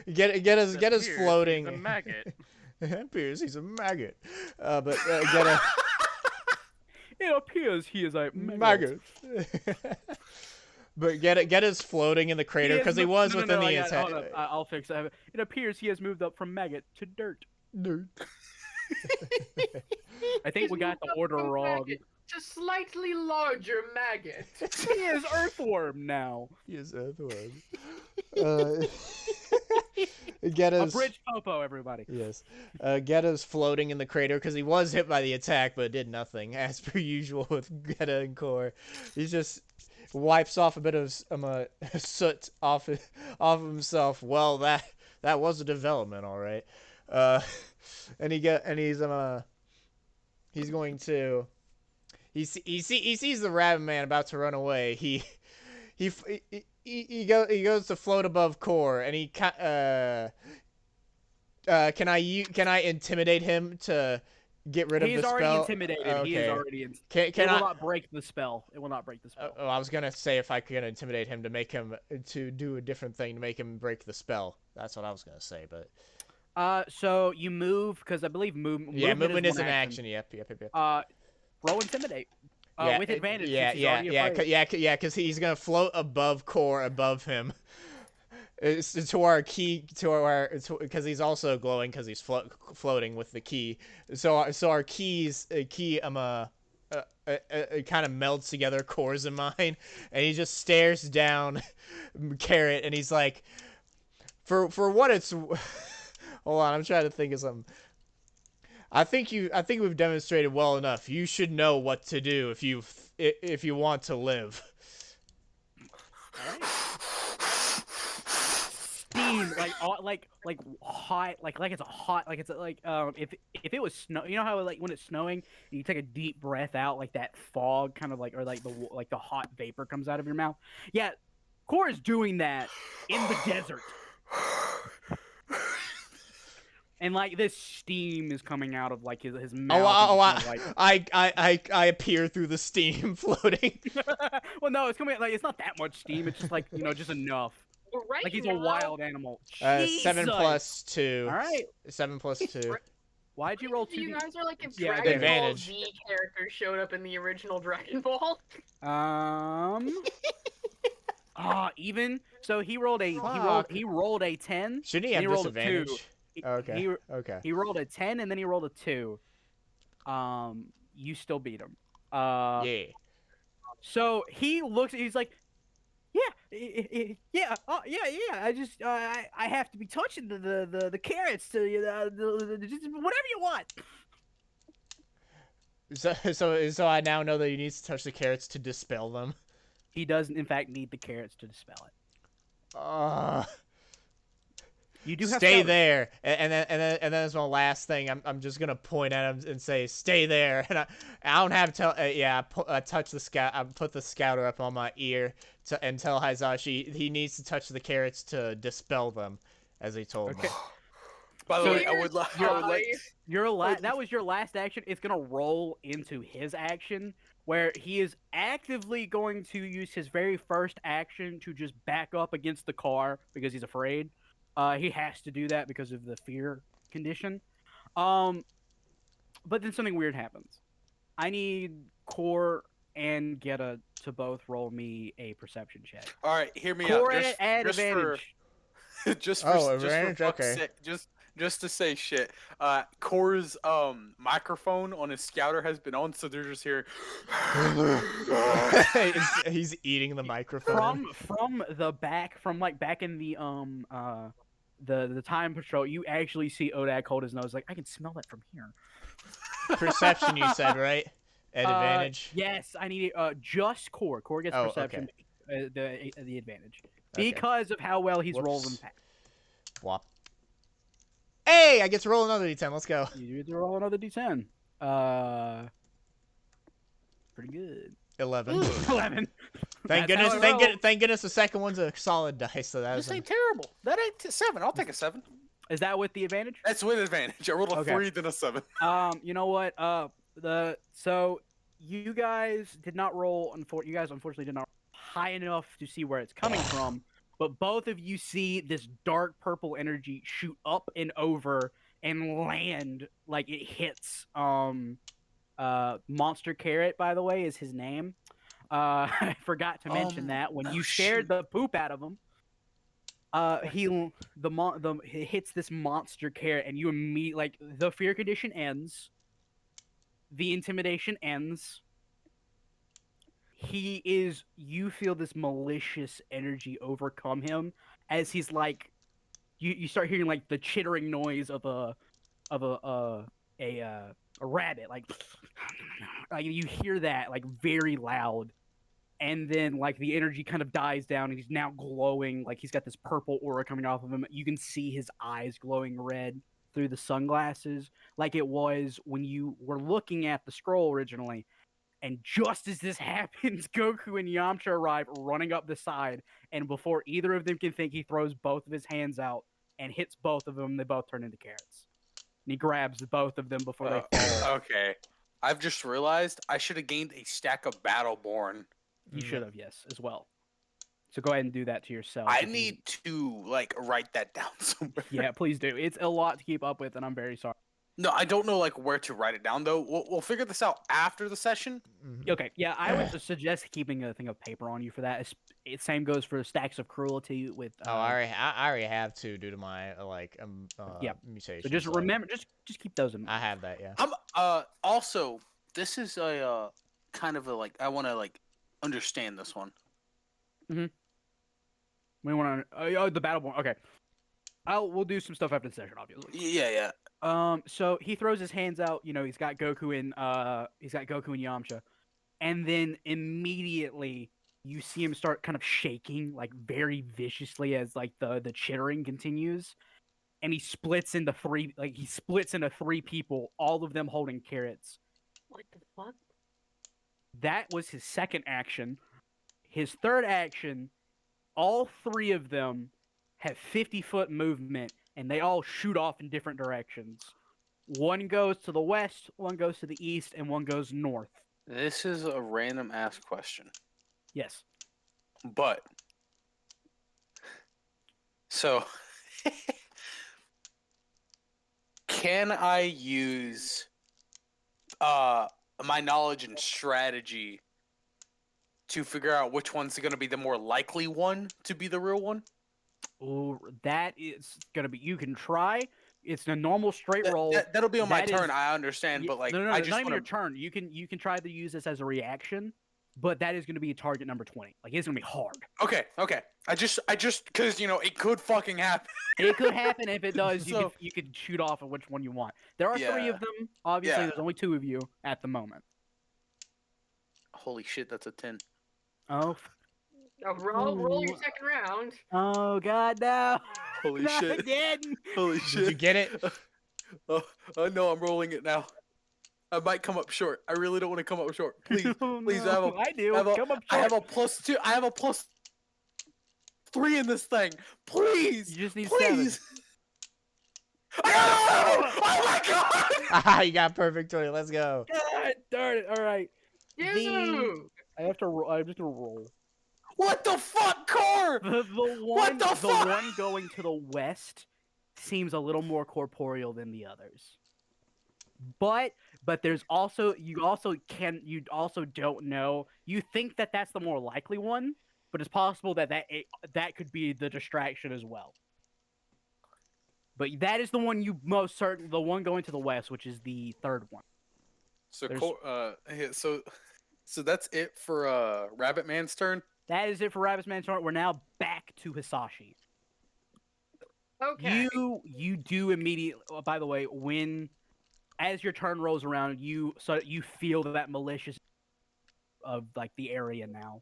[SPEAKER 4] Gheata's floating.
[SPEAKER 5] He's a maggot.
[SPEAKER 4] It appears he's a maggot. But Gheata.
[SPEAKER 1] It appears he is a
[SPEAKER 4] maggot. But Gheata's floating in the crater because he was within the attack.
[SPEAKER 1] I'll fix that. It appears he has moved up from maggot to dirt. I think we got the order wrong.
[SPEAKER 3] Just slightly larger maggot.
[SPEAKER 1] He is earthworm now.
[SPEAKER 4] He is earthworm. Gheata's...
[SPEAKER 1] A bridge Popo, everybody.
[SPEAKER 4] Yes. Gheata's floating in the crater because he was hit by the attack, but did nothing, as per usual with Gheata and Core. He just wipes off a bit of soot off of himself. Well, that was a development, all right. And he's going to. He sees the rabbit man about to run away. He goes to float above Core, and he can I intimidate him to get rid of the spell?
[SPEAKER 1] He's already intimidated.
[SPEAKER 4] Okay.
[SPEAKER 1] He is already. It will not break the spell. It will not break the spell.
[SPEAKER 4] I was gonna say if I could intimidate him to make him to do a different thing to make him break the spell. That's what I was gonna say, but.
[SPEAKER 1] So you move because I believe movement.
[SPEAKER 4] Yeah, movement is
[SPEAKER 1] an
[SPEAKER 4] action. Yep.
[SPEAKER 1] Roll intimidate. With advantage.
[SPEAKER 4] Because he's gonna float above Core, above him. It's to our key, because he's also glowing because he's floating with the key. So our key kind of melts together. Core's in mine, and he just stares down Carrot, and he's like, for what it's. Hold on, I'm trying to think of something. I think we've demonstrated well enough. You should know what to do if you want to live.
[SPEAKER 1] Steam like hot, like it's a hot, like it's like if it was snow, you know how like when it's snowing, and you take a deep breath out, like that fog kind of like or like the hot vapor comes out of your mouth. Yeah, Core is doing that in the desert, and like this steam is coming out of like his mouth.
[SPEAKER 4] I appear through the steam floating.
[SPEAKER 1] Well, no, it's coming like it's not that much steam. It's just like just enough.
[SPEAKER 3] Right
[SPEAKER 1] Like he's
[SPEAKER 3] now,
[SPEAKER 1] a wild animal.
[SPEAKER 4] 7
[SPEAKER 1] Jesus!
[SPEAKER 4] plus 2.
[SPEAKER 1] All right.
[SPEAKER 4] 7 plus 2.
[SPEAKER 1] Why'd you roll 2?
[SPEAKER 3] You guys are like if
[SPEAKER 1] Yeah,
[SPEAKER 3] Dragon Ball
[SPEAKER 4] advantage.
[SPEAKER 3] Z characters showed up in the original Dragon Ball.
[SPEAKER 1] Even. So he rolled a
[SPEAKER 4] Fuck.
[SPEAKER 1] he rolled a 10.
[SPEAKER 4] Shouldn't he
[SPEAKER 1] and
[SPEAKER 4] have
[SPEAKER 1] rolled a 2.
[SPEAKER 4] disadvantage? Okay.
[SPEAKER 1] He,
[SPEAKER 4] Okay.
[SPEAKER 1] he rolled a 10 and then he rolled a 2. You still beat him.
[SPEAKER 4] Yeah.
[SPEAKER 1] So he looks. He's like, yeah, yeah, yeah. I just I have to be touching the carrots to just whatever you want.
[SPEAKER 4] So I now know that he needs to touch the carrots to dispel them.
[SPEAKER 1] He does in fact need the carrots to dispel it. You do have
[SPEAKER 4] stay
[SPEAKER 1] scouting.
[SPEAKER 4] there, and then as my last thing, I'm just gonna point at him and say, "Stay there." And I don't have to. I touch the scout. I put the scouter up on my ear and tell Hisashi he needs to touch the carrots to dispel them, as he told me.
[SPEAKER 2] By the
[SPEAKER 1] So
[SPEAKER 2] way, I would like.
[SPEAKER 1] That was your last action. It's gonna roll into his action, where he is actively going to use his very first action to just back up against the car because he's afraid. He has to do that because of the fear condition. But then something weird happens. I need Core and Gheata to both roll me a perception check.
[SPEAKER 2] All right, hear me
[SPEAKER 1] Core
[SPEAKER 2] out.
[SPEAKER 1] at advantage.
[SPEAKER 2] Just to say shit. Core's microphone on his scouter has been on, so they're just here.
[SPEAKER 4] He's eating the microphone.
[SPEAKER 1] From the back, from like back in the time patrol, you actually see Odak hold his nose like I can smell that from here.
[SPEAKER 4] Perception, you said, right? At advantage.
[SPEAKER 1] Yes, I need just Core. Core gets perception, the advantage because of how well he's rolled in past.
[SPEAKER 4] Whop. Hey, I get to roll another d10. Let's go.
[SPEAKER 1] You get to roll another d10. Pretty good.
[SPEAKER 4] 11.
[SPEAKER 1] 11.
[SPEAKER 4] Thank goodness the second one's a solid dice. So that
[SPEAKER 2] This ain't terrible. That ain't 7. I'll take a 7.
[SPEAKER 1] Is that with the advantage?
[SPEAKER 2] That's with advantage. I rolled a 3 then a 7.
[SPEAKER 1] You know what? So you guys did not roll. You guys unfortunately did not roll high enough to see where it's coming from. But both of you see this dark purple energy shoot up and over and land like it hits. Monster Carrot, by the way, is his name. I forgot to mention that when you scared the poop out of him. He hits this Monster Carrot, and you immediately like the fear condition ends. The intimidation ends. You feel this malicious energy overcome him as he's like, you start hearing like the chittering noise of a rabbit, like you hear that like very loud, and then like the energy kind of dies down, and he's now glowing, like he's got this purple aura coming off of him. You can see his eyes glowing red through the sunglasses, like it was when you were looking at the scroll originally. And just as this happens, Goku and Yamcha arrive running up the side, and before either of them can think, he throws both of his hands out and hits both of them. They both turn into carrots. And he grabs both of them before they fall.
[SPEAKER 2] Okay. I've just realized I should have gained a stack of Battleborn.
[SPEAKER 1] You should have, yes, as well. So go ahead and do that to yourself.
[SPEAKER 2] I need to, like, write that down somewhere.
[SPEAKER 1] Yeah, please do. It's a lot to keep up with, and I'm very sorry.
[SPEAKER 2] No, I don't know like where to write it down though. We'll figure this out after the session.
[SPEAKER 1] Okay, yeah, I would suggest keeping a thing of paper on you for that. Same goes for stacks of cruelty with.
[SPEAKER 4] I already have to due to my mutation.
[SPEAKER 1] So just remember, just keep those in mind.
[SPEAKER 4] I have that, yeah.
[SPEAKER 2] Also, this is a kind of a like I want to like understand this one.
[SPEAKER 1] We want to the Battleborn. Okay, we'll do some stuff after the session, obviously.
[SPEAKER 2] Yeah.
[SPEAKER 1] So he throws his hands out. You know, he's got Goku and Yamcha, and then immediately you see him start kind of shaking, like very viciously as like the chittering continues, and he splits into three people, all of them holding carrots.
[SPEAKER 3] What the fuck?
[SPEAKER 1] That was his second action. His third action, all three of them have 50-foot movement, and they all shoot off in different directions. One goes to the west, one goes to the east, and one goes north.
[SPEAKER 2] This is a random ass question,
[SPEAKER 1] Yes.
[SPEAKER 2] but so can I use my knowledge and strategy to figure out which one's going to be the more likely one to be the real one?
[SPEAKER 1] Ooh, that is gonna be. You can try. It's a normal straight roll.
[SPEAKER 2] That'll be on my
[SPEAKER 1] That
[SPEAKER 2] turn.
[SPEAKER 1] is-
[SPEAKER 2] I understand, but like,
[SPEAKER 1] no,
[SPEAKER 2] I
[SPEAKER 1] it's
[SPEAKER 2] just
[SPEAKER 1] not even
[SPEAKER 2] want
[SPEAKER 1] your turn. You can try to use this as a reaction, but that is going to be target number 20. Like it's going to be hard.
[SPEAKER 2] Okay. I just because it could fucking happen.
[SPEAKER 1] It could happen. If it does,
[SPEAKER 2] So-
[SPEAKER 1] you could shoot off of which one you want. There are three
[SPEAKER 2] Yeah.
[SPEAKER 1] of them. Obviously,
[SPEAKER 2] Yeah.
[SPEAKER 1] there's only two of you at the moment.
[SPEAKER 2] Holy shit, that's a 10.
[SPEAKER 1] Oh,
[SPEAKER 3] Roll your second round.
[SPEAKER 1] oh God, no!
[SPEAKER 2] Holy
[SPEAKER 1] Not
[SPEAKER 2] shit.
[SPEAKER 1] again!
[SPEAKER 2] Holy
[SPEAKER 4] Did you get it?
[SPEAKER 2] Oh no, I'm rolling it now. I might come up short. I really don't want to come up short. Please,
[SPEAKER 1] Oh,
[SPEAKER 2] please.
[SPEAKER 1] no. I do. Come up
[SPEAKER 2] I have
[SPEAKER 1] short.
[SPEAKER 2] a +2. I have a +3 in this thing. Please.
[SPEAKER 1] You just need
[SPEAKER 2] please. I got a 7! Oh my god!
[SPEAKER 4] Haha, you got perfect 20. Let's go.
[SPEAKER 1] God darn it! All right,
[SPEAKER 3] You!
[SPEAKER 1] I have to. I'm just gonna roll.
[SPEAKER 2] What the fuck, Core?
[SPEAKER 1] The
[SPEAKER 2] fuck?
[SPEAKER 1] one going to the west seems a little more corporeal than the others. But there's also you also don't know. You think that that's the more likely one, but it's possible that that could be the distraction as well. But that is the one you most certain, the one going to the west, which is the third one.
[SPEAKER 2] So,
[SPEAKER 1] There's-
[SPEAKER 2] so that's it for Rabbit Man's turn.
[SPEAKER 1] That is it for Rabbit's Man's turn. We're now back to Hisashi.
[SPEAKER 3] Okay.
[SPEAKER 1] You do immediately. By the way, as your turn rolls around, you feel that malicious of like the area now.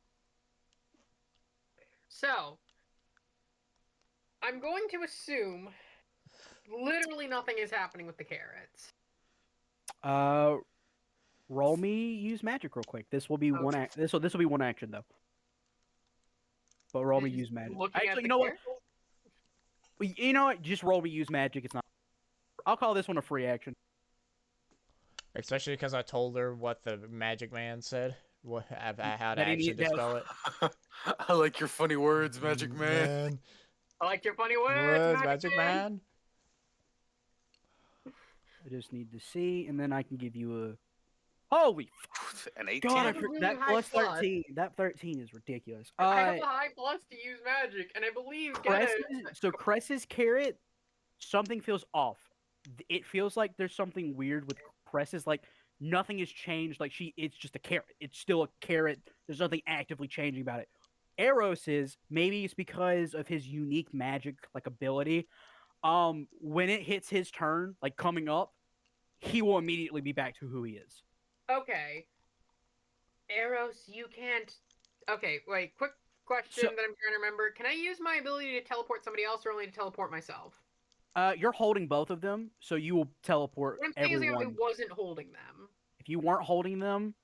[SPEAKER 3] So, I'm going to assume literally nothing is happening with the carrots.
[SPEAKER 1] Roll me use magic real quick. This will be one
[SPEAKER 3] Okay.
[SPEAKER 1] act. This will be one action though. But roll me
[SPEAKER 3] Just
[SPEAKER 1] use magic.
[SPEAKER 3] looking at
[SPEAKER 1] Actually,
[SPEAKER 3] the
[SPEAKER 1] you know what?
[SPEAKER 3] carrots?
[SPEAKER 1] You know what? Just roll me use magic. It's not. I'll call this one a free action.
[SPEAKER 4] Especially because I told her what the Magic Man said. How to
[SPEAKER 1] That he
[SPEAKER 4] actually
[SPEAKER 1] need- that-
[SPEAKER 4] dispel it.
[SPEAKER 2] I like your funny words, Magic Man.
[SPEAKER 3] I like your funny words,
[SPEAKER 4] Words, Magic Man.
[SPEAKER 1] I just need to see, and then I can give you a. Holy
[SPEAKER 2] An 18.
[SPEAKER 1] God!
[SPEAKER 3] That's a really
[SPEAKER 1] That
[SPEAKER 3] high
[SPEAKER 1] plus
[SPEAKER 3] plus.
[SPEAKER 1] 13. That 13 is ridiculous.
[SPEAKER 3] I have a high plus to use magic, and I believe
[SPEAKER 1] Cress's carrot, something feels off. It feels like there's something weird with Cress's. Like nothing has changed. Like it's just a carrot. It's still a carrot. There's nothing actively changing about it. Eros is maybe it's because of his unique magic like ability. When it hits his turn, like coming up, he will immediately be back to who he is.
[SPEAKER 3] Okay. Eros, you can't. Okay, wait. Quick question that I'm trying to remember. Can I use my ability to teleport somebody else, or only to teleport myself?
[SPEAKER 1] You're holding both of them, so you will teleport
[SPEAKER 3] What I'm saying is,
[SPEAKER 1] everyone.
[SPEAKER 3] I wasn't holding them.
[SPEAKER 1] If you weren't holding them,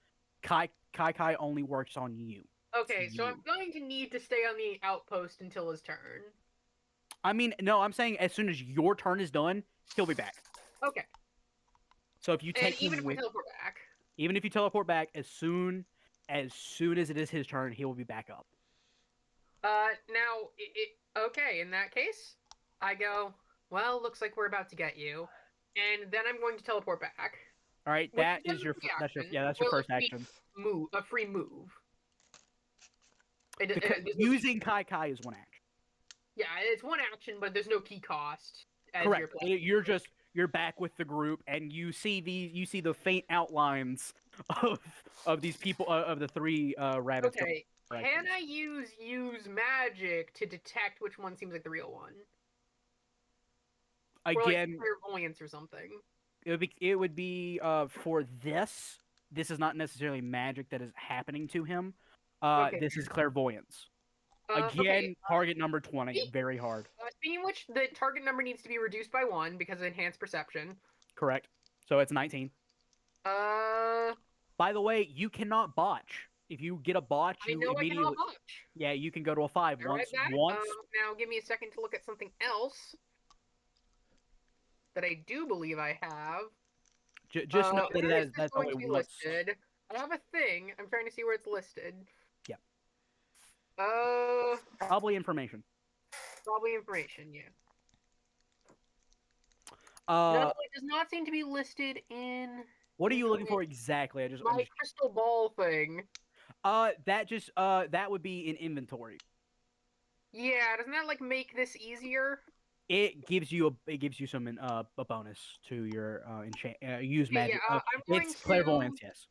[SPEAKER 1] Kai only works on you.
[SPEAKER 3] Okay, so I'm going to need to stay on the outpost until his turn.
[SPEAKER 1] I mean, no, I'm saying as soon as your turn is done, he'll be back.
[SPEAKER 3] Okay.
[SPEAKER 1] So if you take
[SPEAKER 3] And even
[SPEAKER 1] him
[SPEAKER 3] if we
[SPEAKER 1] with,
[SPEAKER 3] teleport back.
[SPEAKER 1] even if you teleport back, as soon as it is his turn, he will be back up.
[SPEAKER 3] Now, okay, in that case, I go, well, looks like we're about to get you. And then I'm going to teleport back.
[SPEAKER 1] All right,
[SPEAKER 3] Which
[SPEAKER 1] that
[SPEAKER 3] is
[SPEAKER 1] is your
[SPEAKER 3] free
[SPEAKER 1] that's your
[SPEAKER 3] action.
[SPEAKER 1] yeah that's your
[SPEAKER 3] Well,
[SPEAKER 1] first
[SPEAKER 3] a free
[SPEAKER 1] action.
[SPEAKER 3] A free move.
[SPEAKER 1] Because using Kai is one action.
[SPEAKER 3] Yeah, it's one action, but there's no key cost. As
[SPEAKER 1] Correct.
[SPEAKER 3] You're playing.
[SPEAKER 1] You're back with the group, and you see the faint outlines of these people of the three rabbits.
[SPEAKER 3] Okay,
[SPEAKER 1] Right.
[SPEAKER 3] can I use magic to detect which one seems like the real one?
[SPEAKER 1] Again,
[SPEAKER 3] or like clairvoyance or something.
[SPEAKER 1] it would be for this. This is not necessarily magic that is happening to him.
[SPEAKER 3] Okay.
[SPEAKER 1] This is clairvoyance.
[SPEAKER 3] Okay.
[SPEAKER 1] Again, target number 20. Very hard.
[SPEAKER 3] Speaking of which, the target number needs to be reduced by 1 because of enhanced perception.
[SPEAKER 1] Correct. So it's 19.
[SPEAKER 3] Uh,
[SPEAKER 1] By the way, you cannot botch. If you get a botch,
[SPEAKER 3] I
[SPEAKER 1] you
[SPEAKER 3] know I
[SPEAKER 1] immediately.
[SPEAKER 3] cannot botch.
[SPEAKER 1] Yeah, you can go to a 5
[SPEAKER 3] I read
[SPEAKER 1] once.
[SPEAKER 3] that.
[SPEAKER 1] Once.
[SPEAKER 3] Now give me a second to look at something else that I do believe I have.
[SPEAKER 1] Just know
[SPEAKER 3] Where is this
[SPEAKER 1] that's
[SPEAKER 3] going
[SPEAKER 1] only
[SPEAKER 3] to be
[SPEAKER 1] once.
[SPEAKER 3] listed? I have a thing. I'm trying to see where it's listed.
[SPEAKER 1] Yeah.
[SPEAKER 3] Probably
[SPEAKER 1] information.
[SPEAKER 3] information. Yeah.
[SPEAKER 1] Uh,
[SPEAKER 3] No, it does not seem to be listed in.
[SPEAKER 1] what are you looking for exactly?
[SPEAKER 3] My crystal ball thing.
[SPEAKER 1] That would be in inventory.
[SPEAKER 3] Yeah, doesn't that like make this easier?
[SPEAKER 1] It gives you some a bonus to your use magic.
[SPEAKER 3] I'm going
[SPEAKER 1] It's
[SPEAKER 3] to
[SPEAKER 1] clairvoyance, yes.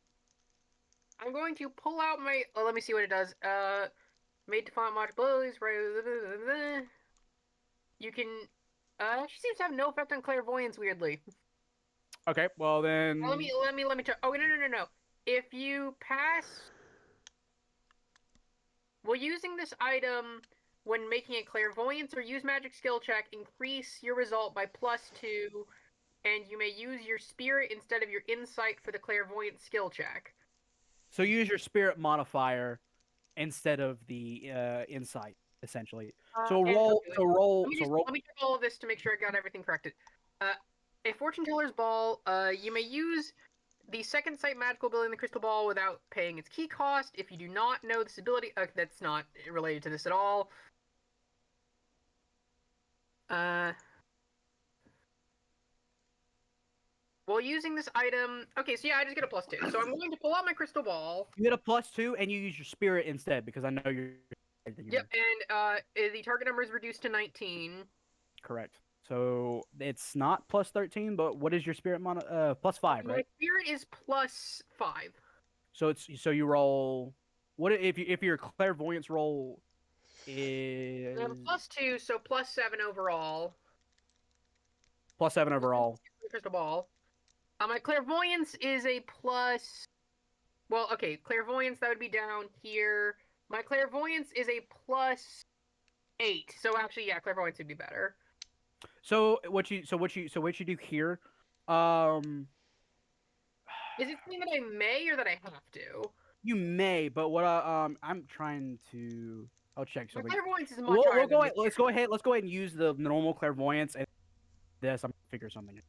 [SPEAKER 3] I'm going to pull out my. Oh, let me see what it does. Made to find magic abilities. Right. You can. She seems to have no effect on clairvoyance. Weirdly.
[SPEAKER 1] Okay, well then.
[SPEAKER 3] Let me try. Oh no. If you pass, well, using this item when making a clairvoyance or use magic skill check, increase your result by +2, and you may use your spirit instead of your insight for the clairvoyance skill check.
[SPEAKER 1] So use your spirit modifier instead of the insight, essentially. Let me
[SPEAKER 3] check all of this to make sure I got everything corrected. A fortune teller's ball. You may use the second sight magical ability in the crystal ball without paying its key cost. If you do not know this ability, that's not related to this at all. Well, using this item, okay, so yeah, I just get a +2. So I'm going to pull out my crystal ball.
[SPEAKER 1] You get a +2, and you use your spirit instead because I know you're.
[SPEAKER 3] Yep, and the target number is reduced to 19.
[SPEAKER 1] Correct. So it's not +13, but what is your spirit +5, right?
[SPEAKER 3] My spirit is +5.
[SPEAKER 1] So you roll. What if your clairvoyance roll is?
[SPEAKER 3] I have a +2, so +7 overall.
[SPEAKER 1] +7 overall.
[SPEAKER 3] Crystal ball. My clairvoyance is a plus. Well, okay, clairvoyance that would be down here. My clairvoyance is a +8. So actually, yeah, clairvoyance would be better.
[SPEAKER 1] So what you do here?
[SPEAKER 3] Is it something that I may or that I have to?
[SPEAKER 1] You may, but what I'm trying to. I'll check something.
[SPEAKER 3] My clairvoyance is much higher.
[SPEAKER 1] Let's go ahead and use the normal clairvoyance and this. I'm gonna figure something.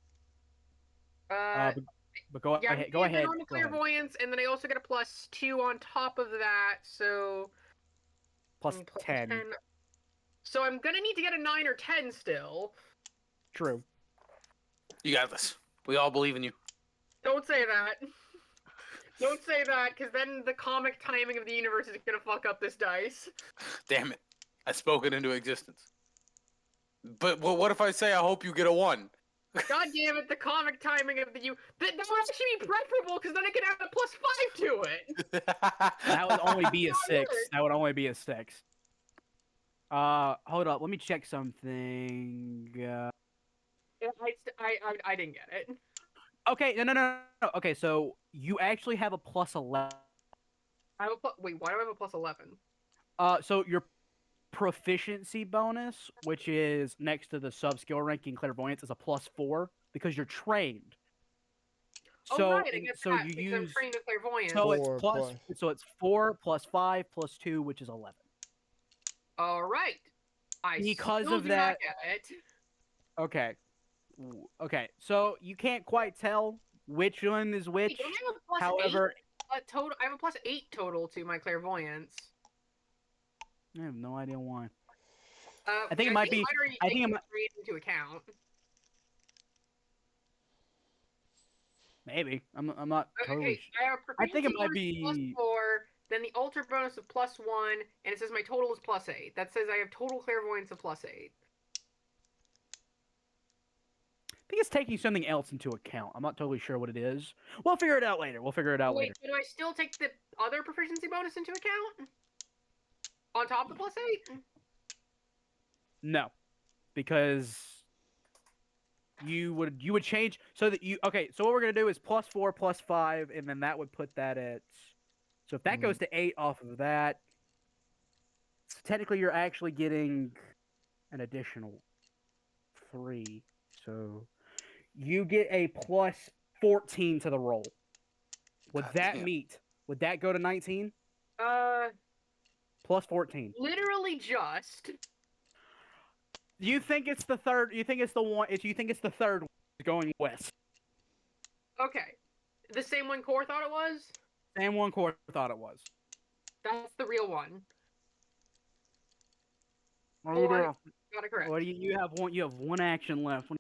[SPEAKER 1] But go ahead. Go ahead.
[SPEAKER 3] Normal clairvoyance, and then I also get a +2 on top of that, so
[SPEAKER 1] +10.
[SPEAKER 3] So I'm gonna need to get a 9 or 10 still.
[SPEAKER 1] True.
[SPEAKER 2] You got this. We all believe in you.
[SPEAKER 3] Don't say that. Don't say that, because then the comic timing of the universe is gonna fuck up this dice.
[SPEAKER 2] Damn it. I spoke it into existence. But what if I say I hope you get a 1?
[SPEAKER 3] God damn it, the comic timing of the that would actually be preferable, because then I could add a +5 to it.
[SPEAKER 1] That would only be a 6. That would only be a 6. Hold up. Let me check something.
[SPEAKER 3] I didn't get it.
[SPEAKER 1] Okay, no. Okay, so you actually have a +11.
[SPEAKER 3] Wait, why do I have a +11?
[SPEAKER 1] So your proficiency bonus, which is next to the sub-skill ranking clairvoyance, is a +4 because you're trained. So,
[SPEAKER 3] right, I get
[SPEAKER 1] so
[SPEAKER 3] that,
[SPEAKER 1] you
[SPEAKER 3] because
[SPEAKER 1] use.
[SPEAKER 3] I'm trained with clairvoyance.
[SPEAKER 1] So it's 4 + 5 + 2, which is 11.
[SPEAKER 3] All right.
[SPEAKER 1] Because
[SPEAKER 3] still
[SPEAKER 1] of
[SPEAKER 3] do
[SPEAKER 1] that.
[SPEAKER 3] Not get it.
[SPEAKER 1] Okay. Okay. So you can't quite tell which one is which.
[SPEAKER 3] Wait, don't I have a
[SPEAKER 1] However,
[SPEAKER 3] total. I have a +8 total to my clairvoyance.
[SPEAKER 1] I have no idea why.
[SPEAKER 3] I
[SPEAKER 1] think it might be. I think it might
[SPEAKER 3] into account.
[SPEAKER 1] Maybe. I'm not totally sure.
[SPEAKER 3] I have
[SPEAKER 1] I think it might be
[SPEAKER 3] +4, then the alter bonus of +1, and it says my total is +8. That says I have total clairvoyance of +8.
[SPEAKER 1] I think it's taking something else into account. I'm not totally sure what it is. We'll figure it out later. Wait,
[SPEAKER 3] do I still take the other proficiency bonus into account? On top of +8?
[SPEAKER 1] No. Because you would change so that you okay, so what we're gonna do is +4 +5, and then that would put that at So if that goes to 8 off of that, so technically you're actually getting an additional 3. So you get a plus 14 to the roll. Would that
[SPEAKER 2] Goddamn.
[SPEAKER 1] meet? Would that go to 19?
[SPEAKER 3] Uh,
[SPEAKER 1] Plus 14.
[SPEAKER 3] literally just.
[SPEAKER 1] You think it's the third? You think it's the one? You think it's the third one going west?
[SPEAKER 3] Okay. The same one Core thought it was?
[SPEAKER 1] Same one Core thought it was.
[SPEAKER 3] That's the real one.
[SPEAKER 1] What do you do?
[SPEAKER 3] Got it correct.
[SPEAKER 1] What do you have? One. You have one action left.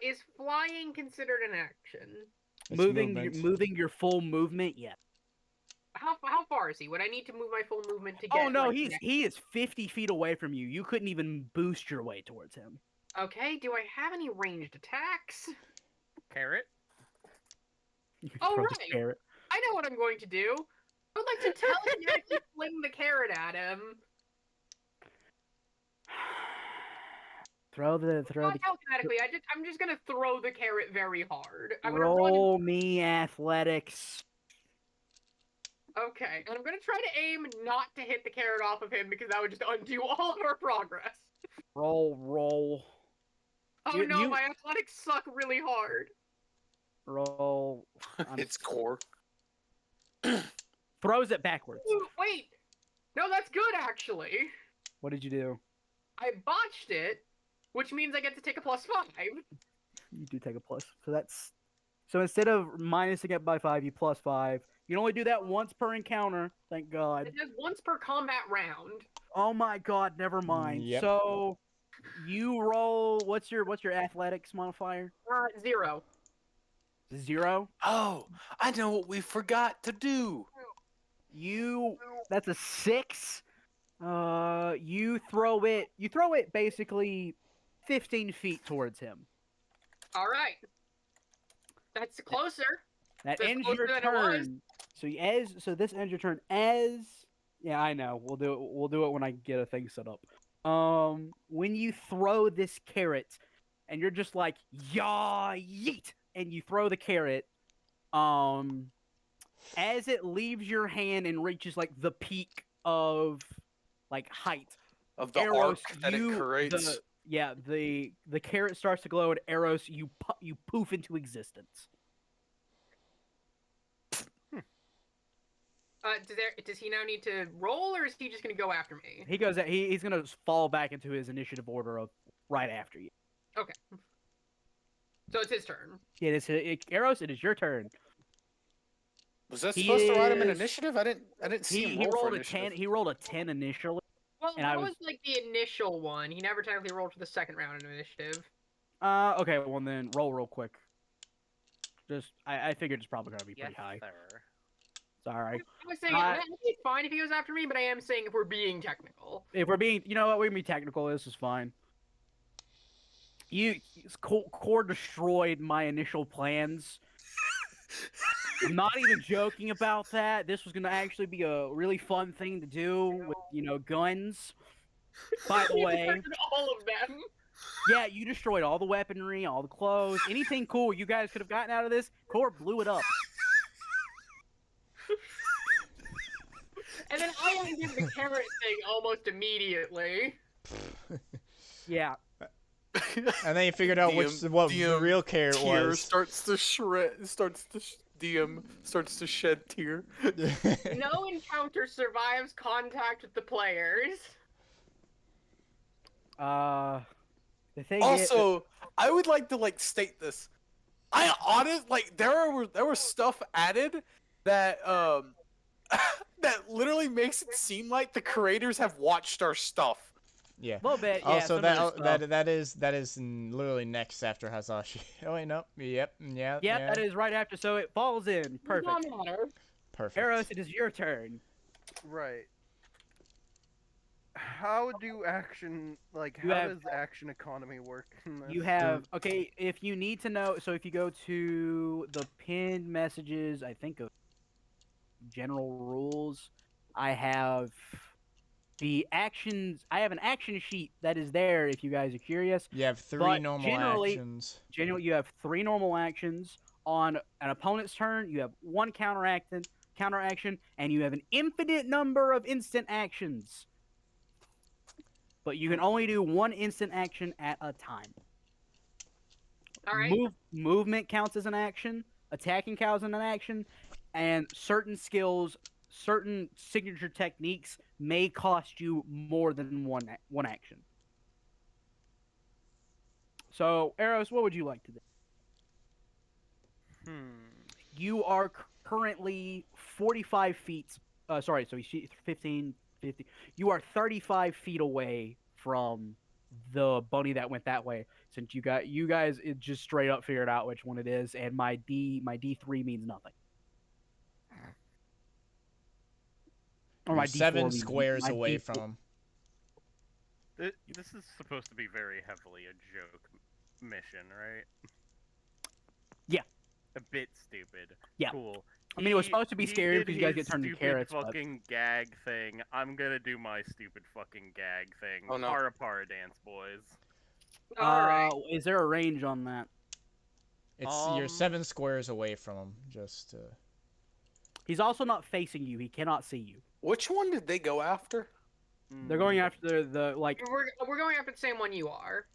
[SPEAKER 3] Is flying considered an action?
[SPEAKER 4] It's
[SPEAKER 1] moving
[SPEAKER 4] movement.
[SPEAKER 1] your full movement. Yeah.
[SPEAKER 3] How far is he? Would I need to move my full movement to get?
[SPEAKER 1] Oh no,
[SPEAKER 3] like,
[SPEAKER 1] he is 50 feet away from you. You couldn't even boost your way towards him.
[SPEAKER 3] Okay. Do I have any ranged attacks?
[SPEAKER 5] Carrot.
[SPEAKER 1] You could
[SPEAKER 3] Oh,
[SPEAKER 1] throw this
[SPEAKER 3] right.
[SPEAKER 1] carrot.
[SPEAKER 3] I know what I'm going to do. I would like to telekinetically fling the carrot at him.
[SPEAKER 1] Throw
[SPEAKER 3] Not
[SPEAKER 1] the.
[SPEAKER 3] telekinetically. I'm just gonna throw the carrot very hard. I'm gonna run.
[SPEAKER 1] Roll me athletics.
[SPEAKER 3] Okay, and I'm gonna try to aim not to hit the carrot off of him because that would just undo all of our progress.
[SPEAKER 1] Roll.
[SPEAKER 3] Oh no, my athletics suck really hard.
[SPEAKER 1] Roll.
[SPEAKER 2] It's Core.
[SPEAKER 1] Throws it backwards.
[SPEAKER 3] Ooh, wait, no, that's good actually.
[SPEAKER 1] What did you do?
[SPEAKER 3] I botched it, which means I get to take a +5.
[SPEAKER 1] You do take a plus. So instead of minusing it by 5, you plus 5. You can only do that once per encounter. Thank God.
[SPEAKER 3] It does once per combat round.
[SPEAKER 1] Oh my God, never mind.
[SPEAKER 4] Yep.
[SPEAKER 1] So you roll. What's your athletics modifier?
[SPEAKER 3] 0.
[SPEAKER 1] 0.
[SPEAKER 2] Oh, I know what we forgot to do.
[SPEAKER 1] That's a 6. You throw it basically 15 feet towards him.
[SPEAKER 3] All right, that's closer.
[SPEAKER 1] That
[SPEAKER 3] That's
[SPEAKER 1] ends
[SPEAKER 3] closer
[SPEAKER 1] your
[SPEAKER 3] than it was.
[SPEAKER 1] turn. So this ends your turn yeah, I know. We'll do it when I get a thing set up. When you throw this carrot and you're just like, "Yah, yeet," and you throw the carrot, as it leaves your hand and reaches like the peak of like height
[SPEAKER 2] Of the
[SPEAKER 1] Eros,
[SPEAKER 2] arc that it creates.
[SPEAKER 1] the carrot starts to glow, and Eros, you poof into existence.
[SPEAKER 3] Does he now need to roll, or is he just gonna go after me?
[SPEAKER 1] He goes. He's gonna fall back into his initiative order of right after you.
[SPEAKER 3] Okay. So it's his turn.
[SPEAKER 1] Eros. It is your turn.
[SPEAKER 2] Was that
[SPEAKER 1] He
[SPEAKER 2] supposed to write him in
[SPEAKER 1] is-
[SPEAKER 2] initiative? I didn't see him
[SPEAKER 1] He
[SPEAKER 2] roll for
[SPEAKER 1] rolled a
[SPEAKER 2] initiative.
[SPEAKER 1] 10. He rolled a 10 initially.
[SPEAKER 3] Well,
[SPEAKER 1] And
[SPEAKER 3] that
[SPEAKER 1] I
[SPEAKER 3] was
[SPEAKER 1] was-
[SPEAKER 3] like the initial one. He never technically rolled for the second round of initiative.
[SPEAKER 1] Okay. Well then, roll real quick. I figured it's probably gonna be
[SPEAKER 5] Yes,
[SPEAKER 1] pretty high.
[SPEAKER 5] sir.
[SPEAKER 1] It's all right.
[SPEAKER 3] I was saying
[SPEAKER 1] Uh,
[SPEAKER 3] it's fine if he goes after me, but I am saying if we're being technical.
[SPEAKER 1] If we're being, you know what, we can be technical. This is fine. Core destroyed my initial plans. I'm not even joking about that. This was gonna actually be a really fun thing to do with, guns. By the
[SPEAKER 3] You
[SPEAKER 1] way,
[SPEAKER 3] destroyed all of them.
[SPEAKER 1] yeah, you destroyed all the weaponry, all the clothes, anything cool you guys could have gotten out of this. Core blew it up.
[SPEAKER 3] And then I undid the carrot thing almost immediately.
[SPEAKER 1] Yeah.
[SPEAKER 4] And then you figured out what the real carrot
[SPEAKER 2] Tear
[SPEAKER 4] was.
[SPEAKER 2] starts to DM starts to shed tear.
[SPEAKER 3] No encounter survives contact with the players.
[SPEAKER 1] The thing
[SPEAKER 2] Also, I would like to state this. There was stuff added that that literally makes it seem like the creators have watched our stuff.
[SPEAKER 4] Yeah.
[SPEAKER 1] a little bit. Yeah.
[SPEAKER 4] Also,
[SPEAKER 1] some of the stuff.
[SPEAKER 4] that is literally next after Hisashi. Oh wait, no. Yep. Yeah.
[SPEAKER 1] Yep, that is right after. So it falls in. Perfect.
[SPEAKER 3] No matter.
[SPEAKER 4] Perfect.
[SPEAKER 1] Eros, it is your turn.
[SPEAKER 6] Right. How do action
[SPEAKER 1] You
[SPEAKER 6] how
[SPEAKER 1] have-
[SPEAKER 6] does action economy work in this?
[SPEAKER 1] You have okay. If you need to know, so if you go to the pinned messages, I think of general rules. I have the actions. I have an action sheet that is there if you guys are curious.
[SPEAKER 4] You have three
[SPEAKER 1] But
[SPEAKER 4] normal
[SPEAKER 1] generally-
[SPEAKER 4] actions.
[SPEAKER 1] Generally, you have 3 normal actions. on an opponent's turn, you have one counter action, and you have an infinite number of instant actions. But you can only do one instant action at a time.
[SPEAKER 3] All right.
[SPEAKER 1] Movement counts as an action, attacking counts as an action, and certain skills, certain signature techniques may cost you more than one action. So, Eros, what would you like to do? You are currently 45 feet. Sorry, so 15, 50. You are 35 feet away from the bunny that went that way. Since you guys it just straight up figured out which one it is, and my D3 means nothing. Or
[SPEAKER 4] You're
[SPEAKER 1] my D4
[SPEAKER 4] 7
[SPEAKER 1] means
[SPEAKER 4] squares
[SPEAKER 1] my
[SPEAKER 4] away
[SPEAKER 1] D4
[SPEAKER 4] from him.
[SPEAKER 5] This is supposed to be very heavily a joke mission, right?
[SPEAKER 1] Yeah.
[SPEAKER 5] A bit stupid.
[SPEAKER 1] Yeah.
[SPEAKER 5] Cool.
[SPEAKER 1] I mean, it was supposed to be scary
[SPEAKER 5] did
[SPEAKER 1] because you guys
[SPEAKER 5] his
[SPEAKER 1] get turned into
[SPEAKER 5] stupid
[SPEAKER 1] carrots. But
[SPEAKER 5] fucking gag thing. I'm gonna do my stupid fucking gag thing.
[SPEAKER 2] Oh, no.
[SPEAKER 5] Para dance, boys.
[SPEAKER 3] All right.
[SPEAKER 1] is there a range on that?
[SPEAKER 4] It's you're 7 squares away from him. Just
[SPEAKER 1] He's also not facing you. He cannot see you.
[SPEAKER 2] Which one did they go after?
[SPEAKER 1] They're going after the like.
[SPEAKER 3] We're going after the same one you are.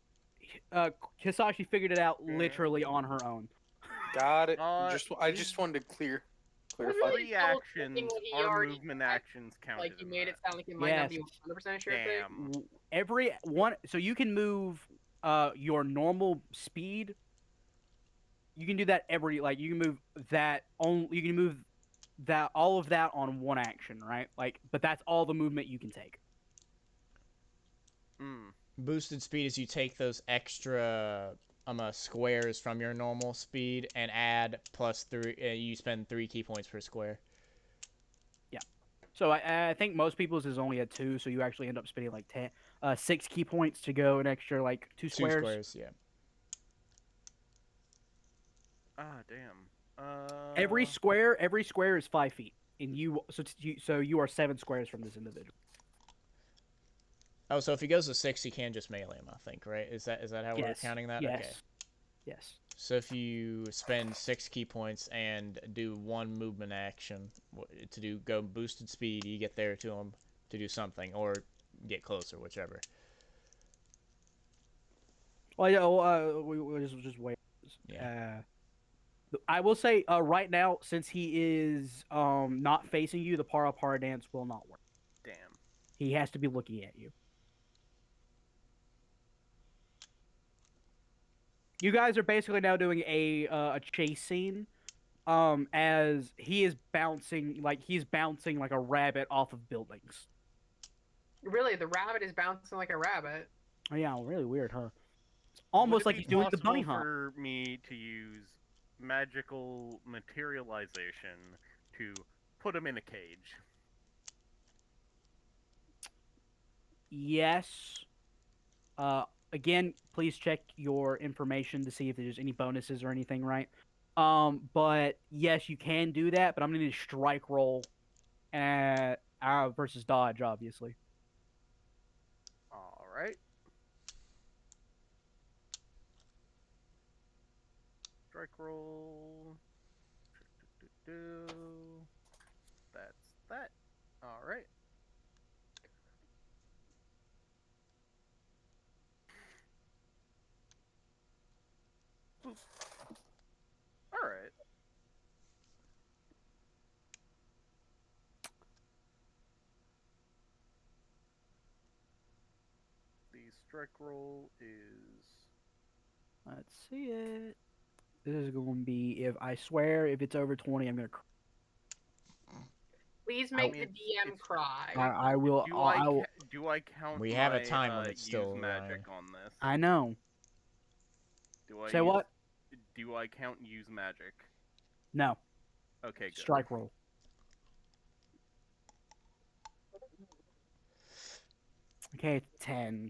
[SPEAKER 1] Hisashi figured it out literally on her own.
[SPEAKER 2] Got it. I just wanted to clarify.
[SPEAKER 3] Really?
[SPEAKER 5] Three actions
[SPEAKER 3] What he
[SPEAKER 5] are
[SPEAKER 3] already
[SPEAKER 5] movement
[SPEAKER 3] had,
[SPEAKER 5] actions counted.
[SPEAKER 3] Like you
[SPEAKER 5] in
[SPEAKER 3] made
[SPEAKER 5] that.
[SPEAKER 3] it sound like it might not be
[SPEAKER 1] Yes.
[SPEAKER 3] 100% sure.
[SPEAKER 5] Damn.
[SPEAKER 1] Every one, so you can move your normal speed. You can do that you can move that on. You can move that all of that on one action, right? Like, but that's all the movement you can take.
[SPEAKER 4] boosted speed is you take those extra squares from your normal speed and add +3. You spend 3 key points per square.
[SPEAKER 1] Yeah. So I think most people's is only at 2, so you actually end up spending like 6 key points to go an extra like 2 squares.
[SPEAKER 4] 2 squares, yeah.
[SPEAKER 5] Ah, damn.
[SPEAKER 1] Every square is 5 feet, and so you are 7 squares from this individual.
[SPEAKER 4] Oh, so if he goes to 6, he can just melee him, I think, right? Is that how we're counting that?
[SPEAKER 1] Yes.
[SPEAKER 4] Okay.
[SPEAKER 1] Yes.
[SPEAKER 4] So if you spend 6 key points and do 1 movement action to go boosted speed, you get there to him to do something or get closer, whichever.
[SPEAKER 1] Well, yeah. We just wait.
[SPEAKER 4] Yeah.
[SPEAKER 1] I will say right now, since he is not facing you, the para dance will not work.
[SPEAKER 5] Damn.
[SPEAKER 1] He has to be looking at you. You guys are basically now doing a chase scene, as he is bouncing like a rabbit off of buildings.
[SPEAKER 3] Really, the rabbit is bouncing like a rabbit.
[SPEAKER 1] Oh yeah, really weird, huh? It's almost like he's doing the bunny hop.
[SPEAKER 5] For me to use magical materialization to put him in a cage.
[SPEAKER 1] Yes. Again, please check your information to see if there's any bonuses or anything, right? But yes, you can do that, but I'm gonna need a strike roll versus dodge, obviously.
[SPEAKER 5] All right. Strike roll. That's that. All right. All right. The strike roll is.
[SPEAKER 1] Let's see it. This is going to be if it's over 20, I'm gonna.
[SPEAKER 3] Please make the DM cry.
[SPEAKER 1] I will.
[SPEAKER 5] Do I count?
[SPEAKER 4] We have a
[SPEAKER 5] my,
[SPEAKER 4] time limit
[SPEAKER 5] use
[SPEAKER 4] still,
[SPEAKER 5] magic on this.
[SPEAKER 1] I know.
[SPEAKER 5] Do I
[SPEAKER 1] Say what?
[SPEAKER 5] Do I count use magic?
[SPEAKER 1] No.
[SPEAKER 5] Okay, good.
[SPEAKER 1] Strike roll. Okay, 10.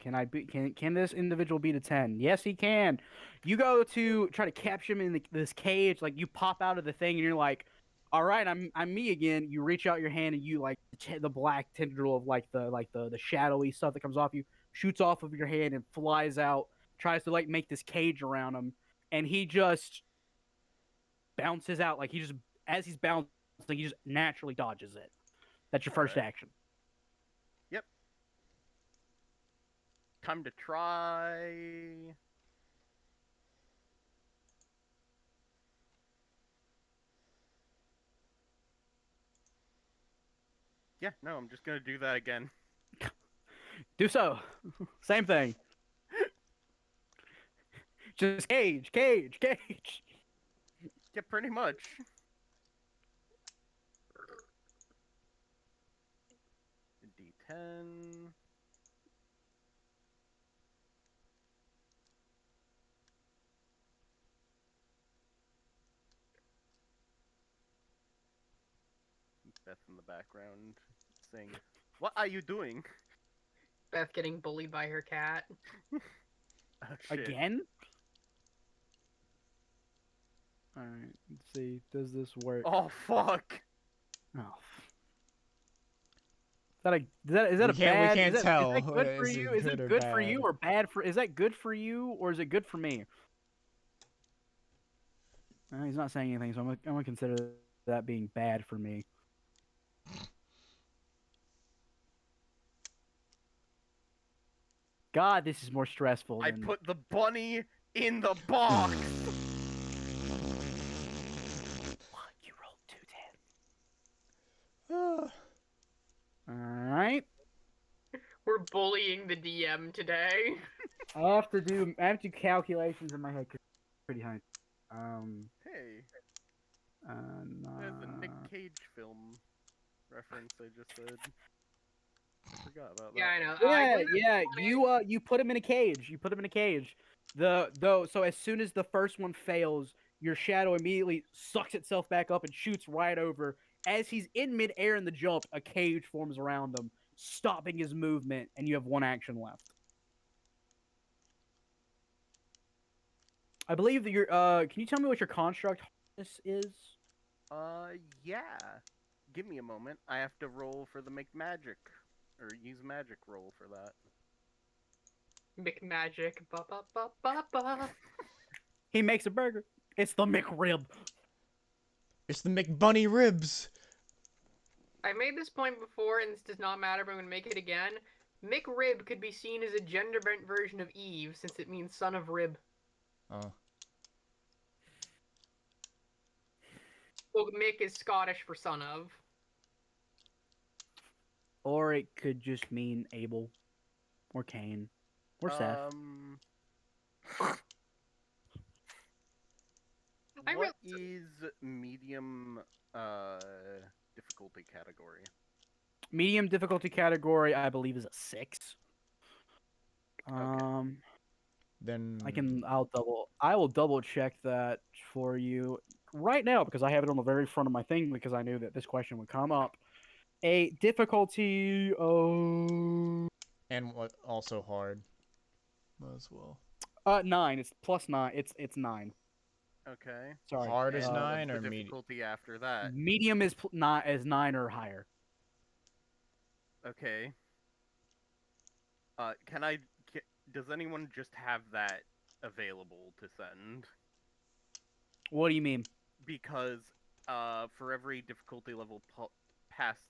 [SPEAKER 1] Can this individual beat a 10? Yes, he can. You go to try to capture him in this cage, like you pop out of the thing and you're like, "All right, I'm me again." You reach out your hand and you like the black tendril of the shadowy stuff that comes off you shoots off of your hand and flies out, tries to like make this cage around him, and he just bounces out. Like he just, as he's bouncing, he just naturally dodges it. That's your first
[SPEAKER 5] Alright.
[SPEAKER 1] action.
[SPEAKER 5] Yep. Time to try. Yeah, no, I'm just gonna do that again.
[SPEAKER 1] Do so. Same thing. Just cage, cage, cage.
[SPEAKER 5] Yeah, pretty much. D10. Beth in the background saying, "What are you doing?"
[SPEAKER 3] Beth getting bullied by her cat.
[SPEAKER 5] Oh, shit.
[SPEAKER 1] Again? Alright, let's see. Does this work?
[SPEAKER 5] Oh, fuck.
[SPEAKER 1] Oh. Is that
[SPEAKER 4] We
[SPEAKER 1] a
[SPEAKER 4] can't- we
[SPEAKER 1] bad?
[SPEAKER 4] can't
[SPEAKER 1] is
[SPEAKER 4] tell,
[SPEAKER 1] that good for
[SPEAKER 4] is
[SPEAKER 1] you?
[SPEAKER 4] it
[SPEAKER 1] Is
[SPEAKER 4] good
[SPEAKER 1] it
[SPEAKER 4] or
[SPEAKER 1] good for you
[SPEAKER 4] bad?
[SPEAKER 1] or bad for? Is that good for you or is it good for me? He's not saying anything, so I'm gonna consider that being bad for me. God, this is more stressful
[SPEAKER 5] I
[SPEAKER 1] than.
[SPEAKER 5] put the bunny in the box.
[SPEAKER 1] What? You rolled 210. All right.
[SPEAKER 3] We're bullying the DM today.
[SPEAKER 1] I have to do calculations in my head 'cause it's pretty high.
[SPEAKER 5] Hey,
[SPEAKER 1] Nah.
[SPEAKER 5] there's a Nick Cage film reference I just said. I forgot about
[SPEAKER 3] Yeah, I
[SPEAKER 5] that.
[SPEAKER 3] know.
[SPEAKER 1] Yeah. You put him in a cage. You put him in a cage. So as soon as the first one fails, your shadow immediately sucks itself back up and shoots right over. As he's in midair in the jump, a cage forms around him, stopping his movement, and you have one action left. I believe that your can you tell me what your construct hardness is?
[SPEAKER 5] Yeah. Give me a moment. I have to roll for the make magic, or use magic roll for that.
[SPEAKER 3] McMagic. Ba ba ba ba ba.
[SPEAKER 1] He makes a burger. It's the McRib.
[SPEAKER 4] It's the McBunny ribs.
[SPEAKER 3] I made this point before, and this does not matter, but I'm gonna make it again. McRib could be seen as a gender-bent version of Eve, since it means son of rib.
[SPEAKER 4] Oh.
[SPEAKER 3] Well, Mick is Scottish for son of.
[SPEAKER 1] Or it could just mean Abel. Or Cain. Or Seth.
[SPEAKER 5] What is medium difficulty category?
[SPEAKER 1] Medium difficulty category, I believe, is a 6.
[SPEAKER 4] Then
[SPEAKER 1] I will double check that for you right now because I have it on the very front of my thing because I knew that this question would come up. A difficulty
[SPEAKER 4] and what also hard as well.
[SPEAKER 1] 9. It's plus 9. It's 9.
[SPEAKER 5] Okay.
[SPEAKER 1] Sorry.
[SPEAKER 4] Hard is
[SPEAKER 5] And
[SPEAKER 4] 9
[SPEAKER 5] what's
[SPEAKER 4] or
[SPEAKER 5] the
[SPEAKER 4] medium?
[SPEAKER 5] difficulty after that?
[SPEAKER 1] Medium is not as 9 or higher.
[SPEAKER 5] Okay. Does anyone just have that available to send?
[SPEAKER 1] What do you mean?
[SPEAKER 5] Because for every difficulty level past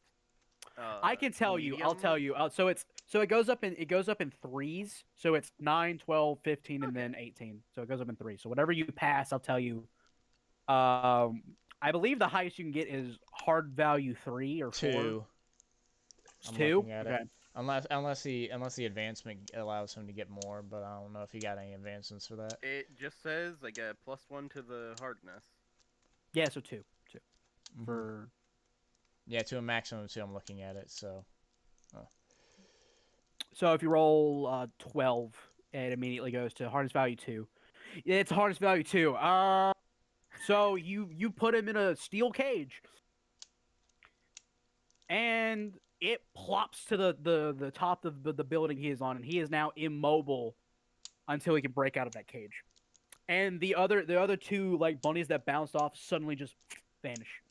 [SPEAKER 1] I can tell you. I'll
[SPEAKER 5] medium-
[SPEAKER 1] tell you. So it goes up in threes. So it's 9, 12, 15, and
[SPEAKER 3] Okay.
[SPEAKER 1] then 18. So it goes up in 3. So whatever you pass, I'll tell you. I believe the highest you can get is hard value 3 or 4.
[SPEAKER 4] 2.
[SPEAKER 1] It's
[SPEAKER 4] I'm
[SPEAKER 1] 2.
[SPEAKER 4] looking at
[SPEAKER 1] Okay.
[SPEAKER 4] it. Unless the advancement allows him to get more, but I don't know if he got any advancements for that.
[SPEAKER 5] It just says I get +1 to the hardness.
[SPEAKER 1] Yeah. So 2.
[SPEAKER 4] Mhm.
[SPEAKER 1] For
[SPEAKER 4] Yeah, to a maximum of 2. I'm looking at it. So.
[SPEAKER 1] So if you roll 12, it immediately goes to hardest value 2. It's hardest value 2. So you put him in a steel cage, and it plops to the top of the building he is on, and he is now immobile until he can break out of that cage. And the other two like bunnies that bounced off suddenly just vanish.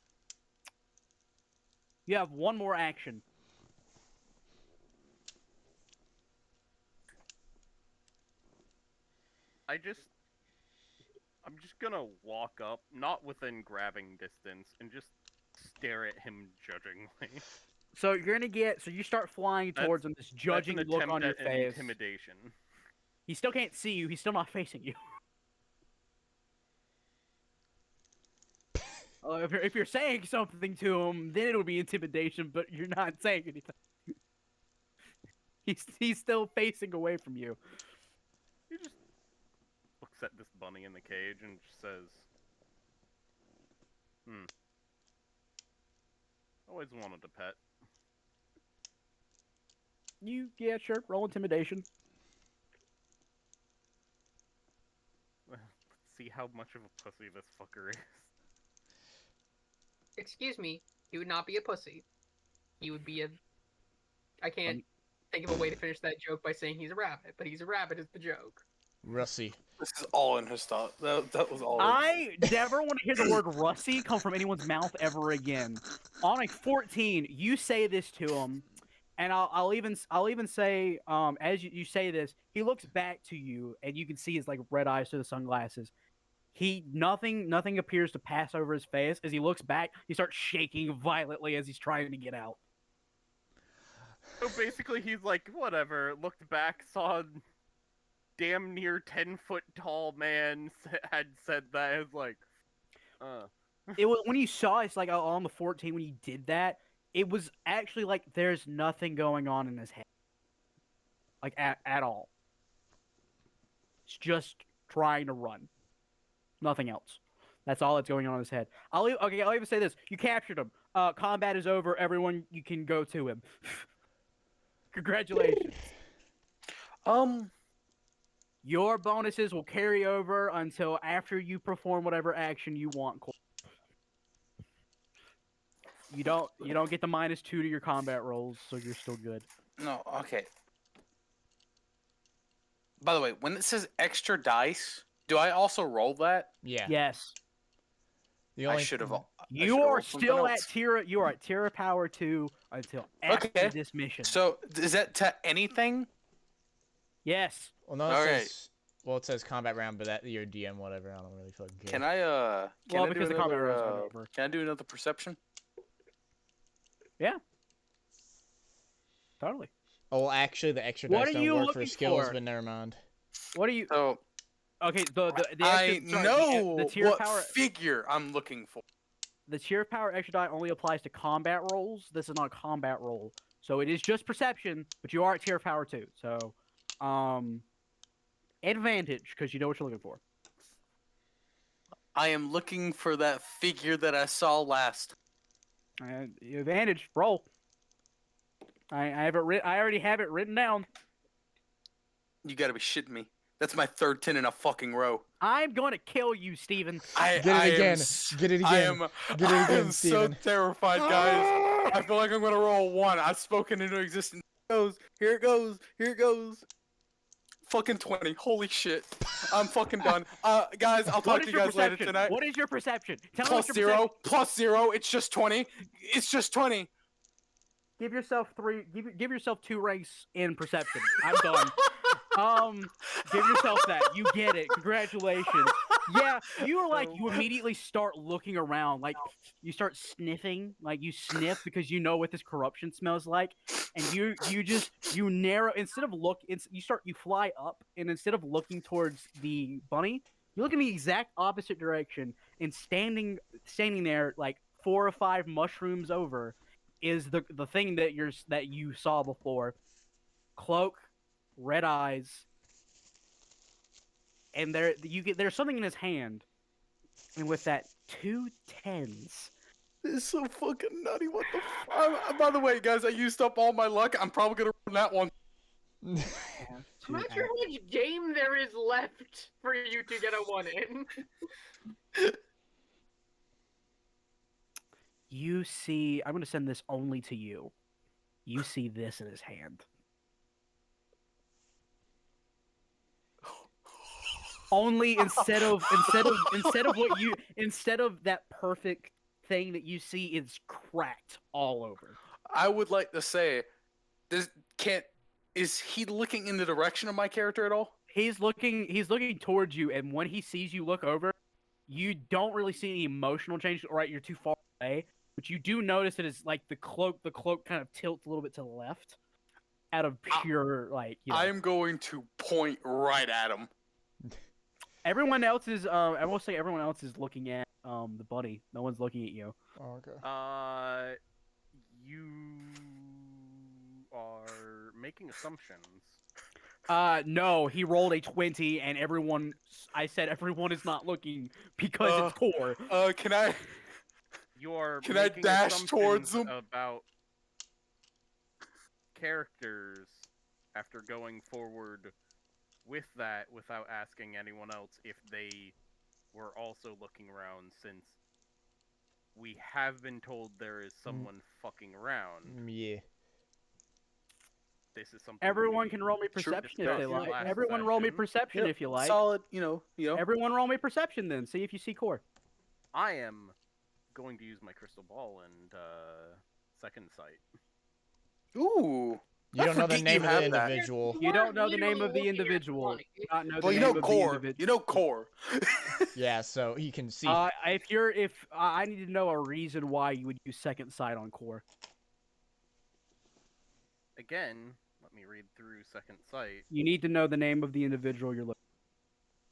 [SPEAKER 1] You have one more action.
[SPEAKER 5] I'm just gonna walk up, not within grabbing distance, and just stare at him judgingly.
[SPEAKER 1] So you're gonna get. So you start flying towards him, this
[SPEAKER 5] That's
[SPEAKER 1] judging
[SPEAKER 5] an
[SPEAKER 1] look on
[SPEAKER 5] attempt
[SPEAKER 1] your
[SPEAKER 5] at
[SPEAKER 1] face.
[SPEAKER 5] intimidation.
[SPEAKER 1] He still can't see you. He's still not facing you. If you're saying something to him, then it'll be intimidation. But you're not saying anything. He's still facing away from you.
[SPEAKER 5] He just looks at this bunny in the cage and just says, always wanted a pet.
[SPEAKER 1] Yeah, sure. Roll intimidation.
[SPEAKER 5] Let's see how much of a pussy this fucker is.
[SPEAKER 3] Excuse me, he would not be a pussy. He would be a. I can't think of a way to finish that joke by saying he's a rabbit, but he's a rabbit is the joke.
[SPEAKER 4] Rusty.
[SPEAKER 2] This is all in his thought. That was all.
[SPEAKER 1] I never want to hear the word "rusty" come from anyone's mouth ever again. On a 14, you say this to him, and I'll even say, as you say this, he looks back to you, and you can see his like red eyes through the sunglasses. Nothing appears to pass over his face. As he looks back, he starts shaking violently as he's trying to get out.
[SPEAKER 5] So basically, he's like, whatever. Looked back, saw a damn near 10-foot tall man had said that. It was like,
[SPEAKER 1] It was when you saw it's like on the 14 when you did that. It was actually like there's nothing going on in his head, like at all. It's just trying to run. Nothing else. That's all that's going on in his head. I'll even say this: you captured him. Combat is over. Everyone, you can go to him. Congratulations. Your bonuses will carry over until after you perform whatever action you want. You don't get the -2 to your combat rolls, so you're still good.
[SPEAKER 2] No, okay. By the way, when it says extra dice, do I also roll that?
[SPEAKER 4] Yeah.
[SPEAKER 1] Yes.
[SPEAKER 4] The
[SPEAKER 2] I
[SPEAKER 4] only
[SPEAKER 2] should have.
[SPEAKER 1] You are still at Tira. You are at Tira Power 2 until after
[SPEAKER 2] Okay.
[SPEAKER 1] this mission.
[SPEAKER 2] So is that to anything?
[SPEAKER 1] Yes.
[SPEAKER 4] Well, no, it
[SPEAKER 2] All
[SPEAKER 4] says. Well, it says combat round, but that your DM whatever. I don't really fucking care.
[SPEAKER 2] Can I
[SPEAKER 1] Well, because the combat round's not over.
[SPEAKER 2] Can I do another perception?
[SPEAKER 1] Yeah. Totally.
[SPEAKER 4] Oh, well, actually, the extra
[SPEAKER 1] What
[SPEAKER 4] dice
[SPEAKER 1] are
[SPEAKER 4] don't
[SPEAKER 1] you
[SPEAKER 4] work for
[SPEAKER 1] looking
[SPEAKER 4] skills,
[SPEAKER 1] for?
[SPEAKER 4] but never mind.
[SPEAKER 1] What are you?
[SPEAKER 2] So
[SPEAKER 1] Okay. The
[SPEAKER 2] I
[SPEAKER 1] extra, sorry,
[SPEAKER 2] know
[SPEAKER 1] the Tira
[SPEAKER 2] what
[SPEAKER 1] Power.
[SPEAKER 2] figure I'm looking for.
[SPEAKER 1] The Tira Power extra die only applies to combat rolls. This is not a combat roll, so it is just perception. But you are at Tira Power 2, so advantage because you know what you're looking for.
[SPEAKER 2] I am looking for that figure that I saw last.
[SPEAKER 1] Advantage roll. I have it I already have it written down.
[SPEAKER 2] You gotta be shitting me. That's my third 10 in a fucking row.
[SPEAKER 1] I'm going to kill you, Steven.
[SPEAKER 2] Get
[SPEAKER 4] Get it again. Get it again. Get it
[SPEAKER 2] I
[SPEAKER 4] again,
[SPEAKER 2] am
[SPEAKER 4] Steven.
[SPEAKER 2] so terrified, guys. I feel like I'm gonna roll a 1. I've spoken into existence. Here it goes. Here it goes. Fucking 20. Holy shit. I'm fucking done. Guys, I'll talk to you guys later tonight.
[SPEAKER 1] What is your perception? Tell me
[SPEAKER 2] Plus
[SPEAKER 1] what your
[SPEAKER 2] 0.
[SPEAKER 1] perception.
[SPEAKER 2] Plus 0. It's just 20. It's just 20.
[SPEAKER 1] Give yourself 3. Give yourself 2 ranks in perception. I'm done. Give yourself that. You get it. Congratulations. Yeah, you are like, you immediately start looking around, like you start sniffing, like you sniff because you know what this corruption smells like, and you narrow instead of you fly up, and instead of looking towards the bunny, you look in the exact opposite direction, and standing there like 4 or 5 mushrooms over is the thing that you saw before. Cloak, red eyes, and there's something in his hand, and with that 2 10s.
[SPEAKER 2] This is so fucking nutty. What the by the way, guys, I used up all my luck. I'm probably gonna run that one.
[SPEAKER 3] I'm not sure how much game there is left for you to get a 1 in.
[SPEAKER 1] You see, I'm going to send this only to you. You see this in his hand. Only instead of that perfect thing that you see, it's cracked all over.
[SPEAKER 2] I would like to say, is he looking in the direction of my character at all?
[SPEAKER 1] He's looking towards you, and when he sees you look over, You don't really see any emotional change, right? You're too far away, but you do notice that it's like the cloak kind of tilts a little bit to the left, out of pure
[SPEAKER 2] I'm going to point right at him.
[SPEAKER 1] Everyone else is I will say everyone else is looking at the buddy. No one's looking at you.
[SPEAKER 4] Oh, okay.
[SPEAKER 5] You are making assumptions.
[SPEAKER 1] No, he rolled a 20, and I said everyone is not looking because it's core.
[SPEAKER 2] Can I?
[SPEAKER 5] You are
[SPEAKER 2] Can I
[SPEAKER 5] making
[SPEAKER 2] dash towards
[SPEAKER 5] assumptions
[SPEAKER 2] them?
[SPEAKER 5] about characters after going forward with that without asking anyone else if they were also looking around, since we have been told there is someone fucking around.
[SPEAKER 4] Yeah.
[SPEAKER 5] This is something
[SPEAKER 1] Everyone
[SPEAKER 5] we
[SPEAKER 1] can roll me perception if they
[SPEAKER 5] discussed
[SPEAKER 1] like.
[SPEAKER 5] last
[SPEAKER 1] Everyone roll me
[SPEAKER 5] session.
[SPEAKER 1] perception if you like.
[SPEAKER 2] Solid, you know.
[SPEAKER 1] Everyone roll me perception then. See if you see core.
[SPEAKER 5] I am going to use my crystal ball and second sight.
[SPEAKER 2] Ooh.
[SPEAKER 4] You don't know the
[SPEAKER 2] forget
[SPEAKER 4] name
[SPEAKER 2] you
[SPEAKER 4] of the
[SPEAKER 2] have that.
[SPEAKER 4] individual.
[SPEAKER 1] You don't know the
[SPEAKER 3] literally
[SPEAKER 1] name of the
[SPEAKER 3] looking at
[SPEAKER 1] individual.
[SPEAKER 3] Sonic.
[SPEAKER 1] You not know the
[SPEAKER 2] Well, you
[SPEAKER 1] name
[SPEAKER 2] know
[SPEAKER 1] of the
[SPEAKER 2] core.
[SPEAKER 1] individual.
[SPEAKER 2] You know core.
[SPEAKER 4] Yeah, so he can see.
[SPEAKER 1] If I need to know a reason why you would use second sight on core.
[SPEAKER 5] Again, let me read through second sight.
[SPEAKER 1] You need to know the name of the individual you're looking.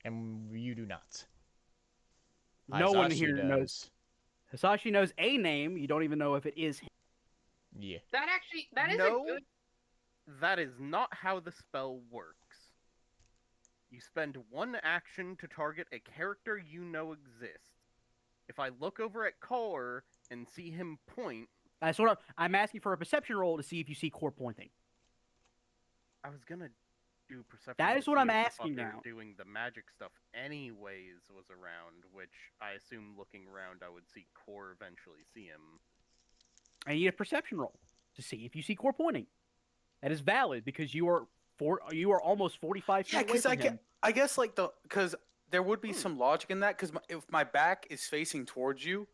[SPEAKER 4] And you do not.
[SPEAKER 1] No one
[SPEAKER 4] Hisashi
[SPEAKER 1] here
[SPEAKER 4] does.
[SPEAKER 1] knows. Hisashi knows a name. You don't even know if it is him.
[SPEAKER 4] Yeah.
[SPEAKER 3] That is
[SPEAKER 5] No.
[SPEAKER 3] a good.
[SPEAKER 5] That is not how the spell works. You spend one action to target a character you know exists. If I look over at Core and see him point,
[SPEAKER 1] That's I'm asking for a perception roll to see if you see core pointing.
[SPEAKER 5] I was gonna do perception.
[SPEAKER 1] That
[SPEAKER 5] to
[SPEAKER 1] is what
[SPEAKER 5] see
[SPEAKER 1] I'm
[SPEAKER 5] if the
[SPEAKER 1] asking
[SPEAKER 5] fucker
[SPEAKER 1] now.
[SPEAKER 5] Doing the magic stuff anyways was around, which I assume looking around I would see Core eventually see him.
[SPEAKER 1] I need a perception roll to see if you see core pointing. That is valid because you are almost 45 feet
[SPEAKER 2] Yeah,
[SPEAKER 1] away
[SPEAKER 2] because
[SPEAKER 1] from him.
[SPEAKER 2] I guess because there would be some logic in that. Because if my back is facing towards you,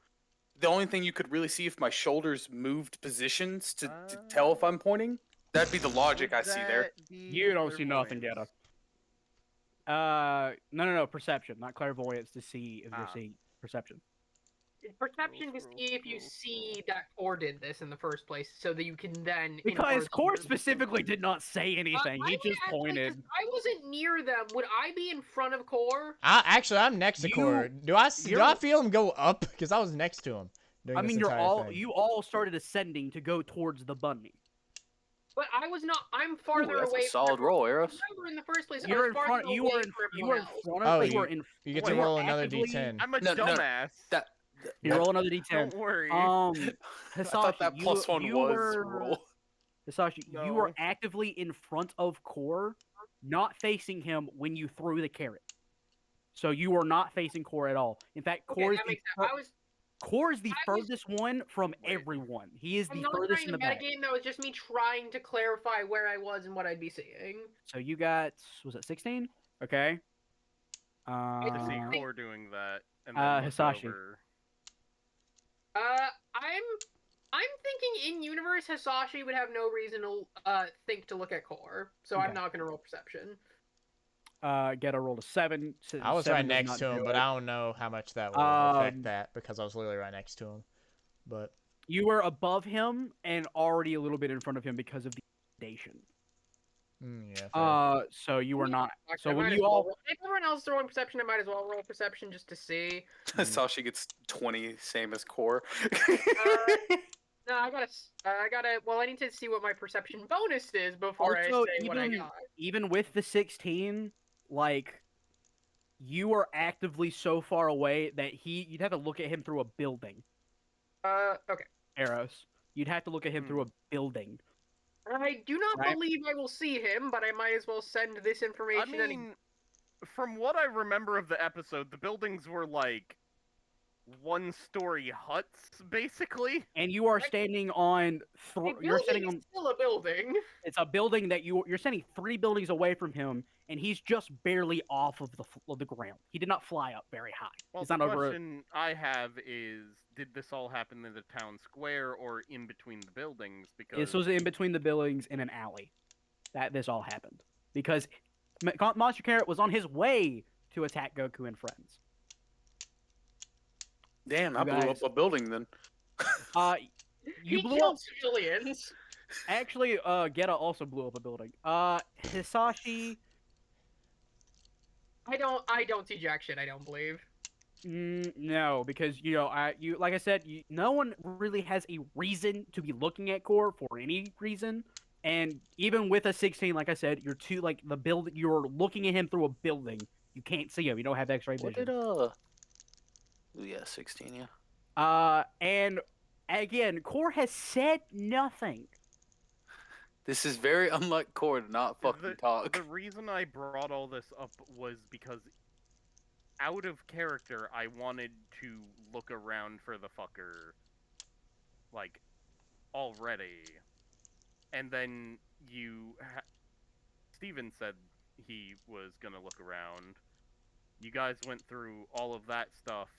[SPEAKER 2] the only thing you could really see if my shoulders moved positions to tell if I'm pointing. That'd be the logic I see there.
[SPEAKER 1] You don't see nothing, Gheata. No, perception, not clairvoyance, to see if you're seeing perception.
[SPEAKER 3] Perception to see if you see that Core did this in the first place, so that you can then.
[SPEAKER 1] Because Core specifically did not say anything. He just pointed.
[SPEAKER 3] I wasn't near them. Would I be in front of Core?
[SPEAKER 4] Actually, I'm next to Core. Do I feel him go up? Because I was next to him.
[SPEAKER 1] I mean, you all started ascending to go towards the bunny.
[SPEAKER 3] But I was not. I'm farther
[SPEAKER 2] that's
[SPEAKER 3] away.
[SPEAKER 2] A solid roll, Eros.
[SPEAKER 3] Remember, in the first place,
[SPEAKER 1] You're
[SPEAKER 3] I
[SPEAKER 1] in
[SPEAKER 3] was
[SPEAKER 1] front. You were in front of.
[SPEAKER 4] You get to roll another d10.
[SPEAKER 5] I'm a dumbass.
[SPEAKER 1] You roll another d10.
[SPEAKER 5] Don't worry.
[SPEAKER 1] Hisashi,
[SPEAKER 2] I thought that plus one was roll.
[SPEAKER 1] Hisashi, you were actively in front of Core, not facing him when you threw the carrot. So you were not facing Core at all. In fact, Core is the furthest one from everyone. He is the furthest in the back.
[SPEAKER 3] Game, that was just me trying to clarify where I was and what I'd be seeing.
[SPEAKER 1] So you got, was it 16? Okay.
[SPEAKER 5] To see Core doing that. And then
[SPEAKER 1] Hisashi.
[SPEAKER 5] over.
[SPEAKER 3] I'm thinking in universe Hisashi would have no reason to think to look at Core, so I'm not gonna roll perception.
[SPEAKER 1] Get a roll to 7.
[SPEAKER 4] I was right next to him, but I don't know how much that will affect that because I was literally right next to him. But
[SPEAKER 1] you were above him and already a little bit in front of him because of the intimidation.
[SPEAKER 4] Yeah.
[SPEAKER 1] So you were not. So when
[SPEAKER 3] you all, if everyone else is throwing perception, I might as well roll perception just to see.
[SPEAKER 2] Hisashi gets 20, same as Core.
[SPEAKER 3] No, I gotta. Well, I need to see what my perception bonus is before I say what I got.
[SPEAKER 1] Even with the 16, like, you are actively so far away that you'd have to look at him through a building.
[SPEAKER 3] Okay.
[SPEAKER 1] Eros, you'd have to look at him through a building.
[SPEAKER 3] I do not believe I will see him, but I might as well send this information.
[SPEAKER 5] I mean, from what I remember of the episode, the buildings were like one-story huts, basically.
[SPEAKER 1] And you are standing on. You're standing on.
[SPEAKER 3] Still a building.
[SPEAKER 1] It's a building that you're standing 3 buildings away from him, and he's just barely off of the ground. He did not fly up very high.
[SPEAKER 5] Well, the question I have is, did this all happen in the town square or in between the buildings? Because
[SPEAKER 1] this was in between the buildings in an alley that this all happened. Because Monster Carrot was on his way to attack Goku and friends.
[SPEAKER 2] Damn, I
[SPEAKER 1] You
[SPEAKER 2] blew up
[SPEAKER 1] guys-
[SPEAKER 2] a building then.
[SPEAKER 1] You
[SPEAKER 3] He
[SPEAKER 1] blew
[SPEAKER 3] killed
[SPEAKER 1] up.
[SPEAKER 3] civilians.
[SPEAKER 1] Actually, Gheata also blew up a building. Hisashi.
[SPEAKER 3] I don't see jack shit. I don't believe.
[SPEAKER 1] No, because like I said, no one really has a reason to be looking at core for any reason. And even with a 16, like I said, you're looking at him through a building. You can't see him. You don't have X-ray
[SPEAKER 2] What
[SPEAKER 1] vision.
[SPEAKER 2] did Yeah, 16. Yeah.
[SPEAKER 1] And again, core has said nothing.
[SPEAKER 2] This is very unlike Core to not fucking talk.
[SPEAKER 5] The reason I brought all this up was because out of character, I wanted to look around for the fucker, like, already. And then Steven said he was gonna look around. You guys went through all of that stuff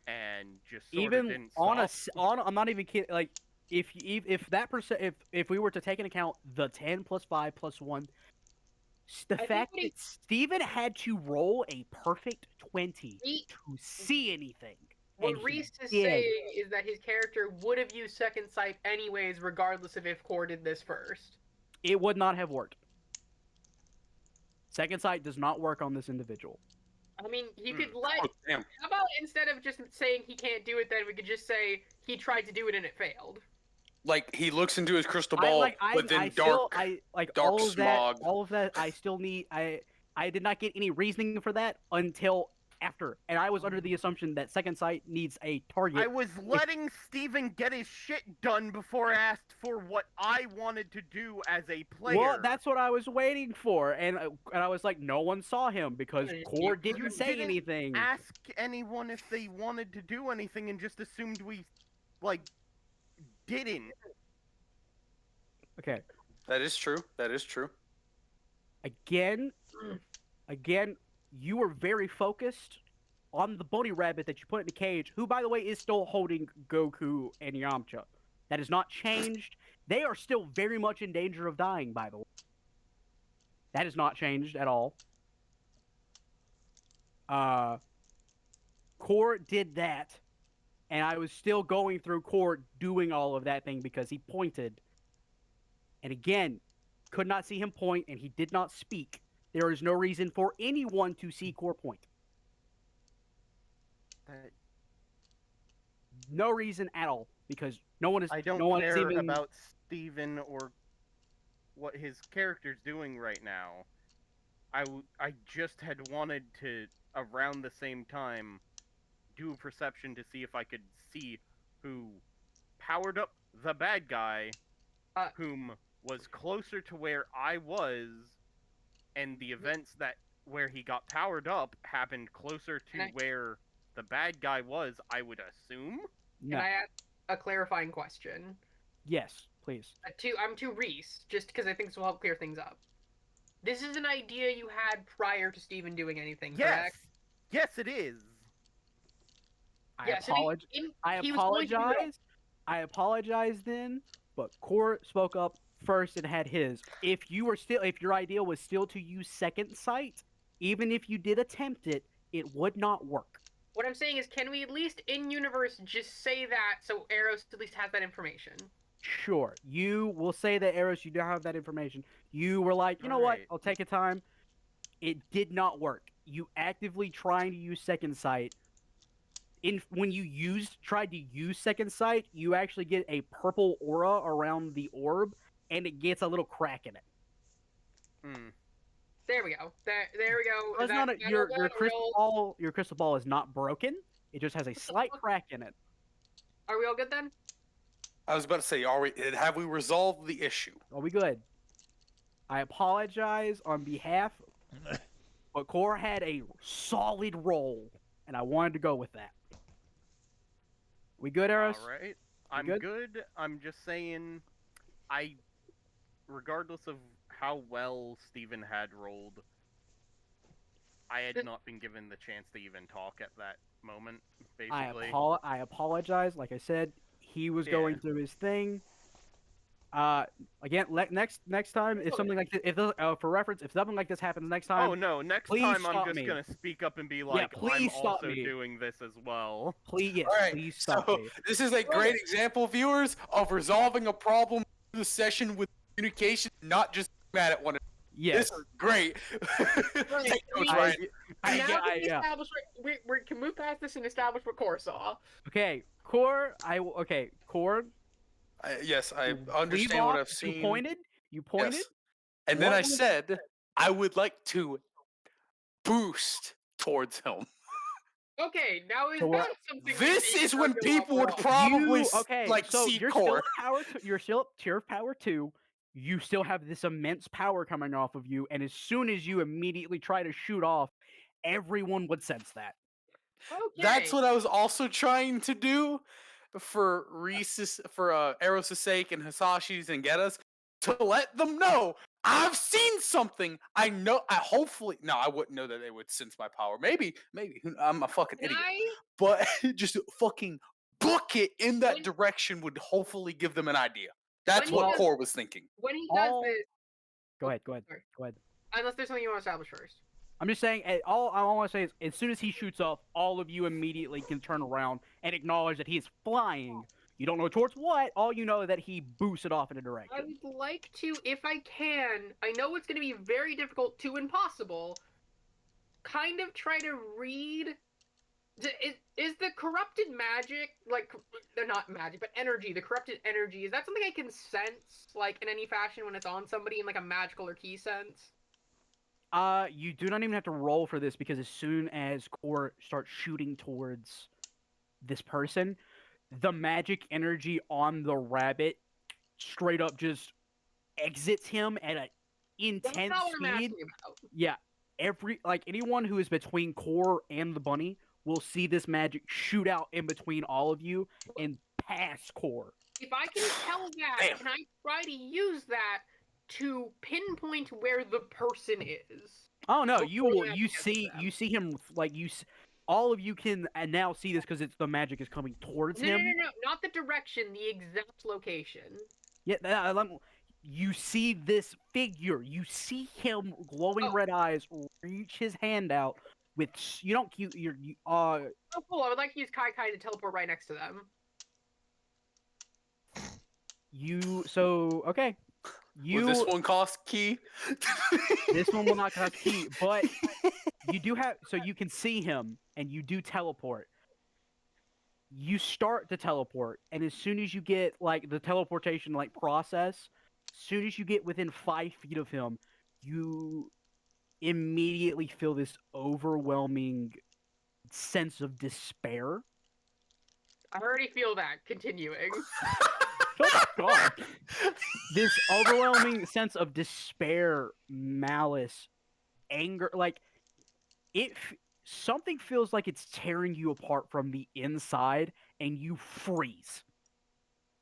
[SPEAKER 5] and just sort of
[SPEAKER 1] Even
[SPEAKER 5] didn't
[SPEAKER 1] on
[SPEAKER 5] stop.
[SPEAKER 1] I'm not even kidding. Like, if that percent, if we were to take into account the 10 plus 5 plus 1, the
[SPEAKER 3] think
[SPEAKER 1] fact
[SPEAKER 3] what he-
[SPEAKER 1] that Steven had to roll a perfect 20
[SPEAKER 3] He,
[SPEAKER 1] to see anything.
[SPEAKER 3] what
[SPEAKER 1] and he
[SPEAKER 3] Reese is
[SPEAKER 1] did.
[SPEAKER 3] saying is that his character would have used second sight anyways, regardless of if Core did this first.
[SPEAKER 1] It would not have worked. Second sight does not work on this individual.
[SPEAKER 3] I mean, you could let.
[SPEAKER 2] Oh, damn.
[SPEAKER 3] How about instead of just saying he can't do it, then we could just say he tried to do it and it failed.
[SPEAKER 2] Like he looks into his crystal ball, but then dark
[SPEAKER 1] all of
[SPEAKER 2] smog.
[SPEAKER 1] All of that. I still need. I did not get any reasoning for that until after, and I was under the assumption that second sight needs a target.
[SPEAKER 5] I was letting Steven get his shit done before I asked for what I wanted to do as a player.
[SPEAKER 1] Well, that's what I was waiting for, and I was like, no one saw him because Core
[SPEAKER 5] You
[SPEAKER 1] didn't say
[SPEAKER 5] didn't
[SPEAKER 1] anything.
[SPEAKER 5] ask anyone if they wanted to do anything and just assumed we, like, didn't.
[SPEAKER 1] Okay.
[SPEAKER 2] That is true. That is true.
[SPEAKER 1] Again, you were very focused on the bunny rabbit that you put in the cage, who, by the way, is still holding Goku and Yamcha. That has not changed. They are still very much in danger of dying, by the way. That has not changed at all. Core did that, and I was still going through Core doing all of that thing because he pointed. And again, could not see him point, and he did not speak. There is no reason for anyone to see Core point. No reason at all, because no one is.
[SPEAKER 5] I don't
[SPEAKER 1] no one
[SPEAKER 5] care
[SPEAKER 1] is even...
[SPEAKER 5] about Steven or what his character's doing right now. I just had wanted to, around the same time, do a perception to see if I could see who powered up the bad guy, whom was closer to where I was, and the events where he got powered up happened closer to where the bad guy was, I would assume.
[SPEAKER 1] No.
[SPEAKER 3] Can I ask a clarifying question?
[SPEAKER 1] Yes, please.
[SPEAKER 3] I'm to Reese, just because I think this will help clear things up. This is an idea you had prior to Steven doing anything, correct?
[SPEAKER 5] Yes, it is.
[SPEAKER 1] I apologize then, but Core spoke up first and had his. If your idea was still to use second sight, even if you did attempt it, it would not work.
[SPEAKER 3] What I'm saying is, can we at least in universe just say that so Eros at least has that information?
[SPEAKER 1] Sure. You will say that, Eros, you don't have that information. You were like, you know what? I'll take your time. It did not work. You actively trying to use second sight. When you tried to use second sight, you actually get a purple aura around the orb, and it gets a little crack in it.
[SPEAKER 3] There we go. There we go.
[SPEAKER 1] Your crystal ball is not broken. It just has a slight crack in it.
[SPEAKER 3] Are we all good then?
[SPEAKER 2] I was about to say, have we resolved the issue?
[SPEAKER 1] Are we good? I apologize on behalf, but Core had a solid roll, and I wanted to go with that. We good, Eros?
[SPEAKER 5] All right. I'm good. I'm just saying, regardless of how well Steven had rolled, I had not been given the chance to even talk at that moment, basically.
[SPEAKER 1] I apologize. Like I said, he was going through his thing. Again, next time, if something like this, for reference, if something like this happens next time,
[SPEAKER 5] Oh no, next
[SPEAKER 1] please
[SPEAKER 5] time I'm
[SPEAKER 1] stop
[SPEAKER 5] just
[SPEAKER 1] me.
[SPEAKER 5] gonna speak up and be
[SPEAKER 1] Yeah,
[SPEAKER 5] like, I'm
[SPEAKER 1] please stop
[SPEAKER 5] also
[SPEAKER 1] me.
[SPEAKER 5] doing this as well.
[SPEAKER 1] Please, yes,
[SPEAKER 2] All right,
[SPEAKER 1] please stop
[SPEAKER 2] so
[SPEAKER 1] me.
[SPEAKER 2] this is a great example, viewers, of resolving a problem in the session with communication, not just mad at one another.
[SPEAKER 1] Yes,
[SPEAKER 2] This is great.
[SPEAKER 3] Right,
[SPEAKER 2] Take notes,
[SPEAKER 3] we-
[SPEAKER 2] Ryan.
[SPEAKER 3] Now that we
[SPEAKER 1] yeah.
[SPEAKER 3] established, we can move past this and establish what Core saw.
[SPEAKER 1] Okay, core. Core.
[SPEAKER 2] Yes, I
[SPEAKER 1] Leave
[SPEAKER 2] understand what
[SPEAKER 1] off.
[SPEAKER 2] I've seen.
[SPEAKER 1] You pointed. You pointed.
[SPEAKER 2] Yes. And then
[SPEAKER 1] What
[SPEAKER 2] I
[SPEAKER 1] was-
[SPEAKER 2] said I would like to boost towards him.
[SPEAKER 3] Okay, now is
[SPEAKER 1] So
[SPEAKER 3] that something?
[SPEAKER 2] This
[SPEAKER 3] we
[SPEAKER 2] is when
[SPEAKER 3] can
[SPEAKER 2] people would
[SPEAKER 3] wrong?
[SPEAKER 2] probably
[SPEAKER 1] Okay,
[SPEAKER 2] like
[SPEAKER 1] so
[SPEAKER 2] see
[SPEAKER 1] you're
[SPEAKER 2] core.
[SPEAKER 1] still at power. You're still at tier power 2. You still have this immense power coming off of you, and as soon as you immediately try to shoot off, everyone would sense that.
[SPEAKER 3] Okay.
[SPEAKER 2] That's what I was also trying to do for Reese's, for Eros' sake and Hisashi's and Gheata's, to let them know I've seen something. I know. I hopefully no, I wouldn't know that they would sense my power. Maybe I'm a fucking
[SPEAKER 3] Can
[SPEAKER 2] idiot.
[SPEAKER 3] I?
[SPEAKER 2] But just fucking book it in that
[SPEAKER 3] When-
[SPEAKER 2] direction would hopefully give them an idea. That's
[SPEAKER 3] When he
[SPEAKER 2] what
[SPEAKER 3] does-
[SPEAKER 2] Core was thinking.
[SPEAKER 3] When he does
[SPEAKER 1] All-
[SPEAKER 3] this,
[SPEAKER 1] Go ahead. Go ahead.
[SPEAKER 3] sorry.
[SPEAKER 1] Go ahead.
[SPEAKER 3] unless there's something you want to establish first.
[SPEAKER 1] I'm just saying. All I want to say is, as soon as he shoots off, all of you immediately can turn around and acknowledge that he is flying. You don't know towards what. All you know is that he boosted off in a
[SPEAKER 3] I
[SPEAKER 1] direction.
[SPEAKER 3] would like to, if I can, I know it's going to be very difficult to impossible, kind of try to read. Is the corrupted magic, like, they're not magic, but energy, the corrupted energy, is that something I can sense, like, in any fashion when it's on somebody in, like, a magical or key sense?
[SPEAKER 1] You do not even have to roll for this because as soon as Core starts shooting towards this person, the magic energy on the rabbit straight up just exits him at an
[SPEAKER 3] That's
[SPEAKER 1] intense
[SPEAKER 3] not what I'm
[SPEAKER 1] speed.
[SPEAKER 3] asking about.
[SPEAKER 1] Yeah, anyone who is between Core and the bunny will see this magic shoot out in between all of you and pass Core.
[SPEAKER 3] If I can tell that,
[SPEAKER 2] Damn.
[SPEAKER 3] can I try to use that to pinpoint where the person is?
[SPEAKER 1] Oh no,
[SPEAKER 3] Before
[SPEAKER 1] you will.
[SPEAKER 3] that
[SPEAKER 1] You
[SPEAKER 3] gets
[SPEAKER 1] see,
[SPEAKER 3] them.
[SPEAKER 1] you see him like all of you can now see this because it's the magic is coming towards
[SPEAKER 3] No,
[SPEAKER 1] him.
[SPEAKER 3] no, not the direction, the exact location.
[SPEAKER 1] Yeah, you see this figure. You see him glowing
[SPEAKER 3] Oh.
[SPEAKER 1] red eyes reach his hand out with you don't you
[SPEAKER 3] Oh, cool. I would like to use Kai Kai to teleport right next to them.
[SPEAKER 1] okay.
[SPEAKER 2] Will this one cost key?
[SPEAKER 1] This one will not cost key, but you do have so you can see him and you do teleport. You start to teleport, and as soon as you get like the teleportation like process, as soon as you get within 5 feet of him, you immediately feel this overwhelming sense of despair.
[SPEAKER 3] I already feel that. Continuing.
[SPEAKER 1] Oh my god! This overwhelming sense of despair, malice, anger, like something feels like it's tearing you apart from the inside, and you freeze.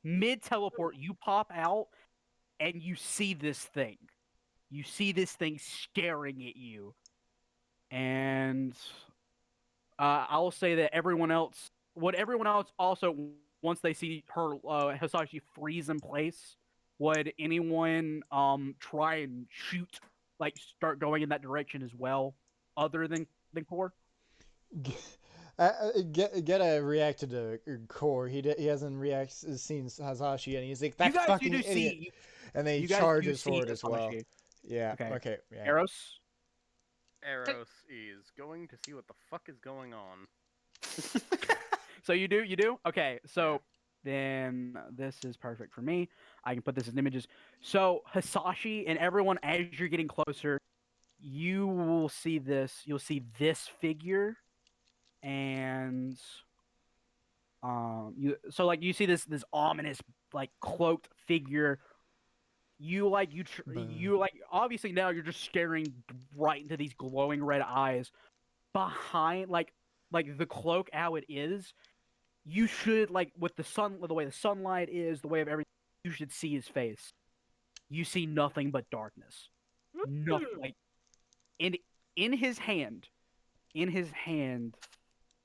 [SPEAKER 1] Mid teleport, you pop out, and you see this thing. You see this thing staring at you, and I'll say that everyone else also, once they see her Hisashi freeze in place, would anyone try and shoot, like start going in that direction as well, other than Core?
[SPEAKER 4] Gheata reacted to Core. He hasn't seen Hasashi, and he's like, that
[SPEAKER 1] You guys
[SPEAKER 4] fucking
[SPEAKER 1] you do
[SPEAKER 4] idiot.
[SPEAKER 1] see,
[SPEAKER 4] And then he
[SPEAKER 1] you guys do
[SPEAKER 4] charges
[SPEAKER 1] see
[SPEAKER 4] for it as well.
[SPEAKER 1] Hisashi.
[SPEAKER 4] Yeah.
[SPEAKER 1] Okay.
[SPEAKER 4] Okay. Yeah.
[SPEAKER 1] Eros.
[SPEAKER 5] Eros is going to see what the fuck is going on.
[SPEAKER 1] So you do? Okay, so then this is perfect for me. I can put this as images. So Hisashi and everyone, as you're getting closer, you will see this. You'll see this figure, and you see this ominous like cloaked figure. You obviously now you're just staring right into these glowing red eyes. Behind like the cloak, how it is, you should with the way the sunlight is, the way of everything, you should see his face. You see nothing but darkness. Nothing like in his hand.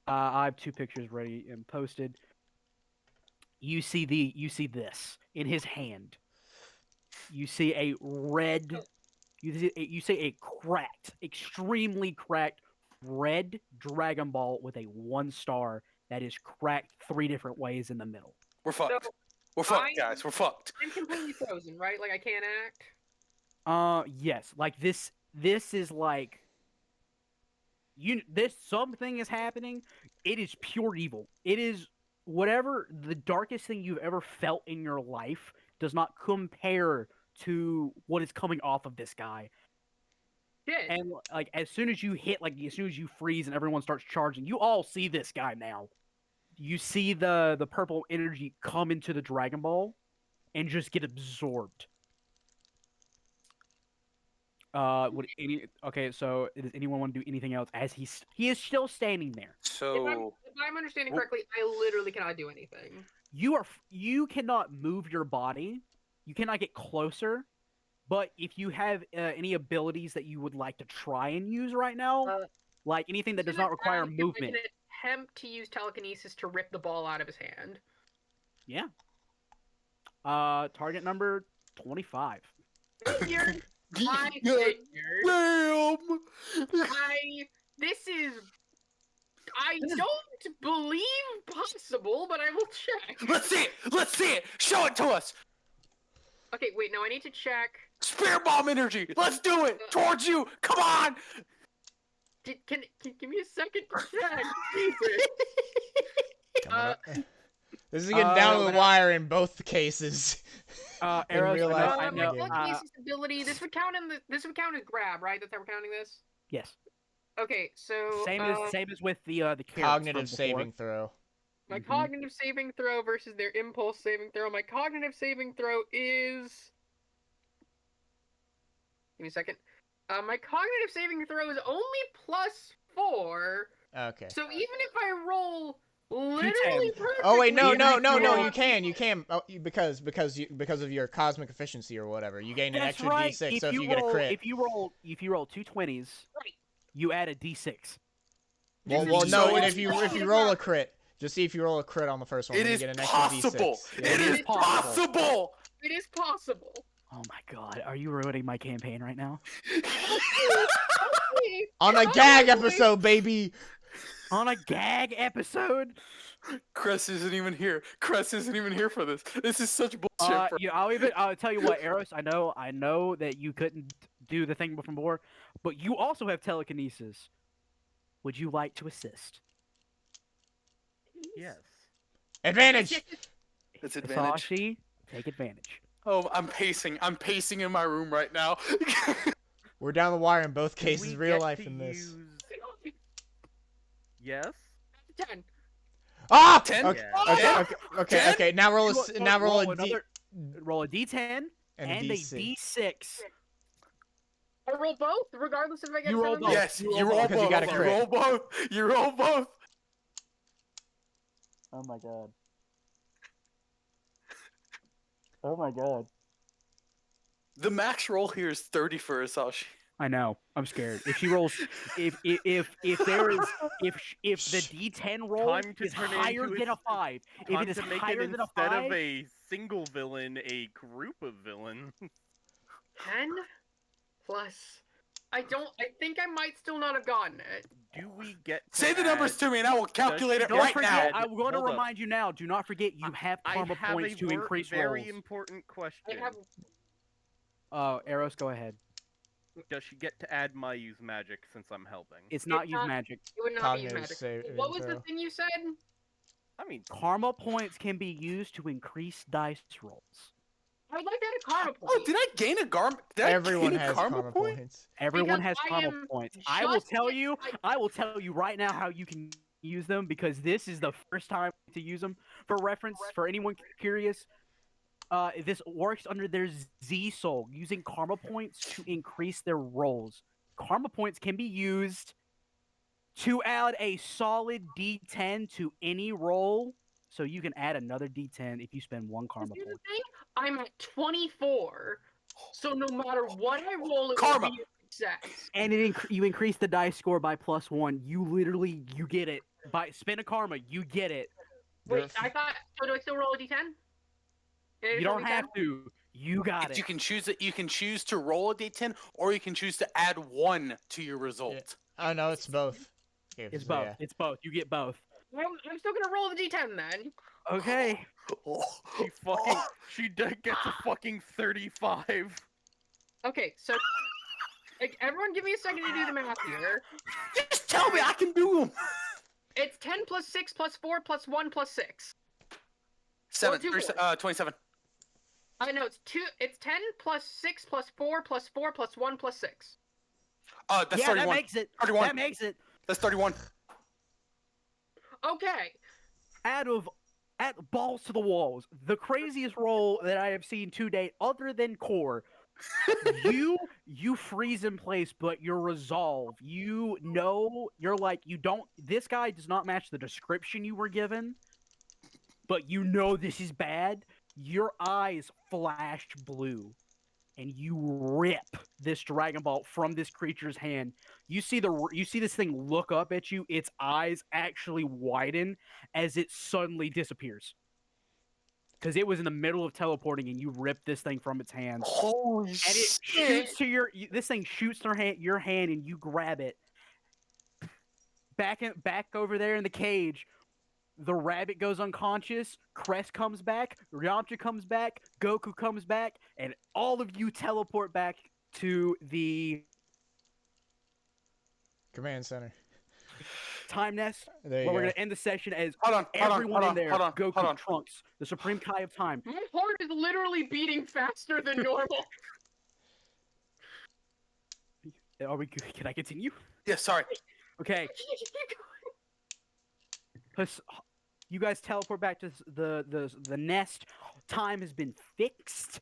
[SPEAKER 1] I have 2 pictures ready and posted. You see this in his hand. you see a red. You see a cracked, extremely cracked red Dragon Ball with a 1 star that is cracked 3 different ways in the middle.
[SPEAKER 2] We're fucked.
[SPEAKER 3] So,
[SPEAKER 2] We're fucked, guys. We're fucked.
[SPEAKER 3] I'm completely frozen, right? Like I can't act.
[SPEAKER 1] Yes, like this is like this something is happening. It is pure evil. It is whatever the darkest thing you've ever felt in your life does not compare to what is coming off of this guy.
[SPEAKER 3] Shit.
[SPEAKER 1] And like as soon as you hit, like as soon as you freeze and everyone starts charging, you all see this guy now. You see the purple energy come into the Dragon Ball and just get absorbed. Okay, so does anyone want to do anything else as he is still standing there?
[SPEAKER 2] So
[SPEAKER 3] If I'm understanding correctly, I literally cannot do anything.
[SPEAKER 1] You cannot move your body. You cannot get closer. But if you have any abilities that you would like to try and use right now, like anything that does not require movement.
[SPEAKER 3] I can attempt to use telekinesis to rip the ball out of his hand.
[SPEAKER 1] Yeah. Target number 25.
[SPEAKER 3] Figured. I
[SPEAKER 2] Damn.
[SPEAKER 3] figured. This is. I don't believe possible, but I will check.
[SPEAKER 2] Let's see it. Let's see it. Show it to us.
[SPEAKER 3] Okay, wait. No, I need to check.
[SPEAKER 2] Spear bomb energy. Let's do it. Towards you. Come on.
[SPEAKER 3] Can give me a second to check? Jesus.
[SPEAKER 4] This is getting down to the wire in both cases.
[SPEAKER 1] Eros,
[SPEAKER 4] real life,
[SPEAKER 1] I know.
[SPEAKER 3] Telekinesis ability. This would count as grab, right? That's how we're counting this.
[SPEAKER 1] Yes.
[SPEAKER 3] Okay, so
[SPEAKER 1] Same as with the carrots from
[SPEAKER 4] Cognitive
[SPEAKER 1] before.
[SPEAKER 4] saving throw.
[SPEAKER 3] my cognitive saving throw versus their impulse saving throw. My cognitive saving throw is. Give me a second. My cognitive saving throw is only +4.
[SPEAKER 4] Okay.
[SPEAKER 3] So even if I roll literally perfectly.
[SPEAKER 4] Oh wait, no, you can. Oh, because of your cosmic efficiency or whatever, you gain an
[SPEAKER 1] That's
[SPEAKER 4] extra
[SPEAKER 1] right.
[SPEAKER 4] D6. So if you get a crit,
[SPEAKER 1] if you roll 2 20s,
[SPEAKER 3] Right.
[SPEAKER 1] you add a D6.
[SPEAKER 4] well,
[SPEAKER 2] Just
[SPEAKER 4] no,
[SPEAKER 2] so
[SPEAKER 4] and
[SPEAKER 2] it's
[SPEAKER 4] if you roll a crit, just see if you roll a crit on the first one,
[SPEAKER 2] It
[SPEAKER 4] then
[SPEAKER 2] is
[SPEAKER 4] you get an extra
[SPEAKER 2] possible.
[SPEAKER 4] D6.
[SPEAKER 2] It is possible.
[SPEAKER 3] It is possible.
[SPEAKER 1] Oh my god, are you ruining my campaign right now?
[SPEAKER 4] On a gag episode, baby.
[SPEAKER 1] On a gag episode?
[SPEAKER 2] Cress isn't even here. Cress isn't even here for this. This is such bullshit. Bro.
[SPEAKER 1] I'll tell you what, Eros. I know that you couldn't do the thing before, but you also have telekinesis. Would you like to assist?
[SPEAKER 5] Yes.
[SPEAKER 4] Advantage.
[SPEAKER 2] It's advantage.
[SPEAKER 1] Hisashi, take advantage.
[SPEAKER 2] Oh, I'm pacing. I'm pacing in my room right now.
[SPEAKER 4] We're down the wire in both
[SPEAKER 5] Do
[SPEAKER 4] cases,
[SPEAKER 5] we
[SPEAKER 4] real
[SPEAKER 5] get
[SPEAKER 4] life
[SPEAKER 5] to
[SPEAKER 4] in this.
[SPEAKER 5] use- Yes.
[SPEAKER 3] 10.
[SPEAKER 4] Ah!
[SPEAKER 2] 10?
[SPEAKER 4] Okay,
[SPEAKER 5] Yeah.
[SPEAKER 4] okay. Now roll a
[SPEAKER 1] Roll a D10
[SPEAKER 4] and
[SPEAKER 1] and
[SPEAKER 4] a
[SPEAKER 1] a
[SPEAKER 4] D6.
[SPEAKER 1] D6.
[SPEAKER 3] I roll both, regardless if I get
[SPEAKER 1] You roll
[SPEAKER 3] 7.
[SPEAKER 1] both.
[SPEAKER 2] Yes,
[SPEAKER 1] You
[SPEAKER 2] you
[SPEAKER 1] roll
[SPEAKER 2] roll
[SPEAKER 4] because you
[SPEAKER 2] both.
[SPEAKER 4] got a
[SPEAKER 2] You
[SPEAKER 4] crit.
[SPEAKER 2] roll both. You roll both.
[SPEAKER 1] Oh my god. Oh my god.
[SPEAKER 2] The max roll here is 30 for Hisashi.
[SPEAKER 1] I know. I'm scared. If she rolls, if there is, if the D10 roll
[SPEAKER 5] Time to
[SPEAKER 1] is
[SPEAKER 5] turn it
[SPEAKER 1] higher
[SPEAKER 5] into
[SPEAKER 1] than a 5, if
[SPEAKER 5] Time
[SPEAKER 1] it is
[SPEAKER 5] to make
[SPEAKER 1] higher
[SPEAKER 5] it
[SPEAKER 1] than a
[SPEAKER 5] instead
[SPEAKER 1] 5,
[SPEAKER 5] of a single villain, a group of villains.
[SPEAKER 3] 10 plus. I think I might still not have gotten it.
[SPEAKER 5] Do we get to
[SPEAKER 2] Say the numbers
[SPEAKER 5] add-
[SPEAKER 2] to me and I will calculate it
[SPEAKER 1] don't
[SPEAKER 2] right
[SPEAKER 1] forget.
[SPEAKER 2] now.
[SPEAKER 1] I'm going to
[SPEAKER 5] Hold up.
[SPEAKER 1] remind you now. Do not forget you have karma
[SPEAKER 5] I have
[SPEAKER 1] points
[SPEAKER 5] a
[SPEAKER 1] to increase
[SPEAKER 5] very
[SPEAKER 1] rolls.
[SPEAKER 5] important question.
[SPEAKER 3] I have.
[SPEAKER 1] Eros, go ahead.
[SPEAKER 5] Does she get to add my use magic since I'm helping?
[SPEAKER 1] It's not
[SPEAKER 3] It's
[SPEAKER 1] use
[SPEAKER 3] not-
[SPEAKER 1] magic.
[SPEAKER 3] It would not
[SPEAKER 4] Cognitive
[SPEAKER 3] be magic.
[SPEAKER 4] saving
[SPEAKER 3] What was the
[SPEAKER 4] throw.
[SPEAKER 3] thing you said?
[SPEAKER 5] I mean,
[SPEAKER 1] Karma points can be used to increase dice rolls.
[SPEAKER 3] I would like to add a karma point.
[SPEAKER 2] Oh, did I gain a garment? Did
[SPEAKER 4] Everyone
[SPEAKER 2] I gain a
[SPEAKER 4] has
[SPEAKER 2] karma
[SPEAKER 4] karma
[SPEAKER 2] point?
[SPEAKER 4] points.
[SPEAKER 1] Everyone
[SPEAKER 3] Because
[SPEAKER 1] has
[SPEAKER 3] I
[SPEAKER 1] karma
[SPEAKER 3] am
[SPEAKER 1] points. I will
[SPEAKER 3] just
[SPEAKER 1] tell
[SPEAKER 3] like-
[SPEAKER 1] you. I will tell you right now how you can use them because this is the first time to use them. For reference, for anyone curious, this works under their Z Soul, using karma points to increase their rolls. Karma points can be used to add a solid D10 to any roll, so you can add another D10 if you spend 1 karma
[SPEAKER 3] Here's the
[SPEAKER 1] point.
[SPEAKER 3] thing, I'm at 24, so no matter what I roll, it
[SPEAKER 2] Karma.
[SPEAKER 3] will be a success.
[SPEAKER 1] And you increase the dice score by +1. You get it. By spend a karma, you get it.
[SPEAKER 3] Wait, I thought. So do I still roll a d10?
[SPEAKER 1] You don't have to. You got it.
[SPEAKER 2] You can choose it. You can choose to roll a d10, or you can choose to add 1 to your result.
[SPEAKER 4] Oh no, it's both. Okay,
[SPEAKER 1] It's
[SPEAKER 4] so
[SPEAKER 1] both.
[SPEAKER 4] yeah.
[SPEAKER 1] It's both. You get both.
[SPEAKER 3] I'm still gonna roll the d10 then.
[SPEAKER 1] Okay.
[SPEAKER 5] She fucking gets a fucking 35.
[SPEAKER 3] Okay, so like everyone, give me a second to do the math here.
[SPEAKER 2] Just tell me I can do them.
[SPEAKER 3] It's 10 plus 6 plus 4 plus 1 plus 6.
[SPEAKER 2] 7,
[SPEAKER 3] two
[SPEAKER 2] 27.
[SPEAKER 3] I know it's 2. It's 10 plus 6 plus 4 plus 4 plus 1 plus 6.
[SPEAKER 2] That's
[SPEAKER 1] Yeah,
[SPEAKER 2] 31.
[SPEAKER 1] that makes it.
[SPEAKER 2] 31.
[SPEAKER 1] That makes it.
[SPEAKER 2] That's 31.
[SPEAKER 3] Okay.
[SPEAKER 1] At balls to the walls, the craziest roll that I have seen to date, other than core. you freeze in place, but your resolve. You know, you're like you don't. This guy does not match the description you were given, but you know this is bad. Your eyes flash blue, and you rip this Dragon Ball from this creature's hand. You see this thing look up at you. Its eyes actually widen as it suddenly disappears. Because it was in the middle of teleporting, and you rip this thing from its hands.
[SPEAKER 2] Holy
[SPEAKER 1] And it shoots to this thing shoots your hand, and you grab it. Back over there in the cage, the rabbit goes unconscious. Cress comes back. Yamcha comes back. Goku comes back, and all of you teleport back to the
[SPEAKER 4] Command center.
[SPEAKER 1] time nest.
[SPEAKER 4] There you
[SPEAKER 1] Where we're
[SPEAKER 4] go.
[SPEAKER 1] gonna end the session as
[SPEAKER 2] Hold on,
[SPEAKER 1] everyone in there. Goku,
[SPEAKER 2] hold on.
[SPEAKER 1] Trunks, the Supreme Kai of Time.
[SPEAKER 3] My heart is literally beating faster than normal.
[SPEAKER 1] Are we? Can I continue?
[SPEAKER 2] Yeah, sorry.
[SPEAKER 1] Okay. You guys teleport back to the nest. Time has been fixed.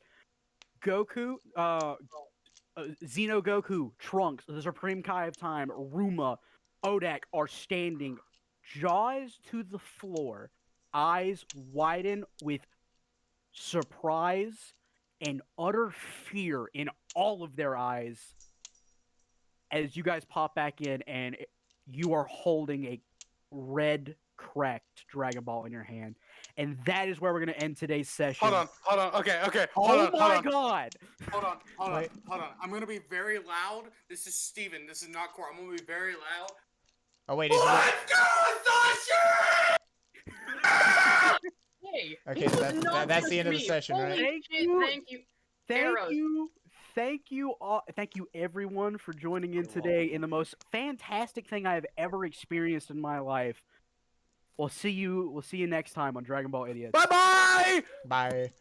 [SPEAKER 1] Goku, Xeno Goku, Trunks, the Supreme Kai of Time, Ruma, Odak are standing, jaws to the floor, eyes widen with surprise and utter fear in all of their eyes as you guys pop back in and you are holding a red cracked Dragon Ball in your hand. And that is where we're going to end today's session.
[SPEAKER 2] Hold on. Okay.
[SPEAKER 1] Oh my god!
[SPEAKER 2] Hold on.
[SPEAKER 4] Wait.
[SPEAKER 2] I'm gonna be very loud. This is Steven. This is not Core. I'm gonna be very loud.
[SPEAKER 4] Oh wait, is
[SPEAKER 2] Let's go, Hisashi!
[SPEAKER 3] Hey,
[SPEAKER 4] Okay,
[SPEAKER 3] this
[SPEAKER 4] so
[SPEAKER 3] was
[SPEAKER 4] that's
[SPEAKER 3] not
[SPEAKER 4] the end of the
[SPEAKER 3] me.
[SPEAKER 4] session,
[SPEAKER 3] Holy
[SPEAKER 4] right?
[SPEAKER 1] Thank
[SPEAKER 3] shit,
[SPEAKER 1] you.
[SPEAKER 3] Thank you.
[SPEAKER 1] Thank
[SPEAKER 3] Eros.
[SPEAKER 1] you. Thank you everyone for joining in today in the most fantastic thing I have ever experienced in my life. We'll see you next time on Dragon Ball Idiots.
[SPEAKER 2] Bye bye.
[SPEAKER 4] Bye.